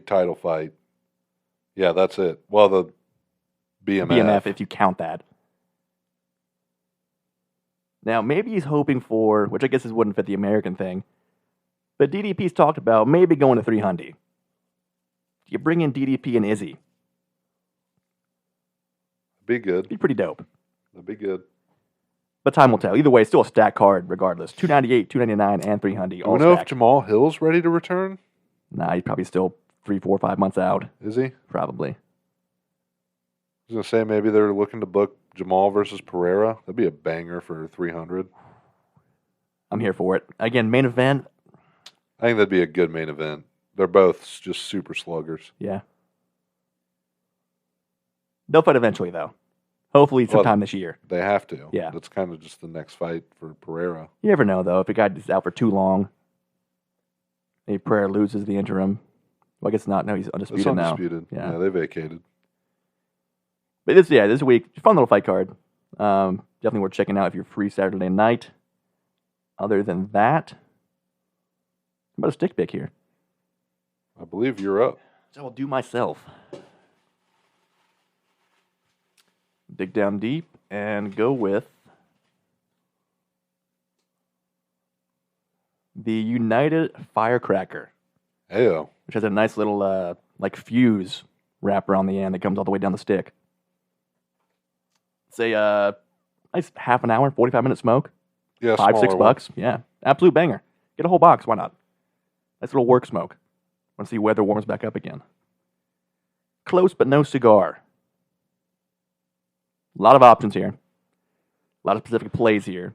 title fight. Yeah, that's it. Well, the BMF. BMF, if you count that. Now, maybe he's hoping for, which I guess wouldn't fit the American thing, but DDP's talked about maybe going to 300. You bring in DDP and Izzy. Be good. Be pretty dope. That'd be good. But time will tell. Either way, still a stack card regardless. 298, 299, and 300. Do All we know if stacked. Jamal Hill's ready to return? Nah, he's probably still 3, 4, 5 months out. Is he? I Probably. was going to say maybe they're looking to book Jamal versus Pereira. That'd be a banger for 300. I'm here for it. Again, main event. I think that'd be a good main event. They're both just super sluggers. Yeah. They'll fight eventually, though. Hopefully sometime this year. They have to. Yeah. That's kind of just the next fight for Pereira. You never know, though. If a guy is out for too long, maybe Pereira loses the interim. Well, I guess not. No, he's undisputed, It's undisputed. now. Yeah, they vacated. But this week, fun little fight card. Definitely worth checking out if you're free Saturday night. Other than that, how about a stick pick here? I believe you're up. So I'll do myself. Dig down deep and go with the United Firecracker, Heyo. which has a nice little like fuse wrapper on the end that comes all the way down the stick. It's a nice half an hour, 45-minute smoke. Yeah, $5, smaller $6. Yeah, absolute banger. Get a whole box. Why not? Nice little work smoke. Want to see weather warms back up again. Close but no cigar. A lot of options here. A lot of specific plays here.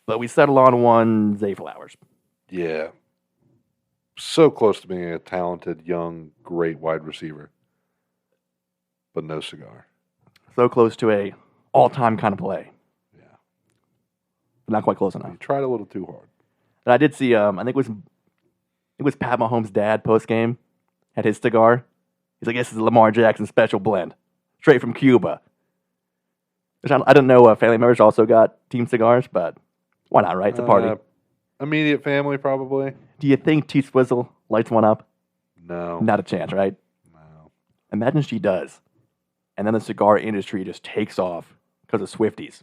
But we settle on one Zay Flowers. one. Yeah. So close to being a talented, young, great wide receiver. But no cigar. So close to a all-time kind of play. Yeah. But not quite close enough. You tried a little too hard. And I did see, I think it was Pat Mahomes' dad post-game had his cigar. He's like, this is a Lamar Jackson special blend. Straight from Cuba. Which I don't know family members also got team cigars, but why not, right? It's a party. Immediate family, probably. Do you think T Swizzle lights one up? No. Not a chance, right? No. Imagine she does. And then the cigar industry just takes off because of Swifties.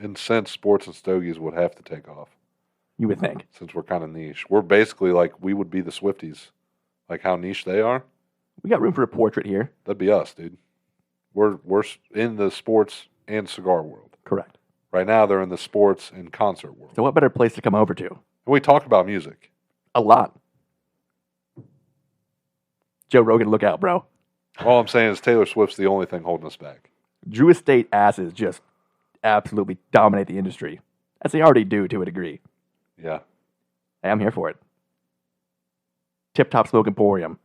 And since sports and stogies would have to take off, You would think. since we're kind of niche, we're basically like we would be the Swifties, like how niche they are. We got room for a portrait here. That'd be us, dude. We're in the sports and cigar world. Correct. Right now, they're in the sports and concert world. So what better place to come over to? And we talk about music. A lot. Joe Rogan, look out, bro. All I'm saying is Taylor Swift's the only thing holding us back. Drew Estate asses just absolutely dominate the industry, as they already do to a degree. Yeah. Hey, I'm here for it. Tip Top Smoke Emporium,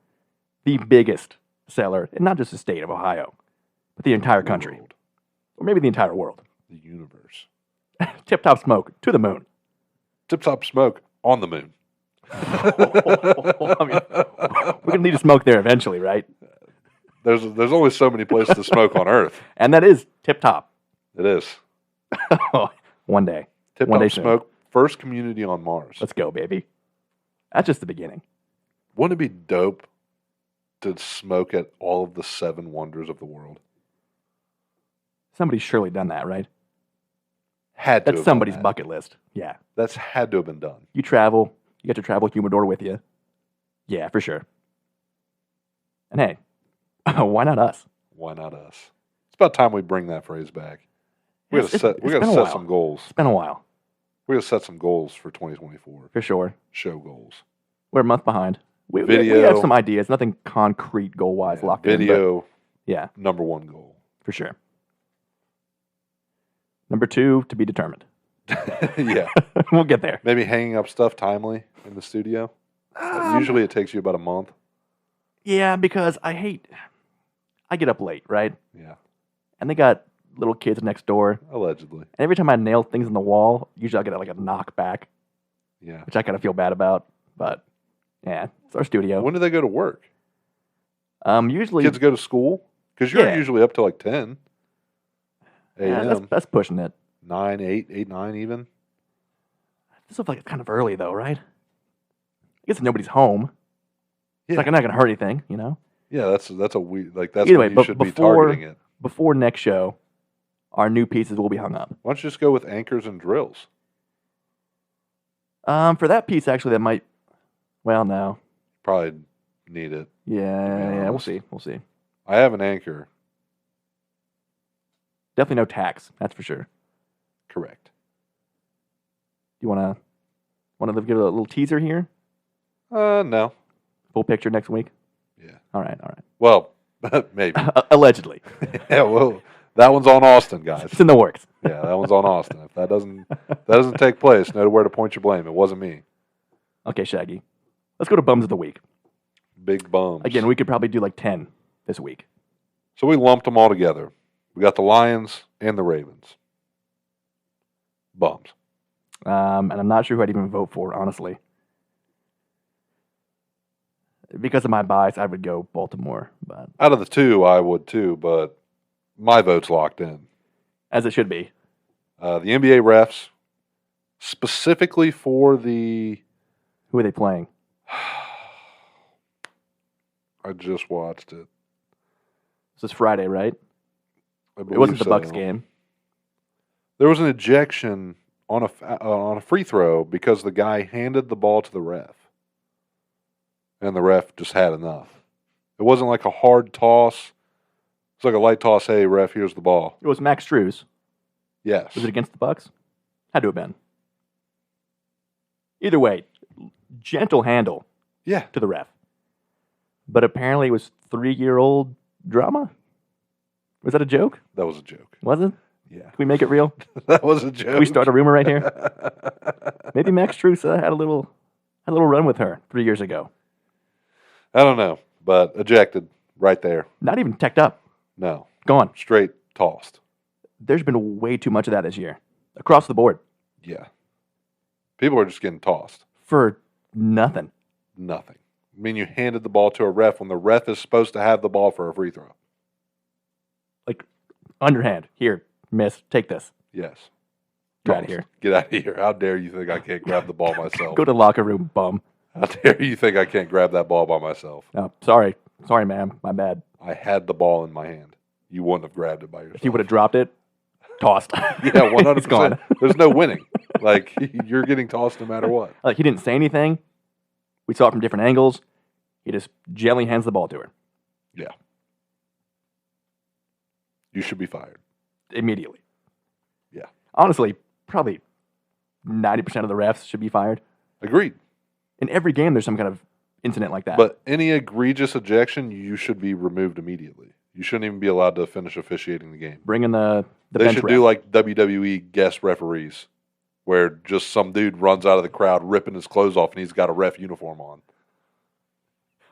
the biggest seller in not just the state of Ohio, but the entire country, World. or maybe the entire world. The universe. Tip Top Smoke to the moon. Tip Top Smoke on the moon. I mean, we're gonna need to smoke there eventually, right? There's only so many places to smoke on Earth. And that is tip top. It is. One day. Tip One day Top soon. Smoke, first community on Mars. Let's go, baby. That's just the beginning. Wouldn't it be dope to smoke at all of the 7 wonders of the world? Somebody's surely done that, right? Had to. That's have done somebody's that. bucket list. Yeah. That's had to have been done. You travel, you got your travel humidor with you. Yeah, for sure. And hey, why not us? Why not us? It's about time we bring that phrase back. We got to set. We got to been a set while. some goals. It's been a while, We got to set some goals for 2024. for sure. Show goals. We're a month behind. We Video. have some ideas, nothing concrete goal-wise locked in. Video. But yeah, Number 1 goal. for sure. Number 2, to be determined. Yeah. We'll get there. Maybe hanging up stuff timely in the studio. Usually it takes you about a month. Yeah, because I get up late, right? Yeah, And they got little kids next door. allegedly. And every time I nail things in the wall, usually I get like a knockback, Yeah. which I kind of feel bad about. But yeah, it's our studio. When do they go to work? Usually Kids go to school? Because you're Yeah. usually up till like 10 yeah, a.m. that's pushing it. 9, 8, 9 even. This feels like it's kind of early though, right? I guess nobody's home. Yeah. It's like I'm not gonna hurt anything, you know. Yeah, that's a weird, like that's Either when way, you but should be before- targeting it. Before next show, our new pieces will be hung up. Why don't you just go with anchors and drills? For that piece, actually, that might. Well, no. Probably need it. Yeah, we'll honest. see. We'll see. I have an anchor. Definitely no tax. That's for sure. Correct. You wanna give it a little teaser here? No. Full picture next week. Yeah. All right. Well, maybe. Allegedly, Yeah, well, that one's on Austin, guys. it's in the works. Yeah, that one's on Austin. If that doesn't take place, know where to point your blame. It wasn't me. Okay, Shaggy. Let's go to bums of the week. Big bums. Again, we could probably do like 10 this week. So we lumped them all together. We got the Lions and the Ravens. Bums. And I'm not sure who I'd even vote for, honestly. Because of my bias, I would go Baltimore, but Out of the two, I would too, but my vote's locked in. as it should be. The NBA refs, specifically for the... Who are they playing? I just watched it. This is Friday, right? I It wasn't the believe Bucks so. game. There was an ejection on a free throw because the guy handed the ball to the ref, and the ref just had enough. It wasn't like a hard toss. It's like a light toss. Hey, ref, here's the ball. It was Max Strus. Yes. Was it against the Bucks? Had to have been. Either way, gentle handle Yeah. to the ref. But apparently it was 3-year-old drama? Was that a joke? That was a joke. Was it? Yeah. Can we make it real? That was a joke. Can we start a rumor right here? Maybe Max Strus had a little run with her 3 years ago. I don't know, but ejected right there. Not even teched up. No. Gone. Straight tossed. There's been way too much of that this year. Across the board. Yeah. People are just getting tossed. For nothing. Nothing. I mean, you handed the ball to a ref when the ref is supposed to have the ball for a free throw. Like, underhand. Here, miss. Take this. Yes. Get out of Tossed. here. Get out of here. How dare you think I can't grab the ball myself? Go to the locker room, bum. How dare you think I can't grab that ball by myself? Oh, sorry. Sorry, ma'am. My bad. I had the ball in my hand. You wouldn't have grabbed it by yourself. If you would have dropped it, tossed. Yeah, 100%. It's gone. There's no winning. Like, you're getting tossed no matter what. Like, he didn't say anything. We saw it from different angles. He just gently hands the ball to her Yeah. You should be fired. immediately. Yeah. Honestly, probably 90% of the refs should be fired. Agreed. In every game, there's some kind of incident like that. But any egregious ejection, you should be removed immediately. You shouldn't even be allowed to finish officiating the game. Bring in the They bench should ref. do like WWE guest referees, where just some dude runs out of the crowd ripping his clothes off and he's got a ref uniform on.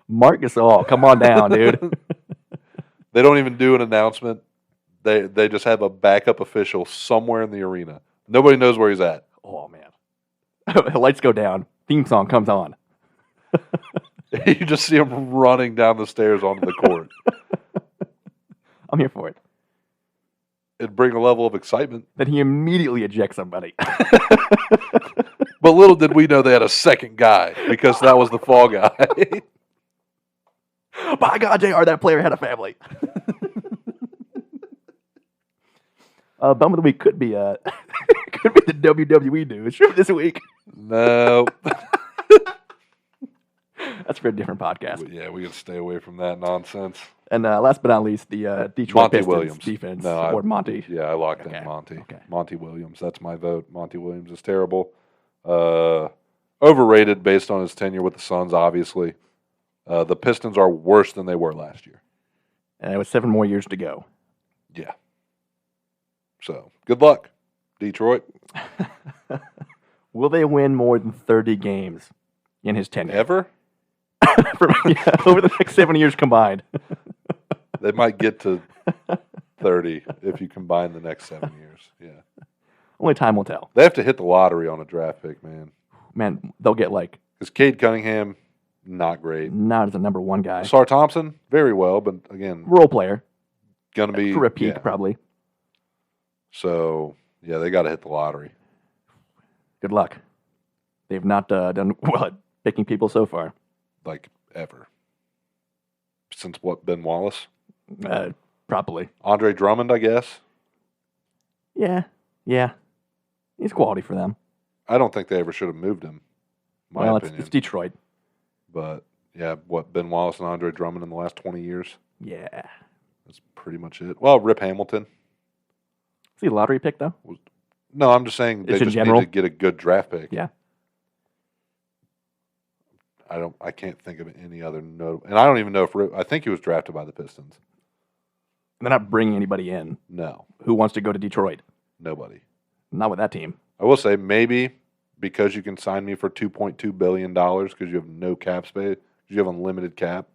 Mark Gasol, come on down, dude. They don't even do an announcement. They just have a backup official somewhere in the arena. Nobody knows where he's at. Oh, man. Lights go down. Theme song comes on. You just see him running down the stairs onto the court. I'm here for it. It'd bring a level of excitement. Then he immediately ejects somebody. But little did we know they had a second guy because that was the fall guy. By God, JR, that player had a family. Bum of the week could be the WWE news this week. No. That's for a different podcast. Yeah, we can stay away from that nonsense. And last but not least, the Detroit Monty Pistons Williams. defense. No, or Monty. Yeah, I locked Okay, in Monty. okay. Monty Williams. That's my vote. Monty Williams is terrible. Overrated based on his tenure with the Suns, obviously. The Pistons are worse than they were last year. And it was 7 more years to go. Yeah. So, good luck, Detroit. Will they win more than 30 games in his tenure? Ever? over the next 7 years combined. They might get to 30 if you combine the next 7 years. Yeah. Only time will tell. They have to hit the lottery on a draft pick, man. Man, they'll get like Because Cade Cunningham, not great. not as a number one guy. Sar Thompson, very well, but again, Role player going to be for a peak yeah. probably. So, yeah, they got to hit the lottery. Good luck. They've not done well at picking people so far. Like, ever. Since what, Ben Wallace? Probably. Andre Drummond, I guess. Yeah. He's quality for them. I don't think they ever should have moved him, my opinion. It's Detroit. But, yeah, what, Ben Wallace and Andre Drummond in the last 20 years? Yeah. That's pretty much it. Well, Rip Hamilton. Is he a lottery pick, though? No, I'm just saying they Just in just general? need to get a good draft pick. Yeah. I can't think of any other note. And I don't even know if I think he was drafted by the Pistons. They're not bringing anybody in No, who wants to go to Detroit. nobody. Not with that team. I will say maybe because you can sign me for $2.2 billion because you have no cap space, because you have unlimited cap,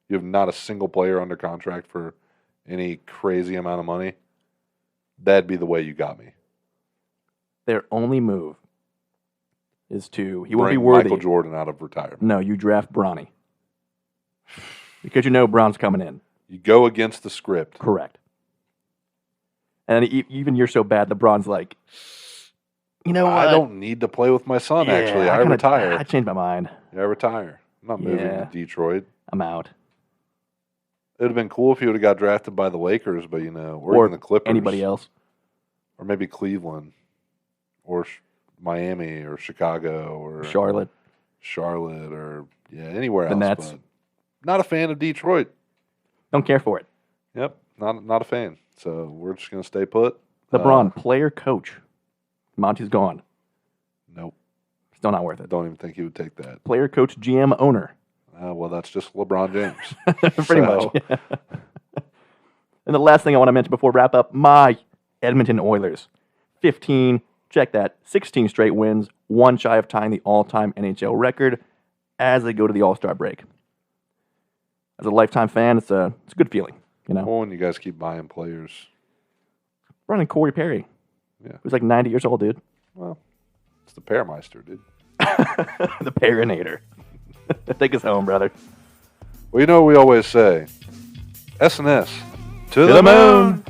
you have not a single player under contract for any crazy amount of money. That'd be the way you got me. Their only move is he won't be Bring worthy. Michael Jordan out of retirement. No, you draft Bronny. Because you know Braun's coming in. You go against the script. Correct. And even you're so bad, LeBron's like, you know what? I don't need to play with my son, Yeah, actually. I kinda- retire. I changed my mind. I retire. I'm not moving Yeah. to Detroit. I'm out. It would have been cool if he would have got drafted by the Lakers, but, or even the Clippers. Anybody else. Or maybe Cleveland. Or Miami or Chicago or Charlotte. or anywhere The else. Nets. But not a fan of Detroit. Don't care for it. Yep, not a fan. So we're just gonna stay put. LeBron, player, coach. Monty's gone. Nope, Still not worth it. don't even think he would take that. Player, coach, GM, owner. Well, that's just LeBron James. Pretty much. And the last thing I want to mention before wrap up, my Edmonton Oilers. 15, check that, 16 straight wins, one shy of tying the all-time NHL record as they go to the All-Star break. As a lifetime fan, it's a good feeling, Well, when you guys keep buying players, Running Corey Perry. Yeah. Who's like 90 years old, dude. well, it's the Parameister, dude. The Parinator. Take us home, brother. Well, you know what we always say. S&S. To To the moon.